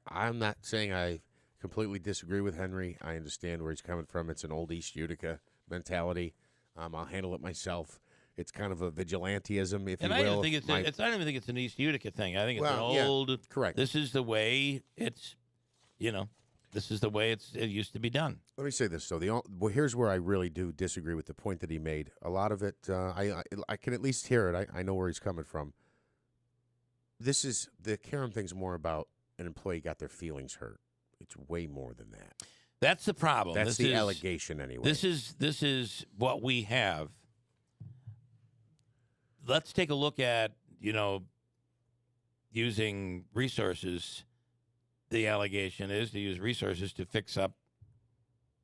I'm not saying I completely disagree with Henry. I understand where he's coming from. It's an old East Utica mentality. I'll handle it myself. It's kind of a vigilanteism, if you will. I don't even think it's an East Utica thing. I think it's correct. This is the way it's, this is the way it used to be done. Let me say this. So here's where I really do disagree with the point that he made. A lot of it, I can at least hear it. I know where he's coming from. The Karam thing's more about an employee got their feelings hurt. It's way more than that. That's the problem. That's the allegation anyway. This is what we have. Let's take a look at, using resources. The allegation is to use resources to fix up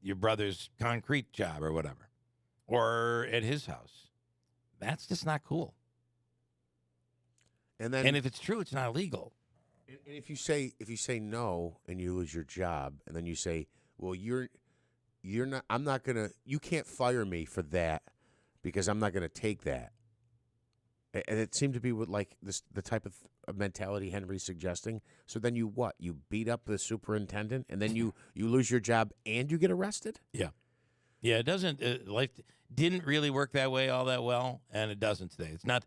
your brother's concrete job or whatever, or at his house. That's just not cool. And if it's true, it's not legal. And if you say no and you lose your job, and then you say, well, you're not. I'm not gonna. You can't fire me for that because I'm not gonna take that. And it seemed to be with like this, the type of mentality Henry's suggesting. So then you what? You beat up the superintendent, and then you lose your job and you get arrested. Yeah. It doesn't. Life didn't really work that way all that well, and it doesn't today. It's not.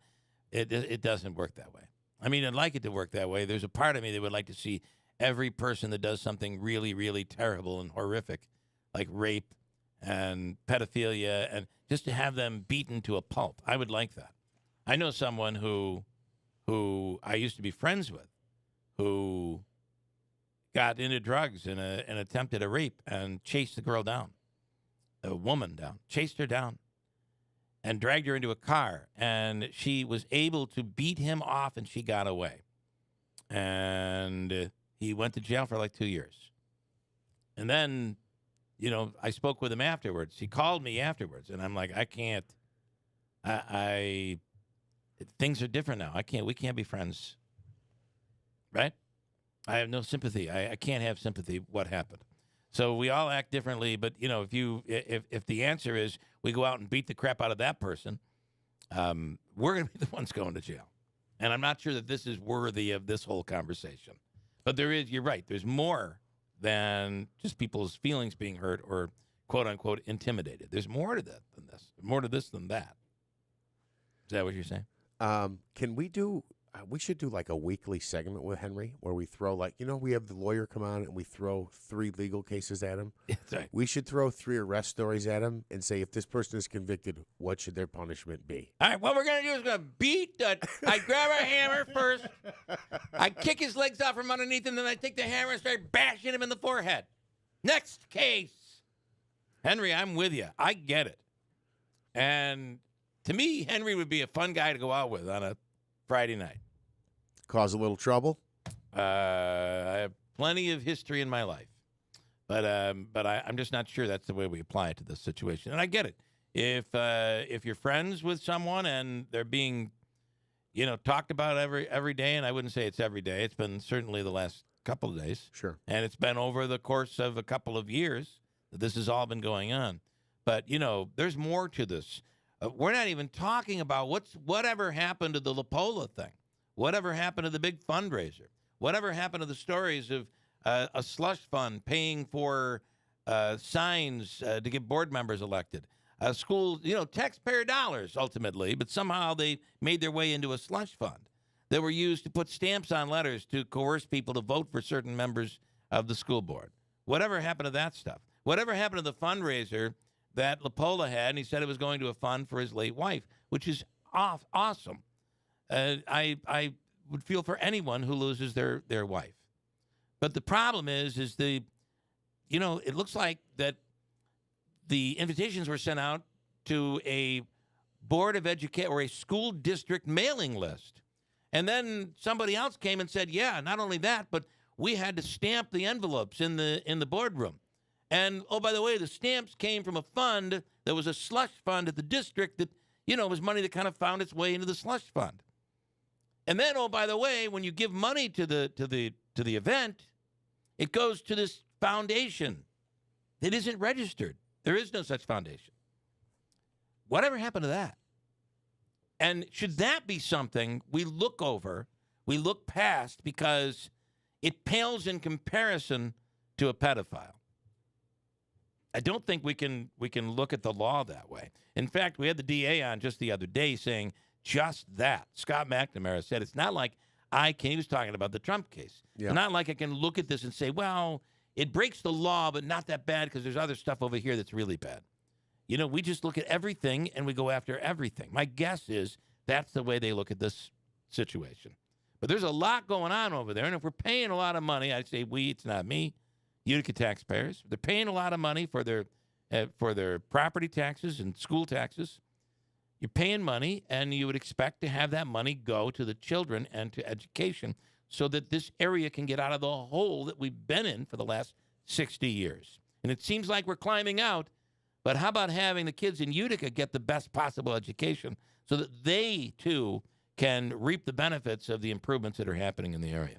It doesn't work that way. I mean, I'd like it to work that way. There's a part of me that would like to see every person that does something really, really terrible and horrific, like rape and pedophilia, and just to have them beaten to a pulp. I would like that. I know someone who I used to be friends with, who got into drugs and attempted a rape and chased the girl down, a woman down, chased her down, and dragged her into a car. And she was able to beat him off, and she got away. And he went to jail for like 2 years. And then, I spoke with him afterwards. He called me afterwards, and I'm like, I can't. Things are different now. We can't be friends. Right? I have no sympathy. I can't have sympathy. What happened? So we all act differently. But if the answer is we go out and beat the crap out of that person, we're going to be the ones going to jail. And I'm not sure that this is worthy of this whole conversation. But you're right. There's more than just people's feelings being hurt or quote unquote intimidated. There's more to that than this. More to this than that. Is that what you're saying? Can we do? We should do like a weekly segment with Henry where we throw we have the lawyer come on and we throw 3 legal cases at him. That's right. We should throw 3 arrest stories at him and say, if this person is convicted, what should their punishment be? All right, what we're going to do is going to beat I grab a hammer first. I kick his legs out from underneath him, then I take the hammer and start bashing him in the forehead. Next case. Henry, I'm with you. I get it. And to me, Henry would be a fun guy to go out with on a Friday night. Cause a little trouble? I have plenty of history in my life. But I'm just not sure that's the way we apply it to this situation. And I get it. If you're friends with someone and they're being, talked about every day, and I wouldn't say it's every day. It's been certainly the last couple of days. Sure. And it's been over the course of a couple of years that this has all been going on. But, there's more to this. We're not even talking about whatever happened to the LaPola thing, whatever happened to the big fundraiser, whatever happened to the stories of a slush fund paying for signs to get board members elected, school, taxpayer dollars ultimately, but somehow they made their way into a slush fund that were used to put stamps on letters to coerce people to vote for certain members of the school board. Whatever happened to that stuff? Whatever happened to the fundraiser that LaPola had, and he said it was going to a fund for his late wife, which is awesome. I would feel for anyone who loses their wife. But the problem is it looks like that the invitations were sent out to a board of education or a school district mailing list. And then somebody else came and said, yeah, not only that, but we had to stamp the envelopes in the boardroom. And, oh, by the way, the stamps came from a fund that was a slush fund at the district that, was money that kind of found its way into the slush fund. And then, oh, by the way, when you give money to the event, it goes to this foundation that isn't registered. There is no such foundation. Whatever happened to that? And should that be something we look over, we look past because it pales in comparison to a pedophile? I don't think we can look at the law that way. In fact, we had the DA on just the other day saying just that. Scott McNamara said it's not like he was talking about the Trump case. Yeah. It's not like I can look at this and say, well, it breaks the law, but not that bad because there's other stuff over here that's really bad. We just look at everything and we go after everything. My guess is that's the way they look at this situation. But there's a lot going on over there, and if we're paying a lot of money, I say we, it's not me, Utica taxpayers. They're paying a lot of money for their property taxes and school taxes. You're paying money, and you would expect to have that money go to the children and to education so that this area can get out of the hole that we've been in for the last 60 years. And it seems like we're climbing out, but how about having the kids in Utica get the best possible education so that they, too, can reap the benefits of the improvements that are happening in the area?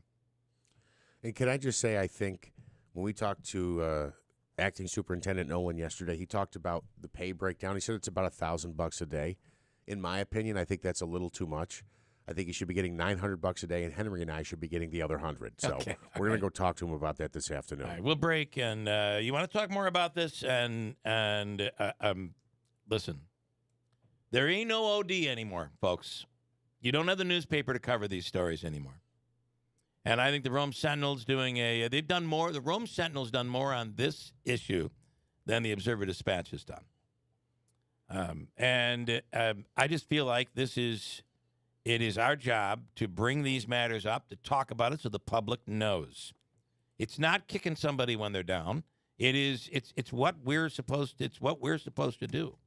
And can I just say, I think when we talk to Acting Superintendent Nolan yesterday. He talked about the pay breakdown. He said it's about $1,000 a day. In my opinion, I think that's a little too much. I think he should be getting $900 a day, and Henry and I should be getting the other 100. So we're going to go talk to him about that this afternoon. All right, we'll break, and you want to talk more about this? And listen, there ain't no OD anymore, folks. You don't have the newspaper to cover these stories anymore. And I think the Rome Sentinel's doing they've done more. The Rome Sentinel's done more on this issue than the Observer Dispatch has done. I just feel like it is our job to bring these matters up, to talk about it so the public knows. It's not kicking somebody when they're down. It's what we're supposed to do.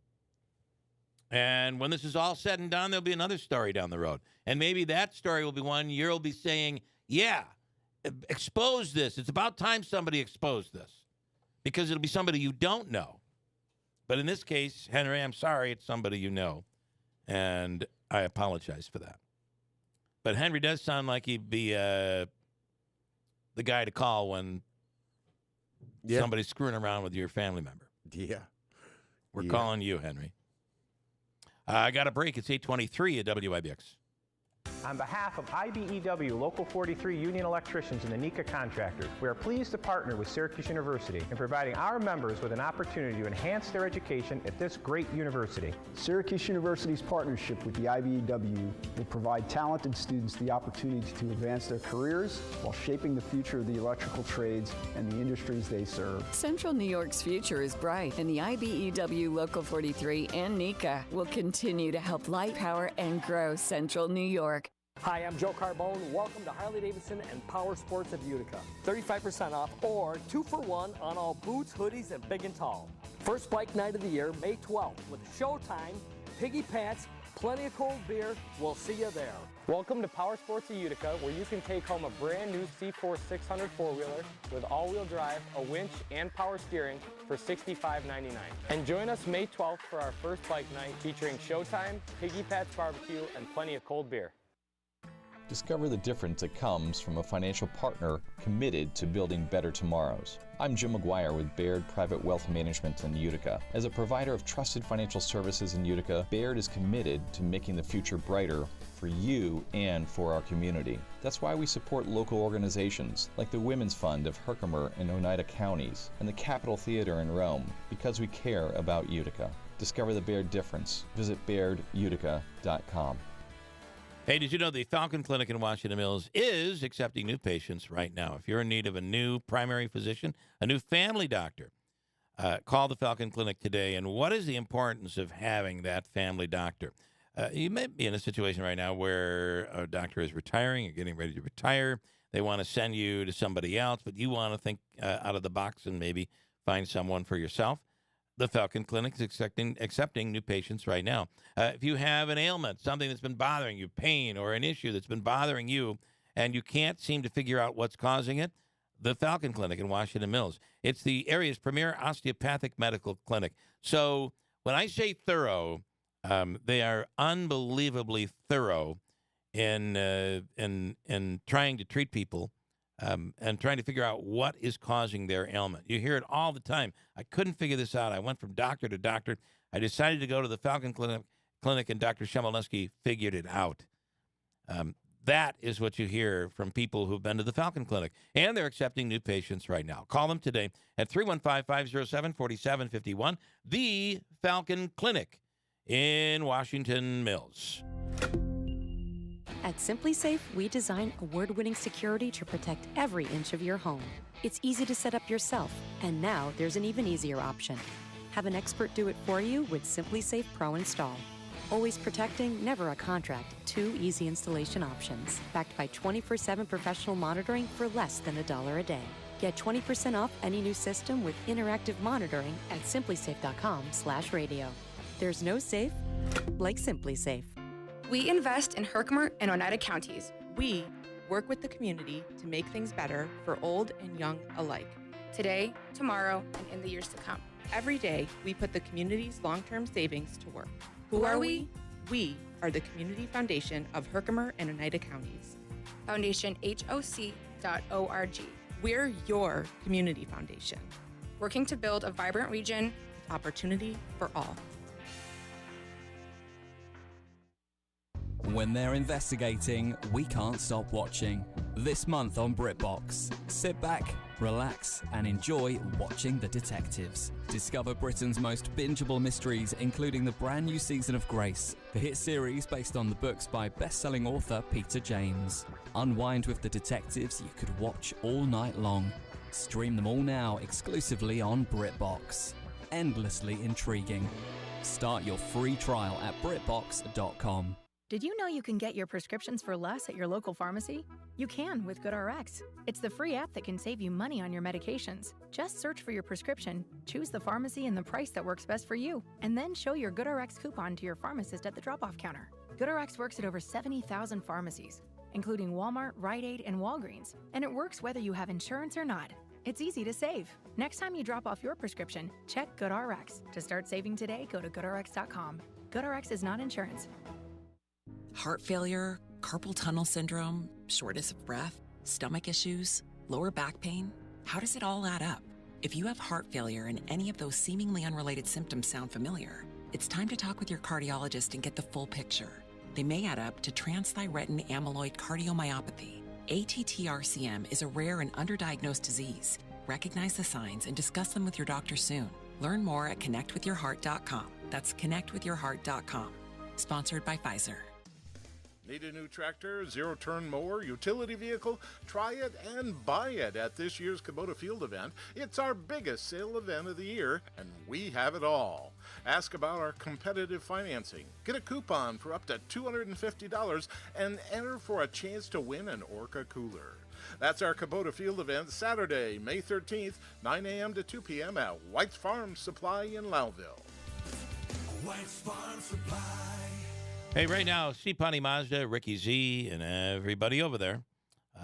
And when this is all said and done, there'll be another story down the road. And maybe that story will be one you'll be saying, yeah, expose this. It's about time somebody exposed this. Because it'll be somebody you don't know. But in this case, Henry, I'm sorry, it's somebody you know. And I apologize for that. But Henry does sound like he'd be the guy to call when somebody's screwing around with your family member. Yeah. We're calling you, Henry. I got a break. It's 8:23 at WIBX. On behalf of IBEW Local 43 Union Electricians and the NECA Contractors, we are pleased to partner with Syracuse University in providing our members with an opportunity to enhance their education at this great university. Syracuse University's partnership with the IBEW will provide talented students the opportunity to advance their careers while shaping the future of the electrical trades and the industries they serve. Central New York's future is bright, and the IBEW Local 43 and NECA will continue to help light, power, and grow Central New York. Hi, I'm Joe Carbone. Welcome to Harley-Davidson and Power Sports of Utica. 35% off or 2-for-1 on all boots, hoodies, and big and tall. First bike night of the year, May 12th, with Showtime, Piggy Pants, plenty of cold beer. We'll see you there. Welcome to Power Sports of Utica, where you can take home a brand new C4 600 four-wheeler with all-wheel drive, a winch, and power steering for $65.99. And join us May 12th for our first bike night featuring Showtime, Piggy Pants Barbecue, and plenty of cold beer. Discover the difference that comes from a financial partner committed to building better tomorrows. I'm Jim McGuire with Baird Private Wealth Management in Utica. As a provider of trusted financial services in Utica, Baird is committed to making the future brighter for you and for our community. That's why we support local organizations like the Women's Fund of Herkimer and Oneida counties and the Capitol Theater in Rome, because we care about Utica. Discover the Baird difference. Visit BairdUtica.com. Hey, did you know the Falcon Clinic in Washington Mills is accepting new patients right now? If you're in need of a new primary physician, a new family doctor, call the Falcon Clinic today. And what is the importance of having that family doctor? You may be in a situation right now where a doctor is retiring or getting ready to retire. They want to send you to somebody else, but you want to think out of the box and maybe find someone for yourself. The Falcon Clinic is accepting new patients right now. If you have an ailment, something that's been bothering you, pain or an issue that's been bothering you, and you can't seem to figure out what's causing it, the Falcon Clinic in Washington Mills. It's the area's premier osteopathic medical clinic. So when I say thorough, they are unbelievably thorough in trying to treat people. And trying to figure out what is causing their ailment. You hear it all the time. I couldn't figure this out. I went from doctor to doctor. I decided to go to the Falcon Clinic, and Dr. Shemolensky figured it out. That is what you hear from people who've been to the Falcon Clinic, and they're accepting new patients right now. Call them today at 315-507-4751, the Falcon Clinic in Washington Mills. At SimpliSafe, we design award-winning security to protect every inch of your home. It's easy to set up yourself, and now there's an even easier option. Have an expert do it for you with SimpliSafe Pro Install. Always protecting, never a contract. 2 easy installation options, backed by 24/7 professional monitoring for less than $1 a day. Get 20% off any new system with interactive monitoring at simplisafe.com/radio. There's no safe like SimpliSafe. We invest in Herkimer and Oneida counties. We work with the community to make things better for old and young alike. Today, tomorrow, and in the years to come. Every day, we put the community's long-term savings to work. Who are we? We are the Community Foundation of Herkimer and Oneida counties. FoundationHOC.org. We're your community foundation. working to build a vibrant region, opportunity for all. When they're investigating, we can't stop watching. This month on BritBox, sit back, relax, and enjoy watching the detectives. Discover Britain's most bingeable mysteries, including the brand new season of Grace, the hit series based on the books by best-selling author Peter James. Unwind with the detectives you could watch all night long. Stream them all now exclusively on BritBox. Endlessly intriguing. Start your free trial at BritBox.com. Did you know you can get your prescriptions for less at your local pharmacy? You can with GoodRx. It's the free app that can save you money on your medications. Just search for your prescription, choose the pharmacy and the price that works best for you, and then show your GoodRx coupon to your pharmacist at the drop-off counter. GoodRx works at over 70,000 pharmacies, including Walmart, Rite Aid, and Walgreens, and it works whether you have insurance or not. It's easy to save. Next time you drop off your prescription, check GoodRx. To start saving today, go to GoodRx.com. GoodRx is not insurance. Heart failure, carpal tunnel syndrome, shortness of breath, stomach issues, lower back pain. How does it all add up? If you have heart failure and any of those seemingly unrelated symptoms sound familiar, it's time to talk with your cardiologist and get the full picture. They may add up to transthyretin amyloid cardiomyopathy. ATTR-CM is a rare and underdiagnosed disease. Recognize the signs and discuss them with your doctor soon. Learn more at connectwithyourheart.com. That's connectwithyourheart.com. Sponsored by Pfizer. Need a new tractor, zero-turn mower, utility vehicle? Try it and buy it at this year's Kubota Field event. It's our biggest sale event of the year, and we have it all. Ask about our competitive financing. Get a coupon for up to $250 and enter for a chance to win an Orca cooler. That's our Kubota Field event, Saturday, May 13th, 9 a.m. to 2 p.m. at White's Farm Supply in Loudville. White's Farm Supply. Hey, right now, Steve Mazda, Ricky Z, and everybody over there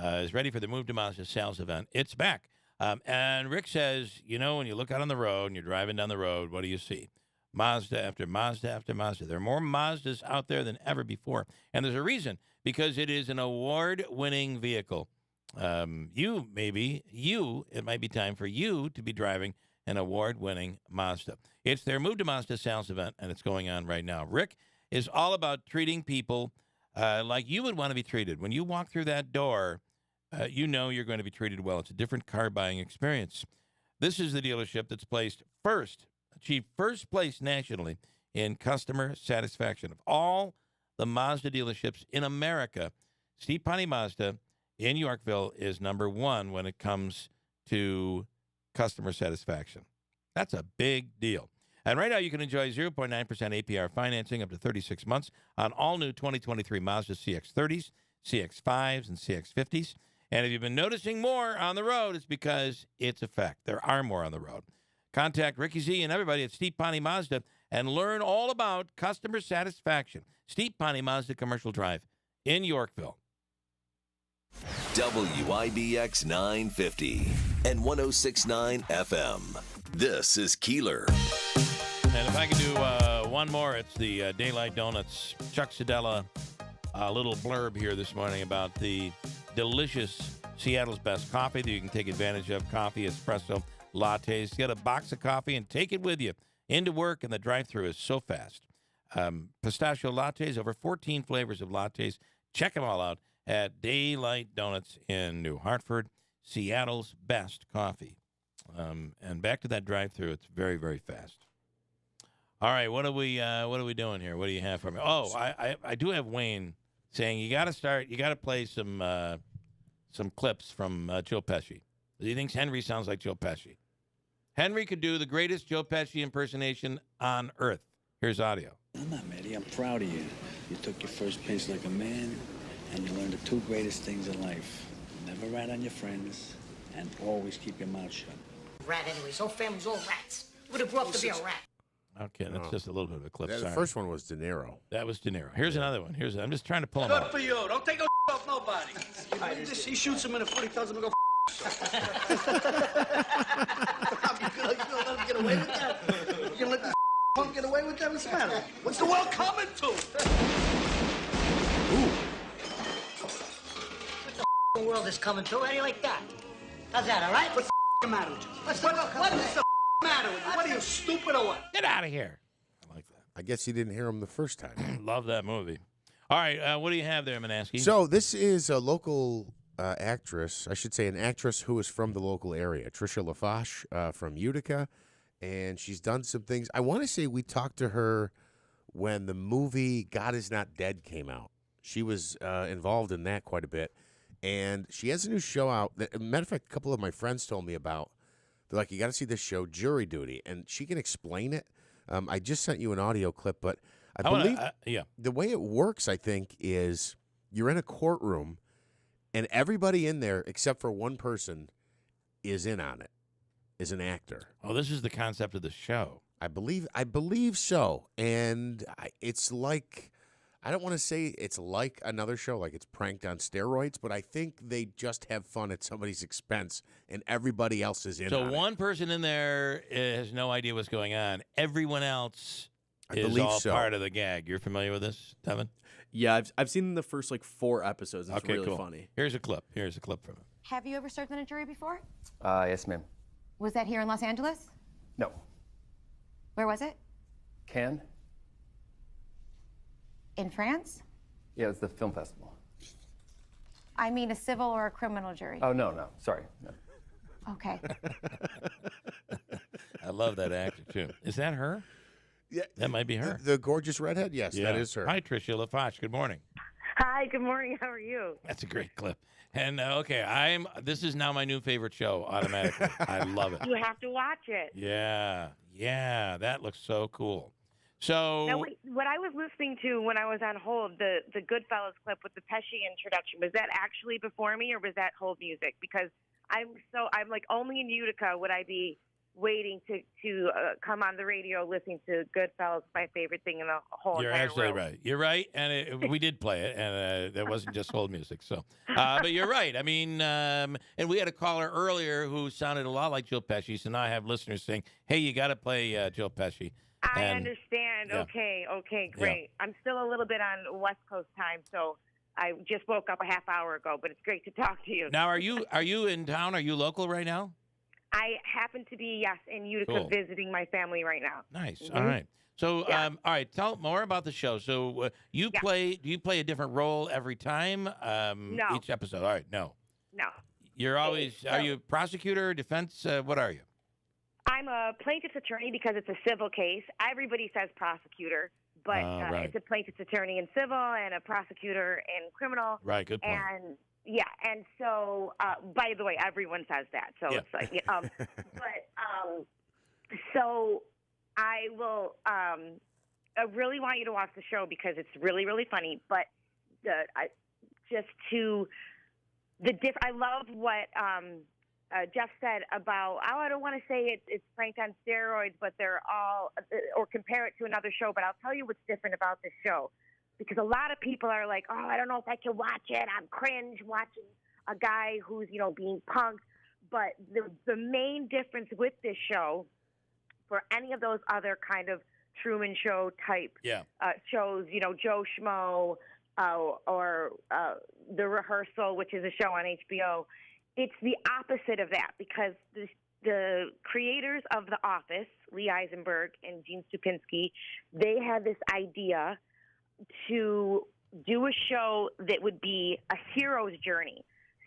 is ready for the Move to Mazda sales event. It's back. And Rick says, you know, when you look out on the road and you're driving down the road, what do you see? Mazda after Mazda after Mazda. There are more Mazdas out there than ever before. And there's a reason, because it is an award-winning vehicle. It might be time for you to be driving an award-winning Mazda. It's their Move to Mazda sales event, and it's going on right now. Rick is all about treating people like you would want to be treated. When you walk through that door, you know you're going to be treated well. It's a different car buying experience. This is the dealership that's achieved first place nationally in customer satisfaction. Of all the Mazda dealerships in America, Steve Mazda in Yorkville is number one when it comes to customer satisfaction. That's a big deal. And right now, you can enjoy 0.9% APR financing up to 36 months on all new 2023 Mazda CX-30s, CX-5s, and CX-50s. And if you've been noticing more on the road, it's because it's a fact. There are more on the road. Contact Ricky Z and everybody at Steve Mazda and learn all about customer satisfaction. Steve Mazda Commercial Drive in Yorkville. WIBX 950 and 106.9 FM. This is Keeler. And if I could do one more, it's the Daylight Donuts Chuck Sedella little blurb here this morning about the delicious Seattle's Best coffee that you can take advantage of. Coffee, espresso, lattes. Get a box of coffee and take it with you into work, and the drive-thru is so fast. Pistachio lattes, over 14 flavors of lattes. Check them all out at Daylight Donuts in New Hartford, Seattle's Best coffee. And back to that drive-thru, it's very, very fast. All right, what are we doing here? What do you have for me? Oh, I do have Wayne saying you got to play some clips from Joe Pesci. He thinks Henry sounds like Joe Pesci. Henry could do the greatest Joe Pesci impersonation on earth. Here's audio. I'm not mad. I'm proud of you. You took your first pinch like a man, and you learned the two greatest things in life. Never rat on your friends, and always keep your mouth shut. Rat anyways. Whole family's all rats. Would have grew up to be a rat. Okay, that's just a little bit of a clip. Yeah, the first one was De Niro. That was De Niro. Here's another one. I'm just trying to pull him Good out. for you. Don't take no off nobody. He shoots him in the foot. He tells him to go You gonna let him get away with that? You gonna let this punk get away with that? What's the matter? What's the world coming to? What the world is coming to? How do you like that? How's that, all right? What's the matter with you? What's the world coming to? What are you, stupid or what? Get out of here. I like that. I guess you didn't hear him the first time. Love that movie. All right, what do you have there, Manaski? So this is a local actress, I should say an actress who is from the local area, Tricia LaFash from Utica, and she's done some things. I want to say we talked to her when the movie God Is Not Dead came out. She was involved in that quite a bit, and she has a new show out. That, matter of fact, a couple of my friends told me about. They're like, you got to see this show, Jury Duty, and she can explain it. I just sent you an audio clip, but I believe the way it works, I think, is you're in a courtroom, and everybody in there, except for one person, is in on it, is an actor. Oh, this is the concept of the show. I believe so. And it's like, I don't want to say it's like another show, like it's pranked on steroids, but I think they just have fun at somebody's expense, and everybody else is in on it. So one person in there has no idea what's going on. Everyone else I is believe all so. part of the gag. You're familiar with this, Devin? Yeah, I've seen the first 4 episodes. It's really cool. funny. Here's a clip from it. Have you ever served on a jury before? Yes, ma'am. Was that here in Los Angeles? No. Where was it? Cannes? In France? Yeah, it's the film festival. I mean a civil or a criminal jury. Oh, no. Sorry. No. Okay. I love that actor, too. Is that her? Yeah. That might be her. The gorgeous redhead? Yes, Yeah. that is her. Hi, Tricia LaFash. Good morning. Hi, good morning. How are you? That's a great clip. And, this is now my new favorite show, automatically. I love it. You have to watch it. Yeah, that looks so cool. So Now, wait, what I was listening to when I was on hold, the Goodfellas clip with the Pesci introduction, was that actually before me or was that hold music? Because I'm like only in Utica would I be waiting to come on the radio listening to Goodfellas, my favorite thing in the whole You're entire absolutely room. right. You're right, and we did play it, and that wasn't just hold music. So, but you're right. I mean, and we had a caller earlier who sounded a lot like Joe Pesci, so now I have listeners saying, "Hey, you got to play Joe Pesci." I understand. Yeah. Okay, great. I'm still a little bit on West Coast time, so I just woke up a half hour ago, but it's great to talk to you. Now, are you in town? Are you local right now? I happen to be, yes, in Utica Cool. visiting my family right now. Nice. Mhm. All right. So, all right. Tell more about the show. So, do you play a different role every time? No. Each episode. All right. No. No. You're always. Are you prosecutor, defense? What are you? I'm a plaintiff's attorney because it's a civil case. Everybody says prosecutor, but right. it's a plaintiff's attorney in civil and a prosecutor in criminal. Right. Good point. And so, by the way, everyone says that. So it's like, so I will. I really want you to watch the show because it's really, really funny. But I love what Jeff said about. I don't want to say it's pranked on steroids, but they're all or compare it to another show. But I'll tell you what's different about this show. Because a lot of people are like, oh, I don't know if I can watch it. I'm cringe watching a guy who's, being punked. But the main difference with this show, for any of those other kind of Truman Show type shows, Joe Schmo or The Rehearsal, which is a show on HBO, it's the opposite of that. Because the creators of The Office, Lee Eisenberg and Gene Stupinski, they had this idea to do a show that would be a hero's journey.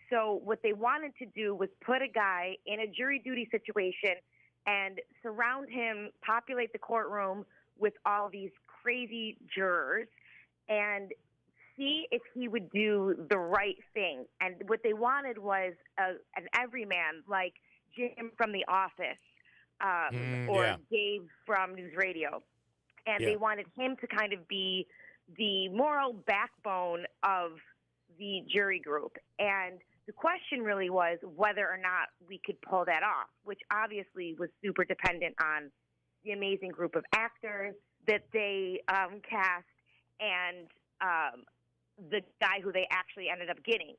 So what they wanted to do was put a guy in a jury duty situation and surround him, populate the courtroom with all these crazy jurors and see if he would do the right thing. And what they wanted was an everyman like Jim from The Office or Dave from News Radio. And they wanted him to kind of be the moral backbone of the jury group. And the question really was whether or not we could pull that off, which obviously was super dependent on the amazing group of actors that they cast and the guy who they actually ended up getting.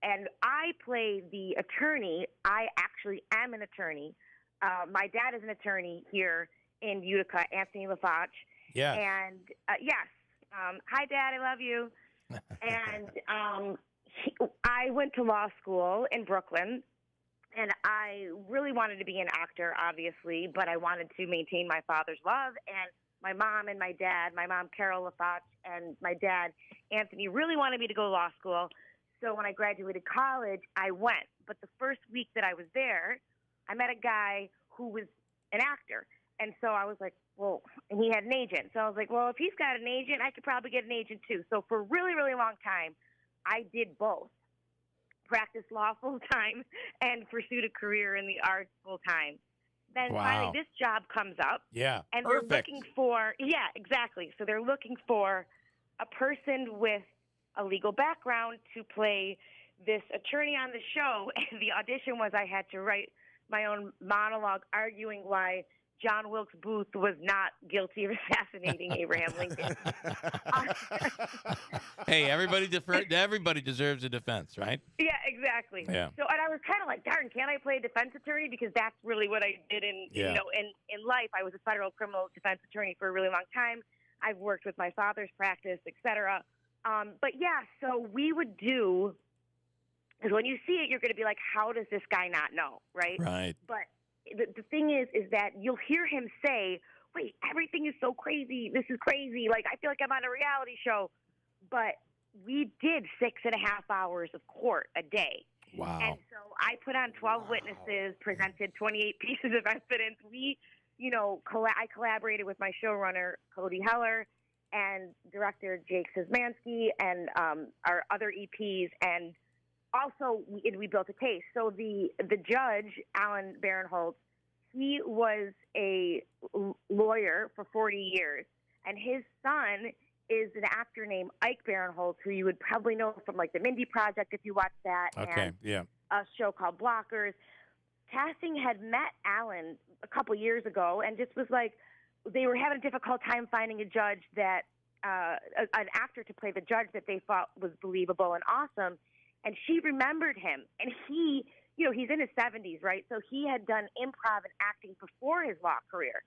And I play the attorney. I actually am an attorney. My dad is an attorney here in Utica, Anthony LaFash. Yeah. And yes. Hi, Dad. I love you. And I went to law school in Brooklyn. And I really wanted to be an actor, obviously, but I wanted to maintain my father's love. And my mom and my dad, my mom, Carol LaFash, and my dad, Anthony, really wanted me to go to law school. So when I graduated college, I went. But the first week that I was there, I met a guy who was an actor. And so I was like, well, and he had an agent. So I was like, well, if he's got an agent, I could probably get an agent too. So for a really, really long time, I did both. Practiced law full time and pursued a career in the arts full time. Then finally this job comes up. Yeah, and perfect. They're looking for, yeah, exactly. So they're looking for a person with a legal background to play this attorney on the show. And the audition was I had to write my own monologue arguing why John Wilkes Booth was not guilty of assassinating Abraham Lincoln. Hey, everybody deserves a defense, right? Yeah, exactly. Yeah. So, and I was kind of like, darn, can't I play a defense attorney? Because that's really what I did in life. I was a federal criminal defense attorney for a really long time. I've worked with my father's practice, et cetera. But yeah, so we would do, because when you see it, you're going to be like, how does this guy not know, right? Right. But the thing is that you'll hear him say, wait, everything is so crazy. This is crazy. Like, I feel like I'm on a reality show. But we did 6.5 hours of court a day. Wow. And so I put on 12 witnesses, presented 28 pieces of evidence. We, I collaborated with my showrunner, Cody Heller, and director Jake Szymanski, and our other EPs, and also we built a case. So the judge, Alan Barinholtz, he was a lawyer for 40 years, and his son is an actor named Ike Barinholtz, who you would probably know from like the Mindy Project if you watch that. Okay, and yeah. A show called Blockers. Casting had met Alan a couple years ago, and just was like, they were having a difficult time finding a judge that, an actor to play the judge that they thought was believable and awesome. And she remembered him, and he, he's in his 70s, right? So he had done improv and acting before his law career.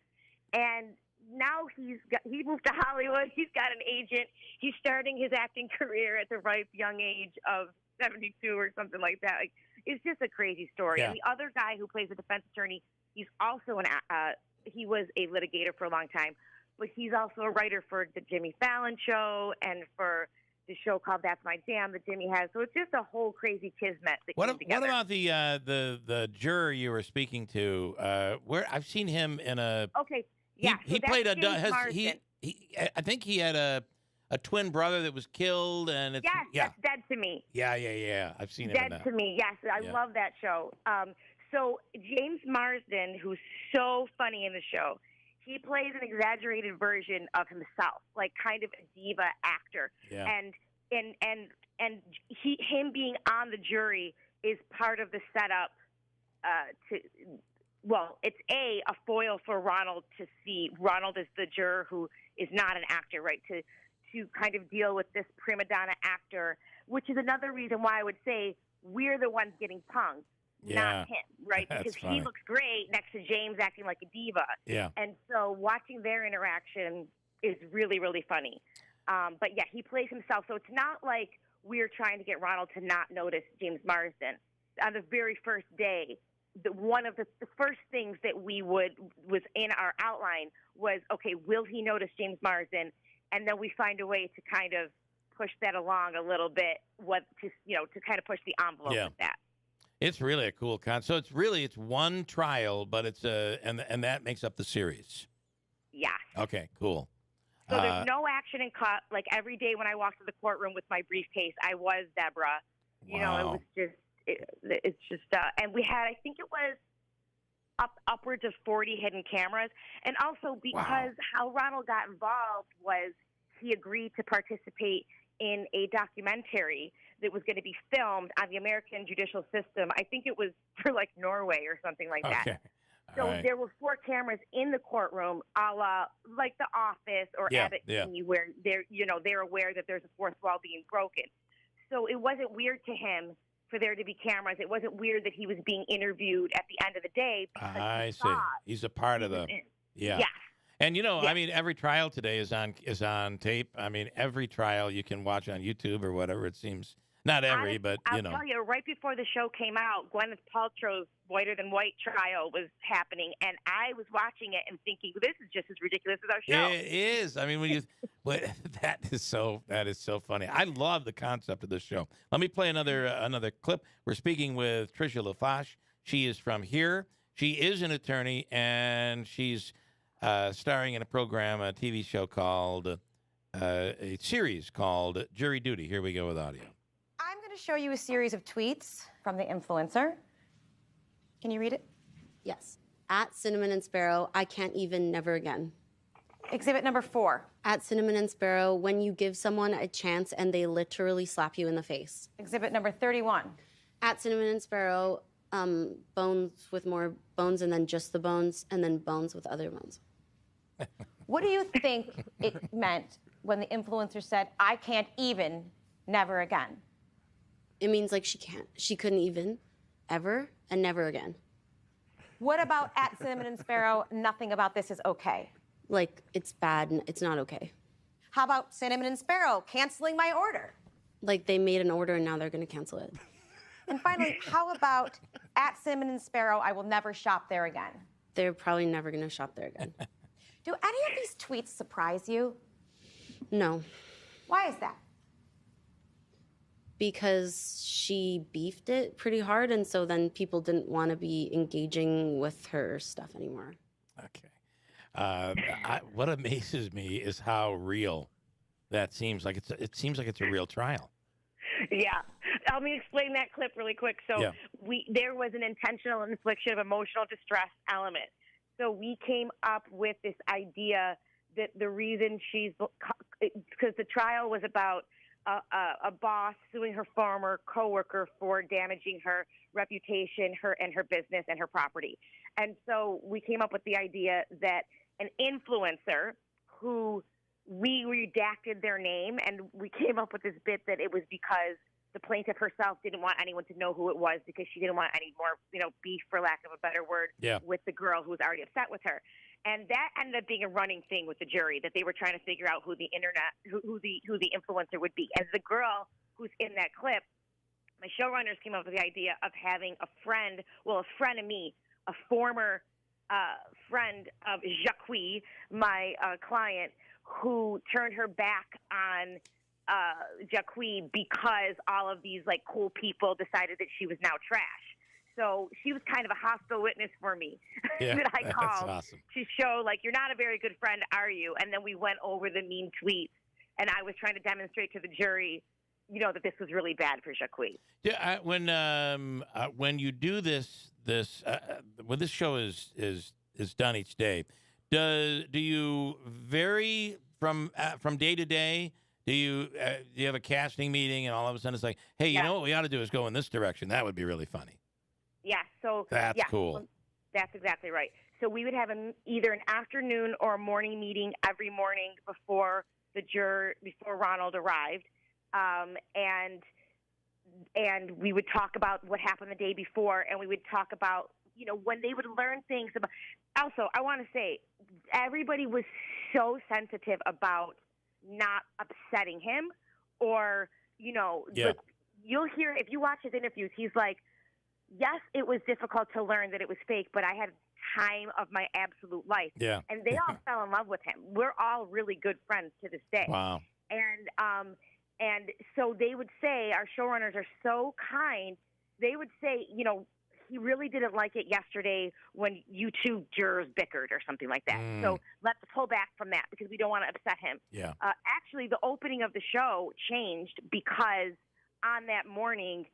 And now he moved to Hollywood. He's got an agent. He's starting his acting career at the ripe young age of 72 or something like that. Like, it's just a crazy story. Yeah. And the other guy who plays a defense attorney, he's also he was a litigator for a long time, but he's also a writer for the Jimmy Fallon show and for the show called That's My Jam that Jimmy has. So it's just a whole crazy kismet that came together. What about the juror you were speaking to? Where I've seen him in a. Okay. Yeah, he played a. I think he had a twin brother that was killed, and it's that's Dead to Me. Yeah. I've seen him in that. Dead to Me. Yes, I love that show. So James Marsden, who's so funny in the show, he plays an exaggerated version of himself, like kind of a diva actor. Yeah. And him being on the jury is part of the setup it's a foil for Ronald to see. Ronald is the juror who is not an actor, right? To kind of deal with this prima donna actor, which is another reason why I would say we're the ones getting punked, not him, right? Because he looks great next to James acting like a diva. Yeah. And so watching their interaction is really, really funny. But yeah, he plays himself. So it's not like we're trying to get Ronald to not notice James Marsden. On the very first day, one of the first things that was in our outline was, okay, will he notice James Marsden? And then we find a way to kind of push that along a little bit, to kind of push the envelope with that. It's really a cool concept. So it's one trial, but it's and that makes up the series. Yeah. Okay, cool. So there's no action and cut. Like every day when I walked to the courtroom with my briefcase, I was Deborah. It was just. It's just, and we had, I think it was upwards of 40 hidden cameras. And also because how Ronald got involved was he agreed to participate in a documentary that was going to be filmed on the American judicial system. I think it was for like Norway or something like that. Okay. So there were 4 cameras in the courtroom, a la like The Office or Abbott TV, where they're aware that there's a fourth wall being broken. So it wasn't weird to him for there to be cameras. It wasn't weird that he was being interviewed at the end of the day. I see. He's a part of the. Yeah. Yes. And I mean, every trial today is on tape. I mean, every trial you can watch on YouTube or whatever. It seems Not every, but, I'll tell you, right before the show came out, Gwyneth Paltrow's Whiter Than White trial was happening, and I was watching it and thinking, this is just as ridiculous as our show. It is. I mean, when you, that is so funny. I love the concept of this show. Let me play another clip. We're speaking with Tricia LaFash. She is from here. She is an attorney, and she's starring in a TV show called, a series called Jury Duty. Here we go with audio. I'm going to show you a series of tweets from the influencer. Can you read it? Yes. At Cinnamon and Sparrow, I can't even, never again. Exhibit number 4. At Cinnamon and Sparrow, when you give someone a chance and they literally slap you in the face. Exhibit number 31. At Cinnamon and Sparrow, bones with more bones and then just the bones and then bones with other bones. What do you think it meant when the influencer said, I can't even, never again? It means like she couldn't even, ever, and never again. What about at Cinnamon and Sparrow, nothing about this is okay? Like, it's bad and it's not okay. How about Cinnamon and Sparrow canceling my order? Like, they made an order and now they're going to cancel it. And finally, how about at Cinnamon and Sparrow, I will never shop there again? They're probably never going to shop there again. Do any of these tweets surprise you? No. Why is that? Because she beefed it pretty hard, and so then people didn't want to be engaging with her stuff anymore. Okay. What amazes me is how real that seems. Like it seems like it's a real trial. Yeah. Let me explain that clip really quick. So there was an intentional infliction of emotional distress element. So we came up with this idea that the reason because the trial was about a boss suing her former coworker for damaging her reputation, her business, and her property. And so we came up with the idea that an influencer who we redacted their name, and we came up with this bit that it was because the plaintiff herself didn't want anyone to know who it was because she didn't want any more, beef, for lack of a better word, with the girl who was already upset with her. And that ended up being a running thing with the jury, that they were trying to figure out who the influencer would be. And the girl who's in that clip, my showrunners came up with the idea of having a frenemy, a former friend of Jacques, my client, who turned her back on Jacques because all of these cool people decided that she was now trash. So she was kind of a hostile witness for me that I called to show, you're not a very good friend, are you? And then we went over the mean tweets, and I was trying to demonstrate to the jury, that this was really bad for Jacques. Yeah, when you do this when this show is done each day, do you vary from day to day? Do you have a casting meeting and all of a sudden it's like, hey, you know what we ought to do is go in this direction? That would be really funny. Yeah. So that's cool. That's exactly right. So we would have either an afternoon or a morning meeting every morning before Ronald arrived, and we would talk about what happened the day before, and we would talk about when they would learn things about. Also, I want to say everybody was so sensitive about not upsetting him, or you'll hear if you watch his interviews, he's like, yes, it was difficult to learn that it was fake, but I had time of my absolute life. Yeah. And they all fell in love with him. We're all really good friends to this day. Wow. And so they would say, our showrunners are so kind, they would say, he really didn't like it yesterday when you two jurors bickered or something like that. So let's pull back from that because we don't want to upset him. Yeah. Actually, the opening of the show changed because on that morning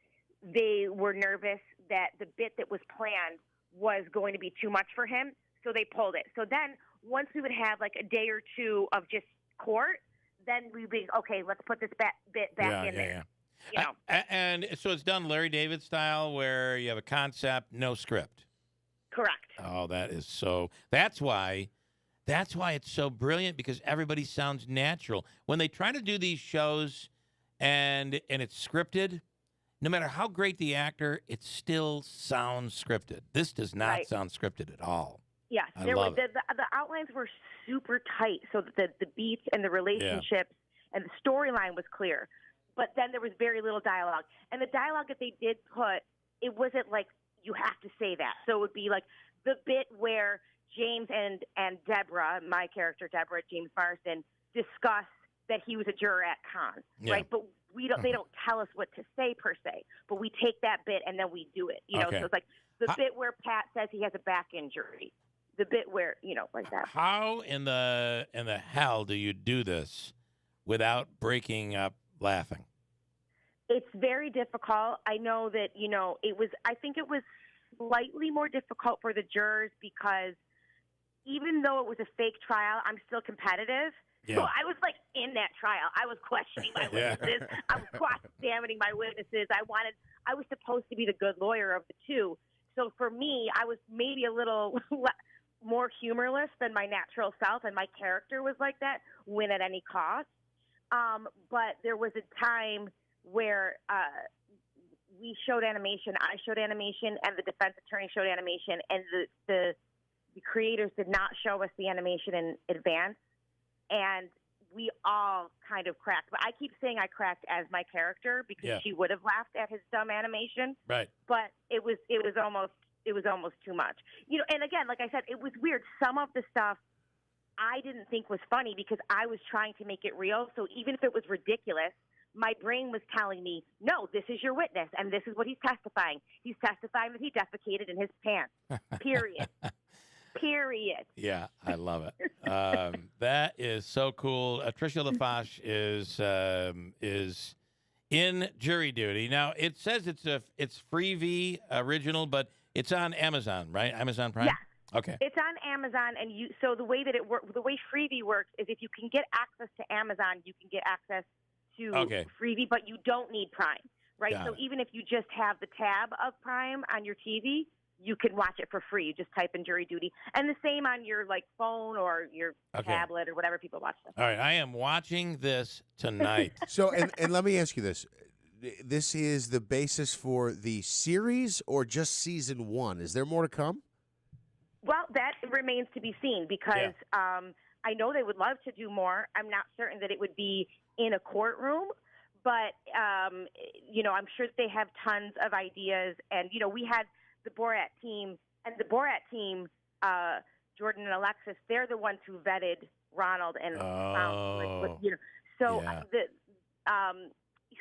they were nervous that the bit that was planned was going to be too much for him, so they pulled it. So then once we would have a day or two of just court, then we'd be, okay, let's put this bit back in there. And so it's done Larry David style where you have a concept, no script. Correct. Oh, that's why it's so brilliant, because everybody sounds natural. When they try to do these shows and it's scripted, no matter how great the actor, it still sounds scripted. This does not sound scripted at all. Yes, the outlines were super tight, so that the beats and the relationships and the storyline was clear. but then there was very little dialogue. And the dialogue that they did put, it wasn't like you have to say that. So it would be like the bit where James and Deborah, my character Deborah, James Marsden, discuss that he was a juror at Con, right? But they don't tell us what to say per se, but we take that bit and then we do it. You know, so it's like the bit where Pat says he has a back injury, the bit where, you know, like that. How in the hell do you do this without breaking up laughing? It's very difficult. I know that, you know, I think it was slightly more difficult for the jurors because even though it was a fake trial, I'm still competitive. Yeah. So I was like in that trial. I was questioning my witnesses. I was cross-examining my witnesses. I was supposed to be the good lawyer of the two. So for me, I was maybe a little more humorless than my natural self, and my character was like that, win at any cost. But there was a time where we showed animation, I showed animation, and the defense attorney showed animation, and the creators did not show us the animation in advance. And we all kind of cracked. But I keep saying I cracked as my character because she would have laughed at his dumb animation. Right. But it was almost too much. You know, and again, like I said, it was weird. Some of the stuff I didn't think was funny because I was trying to make it real. So even if it was ridiculous, my brain was telling me, no, this is your witness, and this is what he's testifying. He's testifying that he defecated in his pants, period. Period. Yeah, I love it. That is so cool. Tricia LaFash is in jury duty. Now, it says it's Freevee original, but it's on Amazon, right? Amazon Prime? Yeah. Okay. It's on Amazon, and so the way that the way Freevee works is if you can get access to Amazon, you can get access to Freevee, but you don't need Prime, right? Got it. Even if you just have the tab of Prime on your TV, you can watch it for free. You just type in jury duty. And the same on your phone or your tablet or whatever people watch them. All right, I am watching this tonight. So, and let me ask you this. This is the basis for the series or just season 1? Is there more to come? Well, that remains to be seen because I know they would love to do more. I'm not certain that it would be in a courtroom, but, you know, I'm sure they have tons of ideas. And, you know, we had the Borat team, and the Borat team, Jordan and Alexis, they're the ones who vetted Ronald and found, you know. So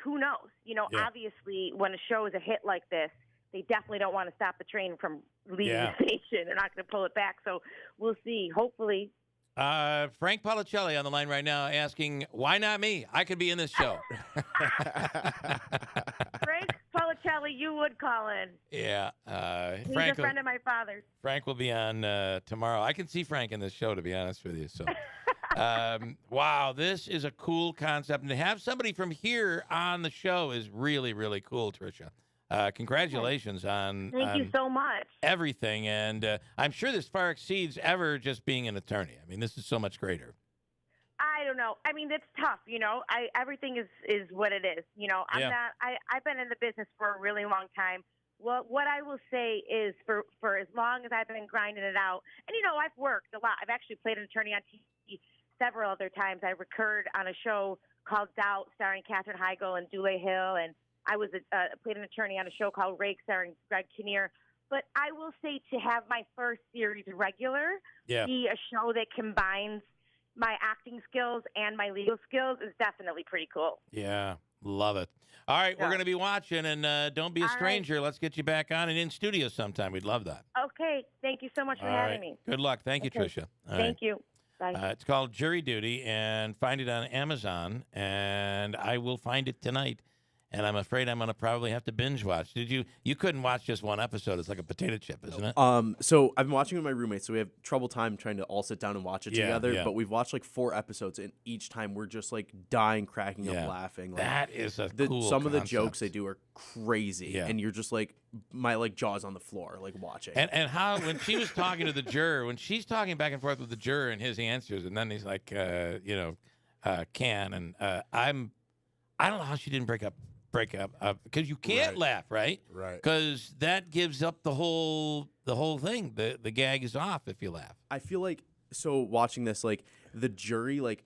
who knows? You know, obviously, when a show is a hit like this, they definitely don't want to stop the train from leaving the station. They're not going to pull it back. So we'll see. Hopefully. Frank Policelli on the line right now asking, why not me? I could be in this show. Frank Policelli, you would call in. Yeah. He's Frank a friend of my father's. Frank will be on tomorrow. I can see Frank in this show, to be honest with you. So, wow, this is a cool concept. And to have somebody from here on the show is really, really cool, Tricia. Congratulations on Thank you so much. Everything. And I'm sure this far exceeds ever just being an attorney. I mean, this is so much greater. I don't know. I mean, it's tough, you know. Everything is what it is. You know, I've been in the business for a really long time. Well, what I will say is for as long as I've been grinding it out, and, you know, I've worked a lot. I've actually played an attorney on TV several other times. I recurred on a show called Doubt starring Katherine Heigl and Dule Hill, and I was played an attorney on a show called Rake starring Greg Kinnear. But I will say to have my first series regular be a show that combines my acting skills and my legal skills is definitely pretty cool. Yeah, love it. All right, we're going to be watching, and don't be a stranger. Let's get you back on and in studio sometime. We'd love that. Okay, thank you so much for having me. Good luck. Thank you, Tricia. Thank you. Bye. It's called Jury Duty, and find it on Amazon, and I will find it tonight. And I'm afraid I'm going to probably have to binge watch. You couldn't watch just one episode. It's like a potato chip, isn't it? So I've been watching with my roommates, so we have trouble time trying to all sit down and watch it together. Yeah. But we've watched like 4 episodes, and each time we're just like dying, cracking up, laughing. Like, that is a cool Some of the concept. jokes they do are crazy, and you're just like, my jaw's on the floor, like watching. And how when she was talking to the juror, when she's talking back and forth with the juror and his answers, and then he's like, can, and I don't know how she didn't break up because you can't laugh, right? Right. Because that gives up the whole thing. The gag is off if you laugh. I feel like, so watching this, like the jury, like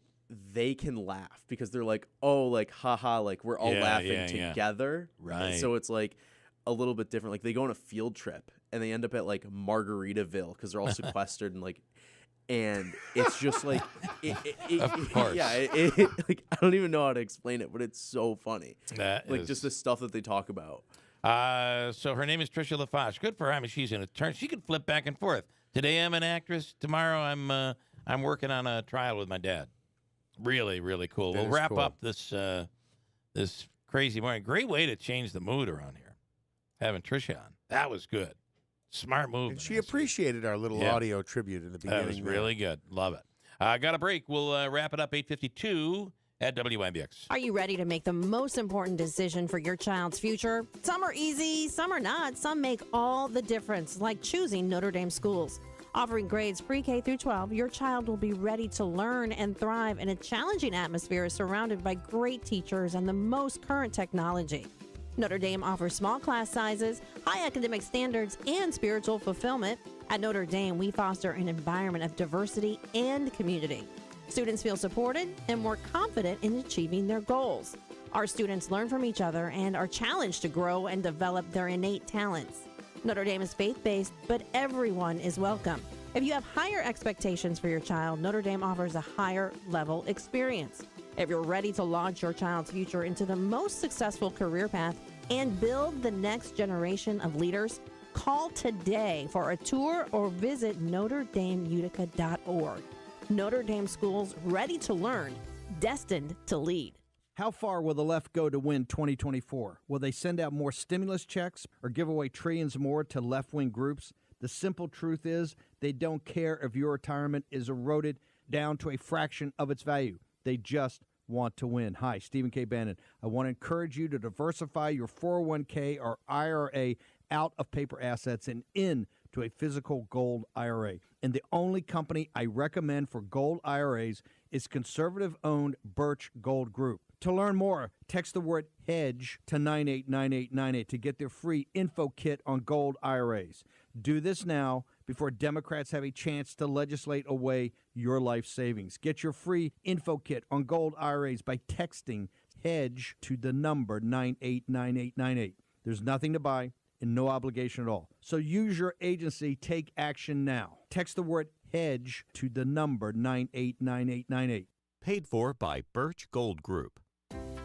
they can laugh because they're like, oh, like, haha, like we're all laughing together. Right. So it's like a little bit different. Like they go on a field trip and they end up at like Margaritaville because they're all sequestered and it's just like, Of course. like I don't even know how to explain it, but it's so funny. Just the stuff that they talk about. So her name is Tricia LaFash. Good for her. I mean, she's an attorney. She can flip back and forth. Today I'm an actress. Tomorrow I'm working on a trial with my dad. Really, really cool. We'll wrap up this this crazy morning. Great way to change the mood around here. Having Tricia on. That was good. Smart move. And she appreciated our little audio tribute in the beginning. That was really good. Love it. Got a break. We'll wrap it up 8:52 at WIBX. Are you ready to make the most important decision for your child's future? Some are easy, some are not. Some make all the difference, like choosing Notre Dame schools. Offering grades pre-K through 12, your child will be ready to learn and thrive in a challenging atmosphere surrounded by great teachers and the most current technology. Notre Dame offers small class sizes, high academic standards, and spiritual fulfillment. At Notre Dame, we foster an environment of diversity and community. Students feel supported and more confident in achieving their goals. Our students learn from each other and are challenged to grow and develop their innate talents. Notre Dame is faith-based, but everyone is welcome. If you have higher expectations for your child, Notre Dame offers a higher level experience. If you're ready to launch your child's future into the most successful career path and build the next generation of leaders, call today for a tour or visit NotreDameUtica.org. Notre Dame schools ready to learn, destined to lead. How far will the left go to win 2024? Will they send out more stimulus checks or give away trillions more to left-wing groups? The simple truth is they don't care if your retirement is eroded down to a fraction of its value. They just want to win. Hi, Stephen K. Bannon. I want to encourage you to diversify your 401k or IRA out of paper assets and into a physical gold IRA. And the only company I recommend for gold IRAs is conservative-owned Birch Gold Group. To learn more, text the word HEDGE to 989898 to get their free info kit on gold IRAs. Do this now before Democrats have a chance to legislate away your life savings. Get your free info kit on gold IRAs by texting HEDGE to the number 989898. There's nothing to buy and no obligation at all. So use your agency. Take action now. Text the word HEDGE to the number 989898. Paid for by Birch Gold Group.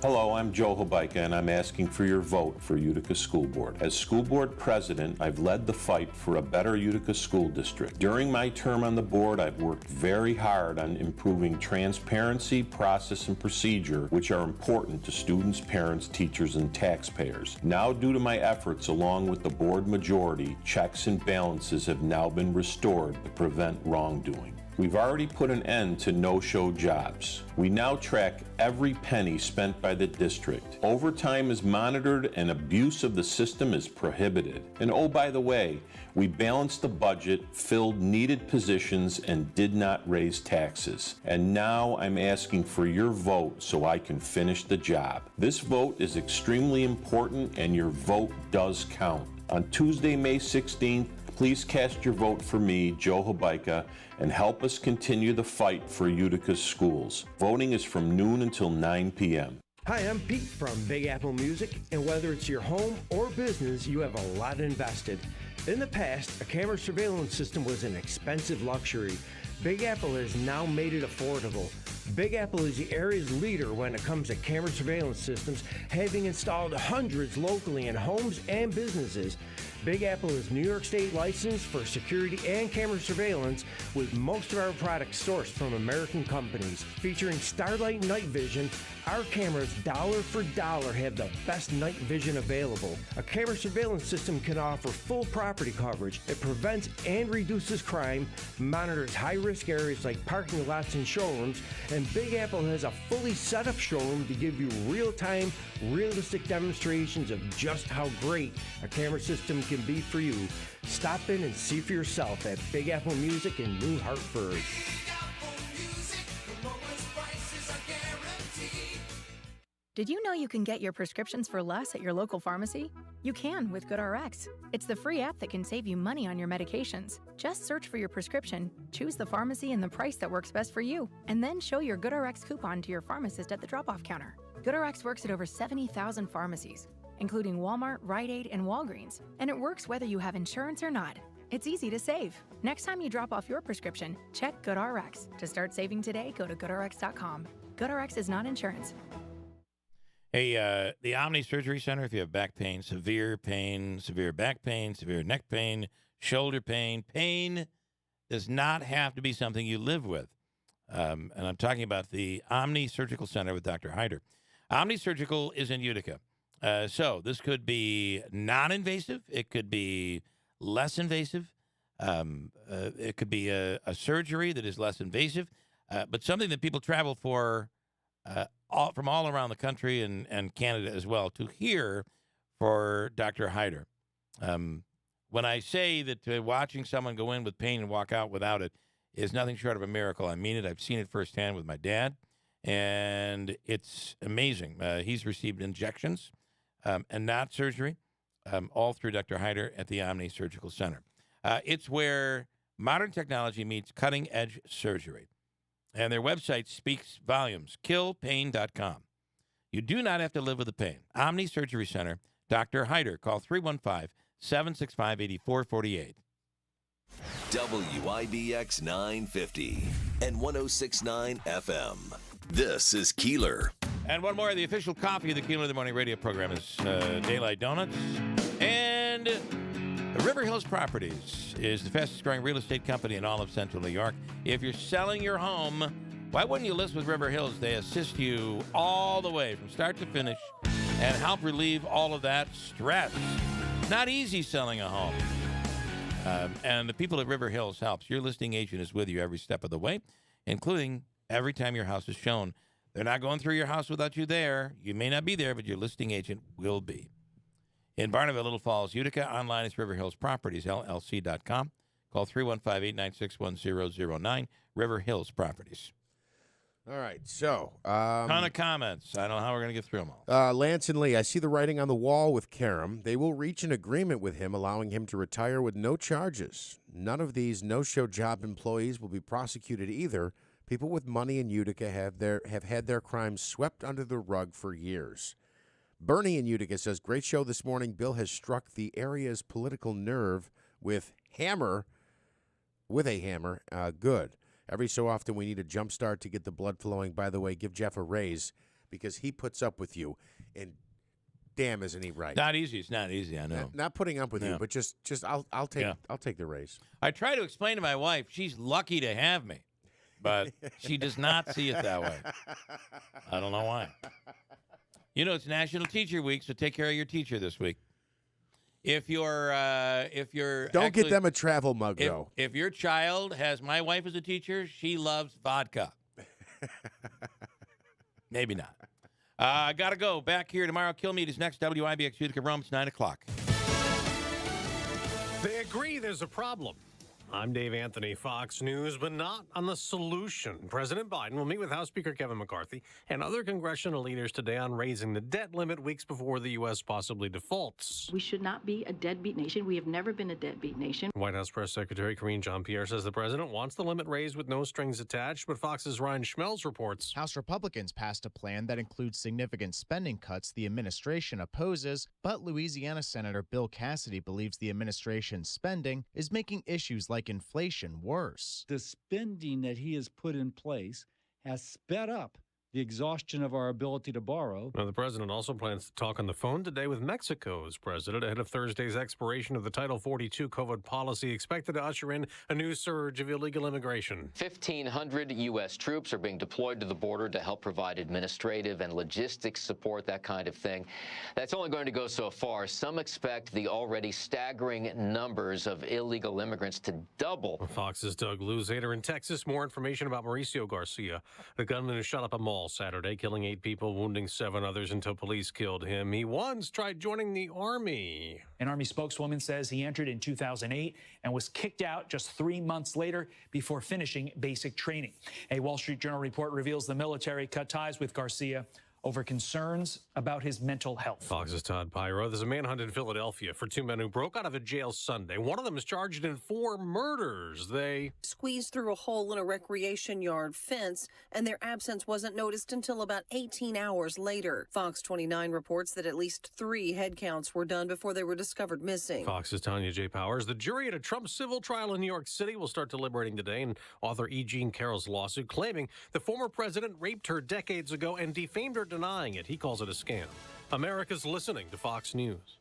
Hello, I'm Joe Hobeika, and I'm asking for your vote for Utica School Board. As school board president, I've led the fight for a better Utica school district. During my term on the board, I've worked very hard on improving transparency, process, and procedure, which are important to students, parents, teachers, and taxpayers. Now, due to my efforts along with the board majority, checks and balances have now been restored to prevent wrongdoing. We've already put an end to no-show jobs. We now track every penny spent by the district. Overtime is monitored and abuse of the system is prohibited. And oh, by the way, we balanced the budget, filled needed positions, and did not raise taxes. And now I'm asking for your vote so I can finish the job. This vote is extremely important and your vote does count. On Tuesday, May 16th, please cast your vote for me, Joe Hobeika, and help us continue the fight for Utica's schools. Voting is from noon until 9 p.m. Hi, I'm Pete from Big Apple Music, and whether it's your home or business, you have a lot invested. In the past, a camera surveillance system was an expensive luxury. Big Apple has now made it affordable. Big Apple is the area's leader when it comes to camera surveillance systems, having installed hundreds locally in homes and businesses. Big Apple is New York State licensed for security and camera surveillance, with most of our products sourced from American companies. Featuring Starlight Night Vision, our cameras dollar for dollar have the best night vision available. A camera surveillance system can offer full property coverage. It prevents and reduces crime, monitors high-risk areas like parking lots and showrooms, and Big Apple has a fully set-up showroom to give you real-time, realistic demonstrations of just how great a camera system can be for you. Stop in and see for yourself at Big Apple Music in New Hartford. Did you know you can get your prescriptions for less at your local pharmacy? You can with GoodRx. It's the free app that can save you money on your medications. Just search for your prescription, choose the pharmacy and the price that works best for you, and then show your GoodRx coupon to your pharmacist at the drop-off counter. GoodRx works at over 70,000 pharmacies, including Walmart, Rite Aid, and Walgreens, and it works whether you have insurance or not. It's easy to save. Next time you drop off your prescription, check GoodRx. To start saving today, go to GoodRx.com. GoodRx is not insurance. Hey, the Omni Surgery Center, if you have back pain, severe back pain, severe neck pain, shoulder pain, pain does not have to be something you live with. And I'm talking about the Omni Surgical Center with Dr. Hyder. Omni Surgical is in Utica. So this could be non-invasive. It could be less invasive. It could be a surgery that is less invasive, but something that people travel for from all around the country and Canada as well to hear for Dr. Hyder. When I say that watching someone go in with pain and walk out without it is nothing short of a miracle, I mean it. I've seen it firsthand with my dad, and it's amazing. He's received injections and not surgery, all through Dr. Hyder at the Omni Surgical Center. It's where modern technology meets cutting-edge surgery. And their website speaks volumes, killpain.com. You do not have to live with the pain. Omni Surgery Center, Dr. Hyder. Call 315-765-8448. WIBX 950 and 106.9 FM. This is Keeler. And one more of the official coffee of the Keeler of the Morning radio program is Daylight Donuts. And River Hills Properties is the fastest growing real estate company in all of Central New York. If you're selling your home, why wouldn't you list with River Hills? They assist you all the way from start to finish and help relieve all of that stress. Not easy selling a home. And the people at River Hills helps. Your listing agent is with you every step of the way, including every time your house is shown. They're not going through your house without you there. You may not be there, but your listing agent will be. In Barneville, Little Falls, Utica, online is riverhillspropertiesllc.com. Call 315-896-1009, River Hills Properties. All right, so. Ton of comments. I don't know how we're going to get through them all. Lance and Lee, I see the writing on the wall with Karam. They will reach an agreement with him, allowing him to retire with no charges. None of these no-show job employees will be prosecuted either. People with money in Utica have had their crimes swept under the rug for years. Bernie in Utica says, great show this morning. Bill has struck the area's political nerve with a hammer. Good. Every so often we need a jump start to get the blood flowing. By the way, give Jeff a raise because he puts up with you. And damn, isn't he right? Not easy. It's not easy, I know. Not putting up with you, but just I'll take the raise. I try to explain to my wife she's lucky to have me, but she does not see it that way. I don't know why. You know, it's National Teacher Week, so take care of your teacher this week. If you're don't get them a travel mug though. If your child has my wife as a teacher, she loves vodka. Maybe not. I gotta go. Back here tomorrow. Kill Meat is next. WIBX Utica Rome. It's 9:00. They agree there's a problem. I'm Dave Anthony, Fox News, but not on the solution. President Biden will meet with House Speaker Kevin McCarthy and other congressional leaders today on raising the debt limit weeks before the U.S. possibly defaults. We should not be a deadbeat nation. We have never been a deadbeat nation. White House Press Secretary Karine Jean-Pierre says the president wants the limit raised with no strings attached, but Fox's Ryan Schmelz reports. House Republicans passed a plan that includes significant spending cuts the administration opposes, but Louisiana Senator Bill Cassidy believes the administration's spending is making issues like inflation worse. The spending that he has put in place has sped up the exhaustion of our ability to borrow. Now, the president also plans to talk on the phone today with Mexico's president ahead of Thursday's expiration of the Title 42 COVID policy, expected to usher in a new surge of illegal immigration. 1,500 U.S. troops are being deployed to the border to help provide administrative and logistics support, that kind of thing. That's only going to go so far. Some expect the already staggering numbers of illegal immigrants to double. Fox's Doug Luzader in Texas. More information about Mauricio Garcia, the gunman who shot up a mall Saturday, killing 8 people, wounding 7 others until police killed him. He once tried joining the Army. An Army spokeswoman says he entered in 2008 and was kicked out just 3 months later before finishing basic training. A Wall Street Journal report reveals the military cut ties with Garcia over concerns about his mental health. Fox's Todd Pyro. There's a manhunt in Philadelphia for two men who broke out of a jail Sunday. One of them is charged in 4 murders. They squeezed through a hole in a recreation yard fence, and their absence wasn't noticed until about 18 hours later. Fox 29 reports that at least 3 head counts were done before they were discovered missing. Fox's Tanya J. Powers. The jury at a Trump civil trial in New York City will start deliberating today in author E. Jean Carroll's lawsuit claiming the former president raped her decades ago and defamed her, denying it. He calls it a scam. America's listening to Fox News.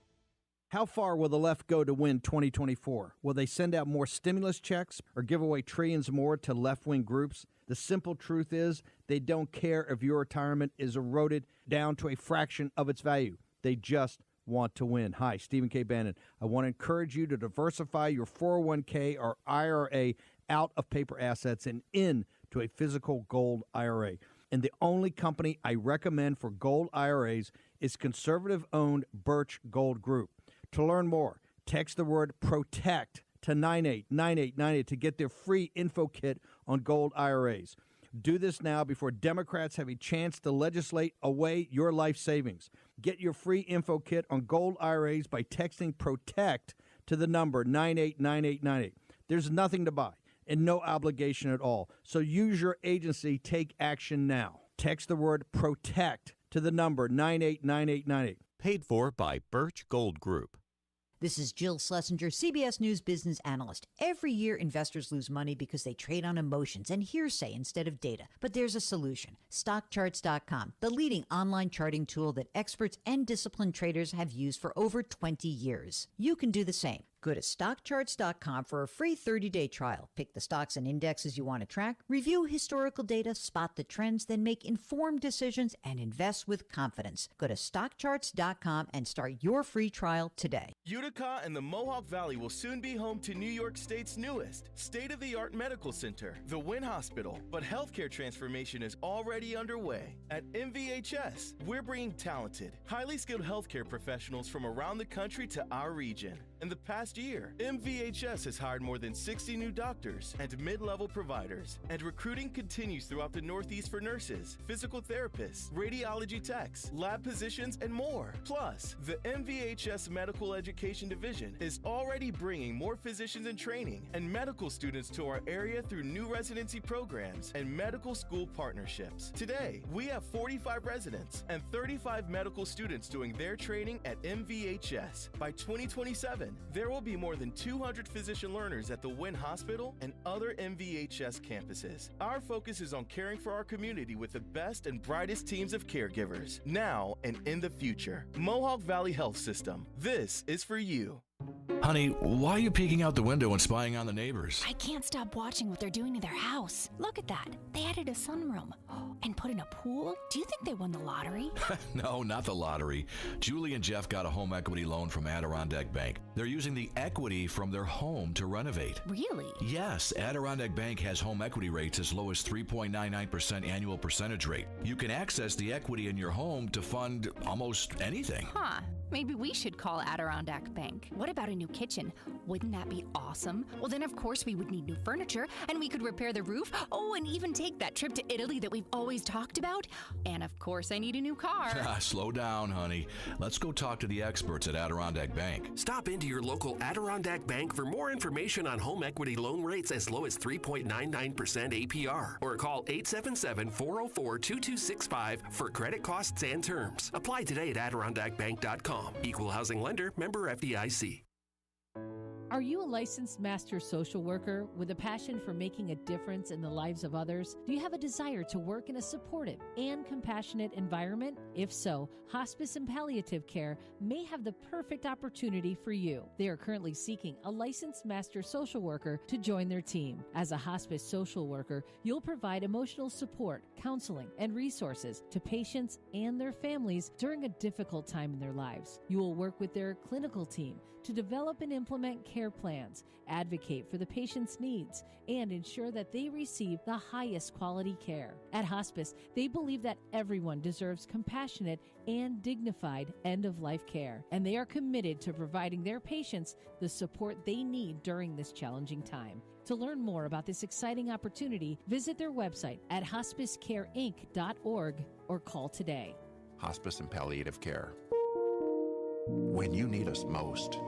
How far will the left go to win 2024? Will they send out more stimulus checks or give away trillions more to left-wing groups? The simple truth is they don't care if your retirement is eroded down to a fraction of its value. They just want to win. Hi, Stephen K. Bannon. I want to encourage you to diversify your 401k or IRA out of paper assets and into a physical gold IRA. And the only company I recommend for gold IRAs is conservative-owned Birch Gold Group. To learn more, text the word PROTECT to 989898 to get their free info kit on gold IRAs. Do this now before Democrats have a chance to legislate away your life savings. Get your free info kit on gold IRAs by texting PROTECT to the number 989898. There's nothing to buy and no obligation at all. So use your agency. Take action now. Text the word PROTECT to the number 989898. Paid for by Birch Gold Group. This is Jill Schlesinger, CBS News business analyst. Every year, investors lose money because they trade on emotions and hearsay instead of data. But there's a solution. StockCharts.com, the leading online charting tool that experts and disciplined traders have used for over 20 years. You can do the same. Go to StockCharts.com for a free 30-day trial. Pick the stocks and indexes you want to track, review historical data, spot the trends, then make informed decisions and invest with confidence. Go to StockCharts.com and start your free trial today. Utica and the Mohawk Valley will soon be home to New York State's newest state-of-the-art medical center, the Wynn Hospital. But healthcare transformation is already underway. At MVHS, we're bringing talented, highly skilled healthcare professionals from around the country to our region. In the past year, MVHS has hired more than 60 new doctors and mid-level providers, and recruiting continues throughout the Northeast for nurses, physical therapists, radiology techs, lab positions, and more. Plus, the MVHS Medical Education Division is already bringing more physicians in training and medical students to our area through new residency programs and medical school partnerships. Today, we have 45 residents and 35 medical students doing their training at MVHS. By 2027, there will be more than 200 physician learners at the Wynn Hospital and other MVHS campuses. Our focus is on caring for our community with the best and brightest teams of caregivers, now and in the future. Mohawk Valley Health System. This is for you. Honey, why are you peeking out the window and spying on the neighbors? I can't stop watching what they're doing to their house. Look at that. They added a sunroom and put in a pool. Do you think they won the lottery? No, not the lottery. Julie and Jeff got a home equity loan from Adirondack Bank. They're using the equity from their home to renovate. Really? Yes, Adirondack Bank has home equity rates as low as 3.99% annual percentage rate. You can access the equity in your home to fund almost anything. Huh. Maybe we should call Adirondack Bank. What about a new kitchen? Wouldn't that be awesome? Well, then, of course, we would need new furniture, and we could repair the roof. Oh, and even take that trip to Italy that we've always talked about. And, of course, I need a new car. Slow down, honey. Let's go talk to the experts at Adirondack Bank. Stop into your local Adirondack Bank for more information on home equity loan rates as low as 3.99% APR. Or call 877-404-2265 for credit costs and terms. Apply today at AdirondackBank.com. Equal housing lender, member FDIC. Are you a licensed master social worker with a passion for making a difference in the lives of others? Do you have a desire to work in a supportive and compassionate environment? If so, hospice and palliative care may have the perfect opportunity for you. They are currently seeking a licensed master social worker to join their team. As a hospice social worker, you'll provide emotional support, counseling, and resources to patients and their families during a difficult time in their lives. You will work with their clinical team to develop and implement care plans, advocate for the patient's needs, and ensure that they receive the highest quality care. At Hospice, they believe that everyone deserves compassionate and dignified end-of-life care, and they are committed to providing their patients the support they need during this challenging time. To learn more about this exciting opportunity, visit their website at hospicecareinc.org or call today. hospice and palliative care. When you need us most.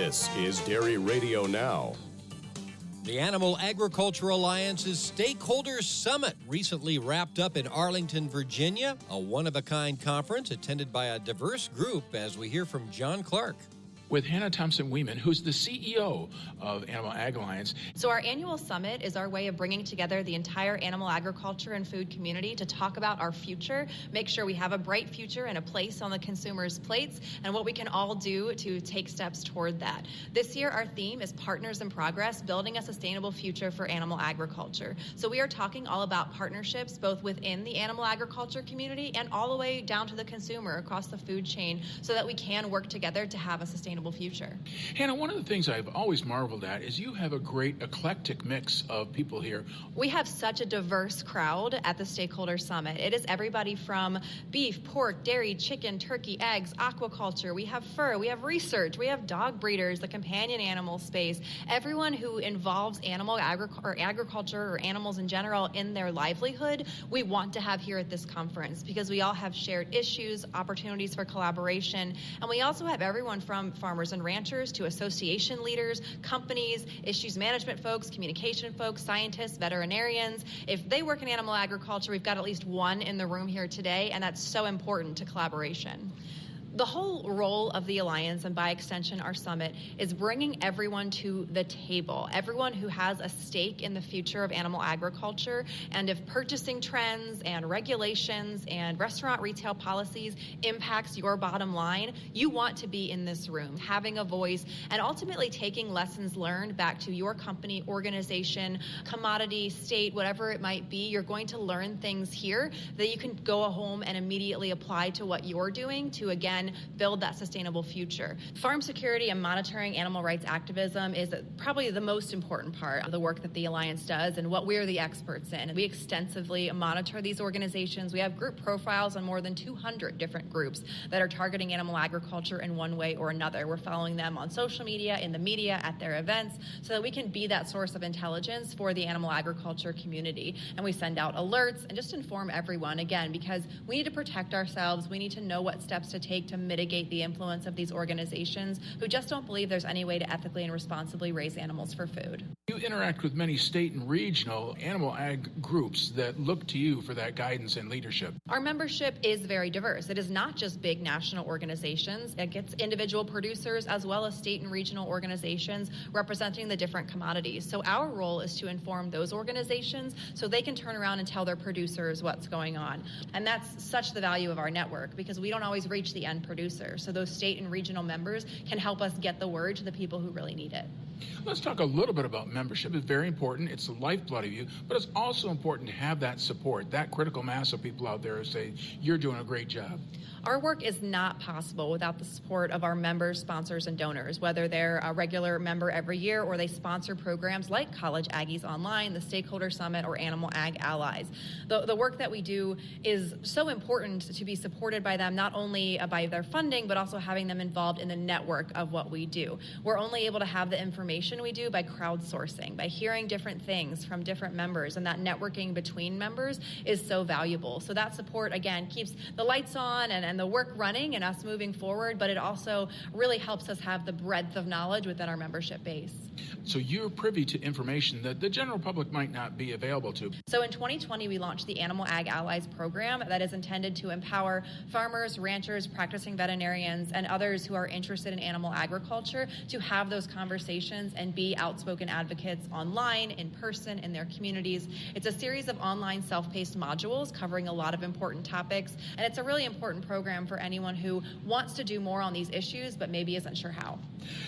This is Dairy Radio Now. The Animal Agriculture Alliance's Stakeholders Summit recently wrapped up in Arlington, Virginia, a one-of-a-kind conference attended by a diverse group, as we hear from John Clark. With Hannah Thompson-Weeman, who's the CEO of Animal Ag Alliance. So our annual summit is our way of bringing together the entire animal agriculture and food community to talk about our future, make sure we have a bright future and a place on the consumers' plates, and what we can all do to take steps toward that. This year, our theme is Partners in Progress, building a sustainable future for animal agriculture. So we are talking all about partnerships, both within the animal agriculture community and all the way down to the consumer across the food chain, so that we can work together to have a sustainable future. Hannah, one of the things I've always marveled at is you have a great eclectic mix of people here. We have such a diverse crowd at the Stakeholder Summit. It is everybody from beef, pork, dairy, chicken, turkey, eggs, aquaculture. We have fur, we have research, we have dog breeders, the companion animal space. Everyone who involves agriculture or animals in general in their livelihood, we want to have here at this conference, because we all have shared issues, opportunities for collaboration, and we also have everyone from farmers and ranchers to association leaders, companies, issues management folks, communication folks, scientists, veterinarians. If they work in animal agriculture, we've got at least one in the room here today, and that's so important to collaboration. The whole role of the Alliance, and by extension our summit, is bringing everyone to the table, everyone who has a stake in the future of animal agriculture. And if purchasing trends and regulations and restaurant retail policies impacts your bottom line, you want to be in this room, having a voice, and ultimately taking lessons learned back to your company, organization, commodity, state, whatever it might be. You're going to learn things here that you can go home and immediately apply to what you're doing to, again, build that sustainable future. Farm security and monitoring animal rights activism is probably the most important part of the work that the Alliance does and what we're the experts in. We extensively monitor these organizations. We have group profiles on more than 200 different groups that are targeting animal agriculture in one way or another. We're following them on social media, in the media, at their events, so that we can be that source of intelligence for the animal agriculture community. And we send out alerts and just inform everyone, again, because we need to protect ourselves. We need to know what steps to take to mitigate the influence of these organizations who just don't believe there's any way to ethically and responsibly raise animals for food. You interact with many state and regional animal ag groups that look to you for that guidance and leadership. Our membership is very diverse. It is not just big national organizations. It gets individual producers as well as state and regional organizations representing the different commodities. So our role is to inform those organizations so they can turn around and tell their producers what's going on. And that's such the value of our network, because we don't always reach the end producer. So those state and regional members can help us get the word to the people who really need it. Let's talk a little bit about membership. It's very important. It's the lifeblood of you, but it's also important to have that support, that critical mass of people out there who say, you're doing a great job. Our work is not possible without the support of our members, sponsors, and donors, whether they're a regular member every year or they sponsor programs like College Aggies Online, the Stakeholder Summit, or Animal Ag Allies. The work that we do is so important to be supported by them, not only by their funding, but also having them involved in the network of what we do. We're only able to have the information we do by crowdsourcing, by hearing different things from different members, and that networking between members is so valuable. So that support, again, keeps the lights on and the work running and us moving forward, but it also really helps us have the breadth of knowledge within our membership base. So you're privy to information that the general public might not be available to. So in 2020, we launched the Animal Ag Allies program that is intended to empower farmers, ranchers, practicing veterinarians, and others who are interested in animal agriculture to have those conversations and be outspoken advocates online, in person, in their communities. It's a series of online self-paced modules covering a lot of important topics, and it's a really important program for anyone who wants to do more on these issues but maybe isn't sure how.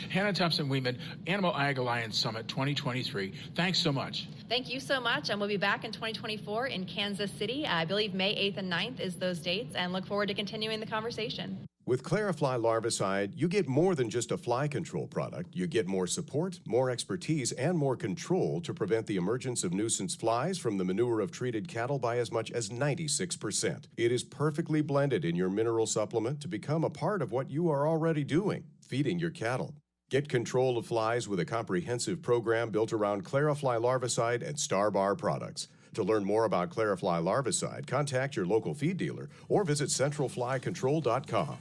Hannah Thompson-Weeman, Animal Ag Alliance Summit 2023. Thanks so much. Thank you so much, and we'll be back in 2024 in Kansas City. I believe May 8th and 9th is those dates, and look forward to continuing the conversation. With Clarifly Larvicide, you get more than just a fly control product. You get more support, more expertise, and more control to prevent the emergence of nuisance flies from the manure of treated cattle by as much as 96%. It is perfectly blended in your mineral supplement to become a part of what you are already doing, feeding your cattle. Get control of flies with a comprehensive program built around Clarifly Larvicide and Starbar products. To learn more about Clarifly Larvicide, contact your local feed dealer or visit centralflycontrol.com.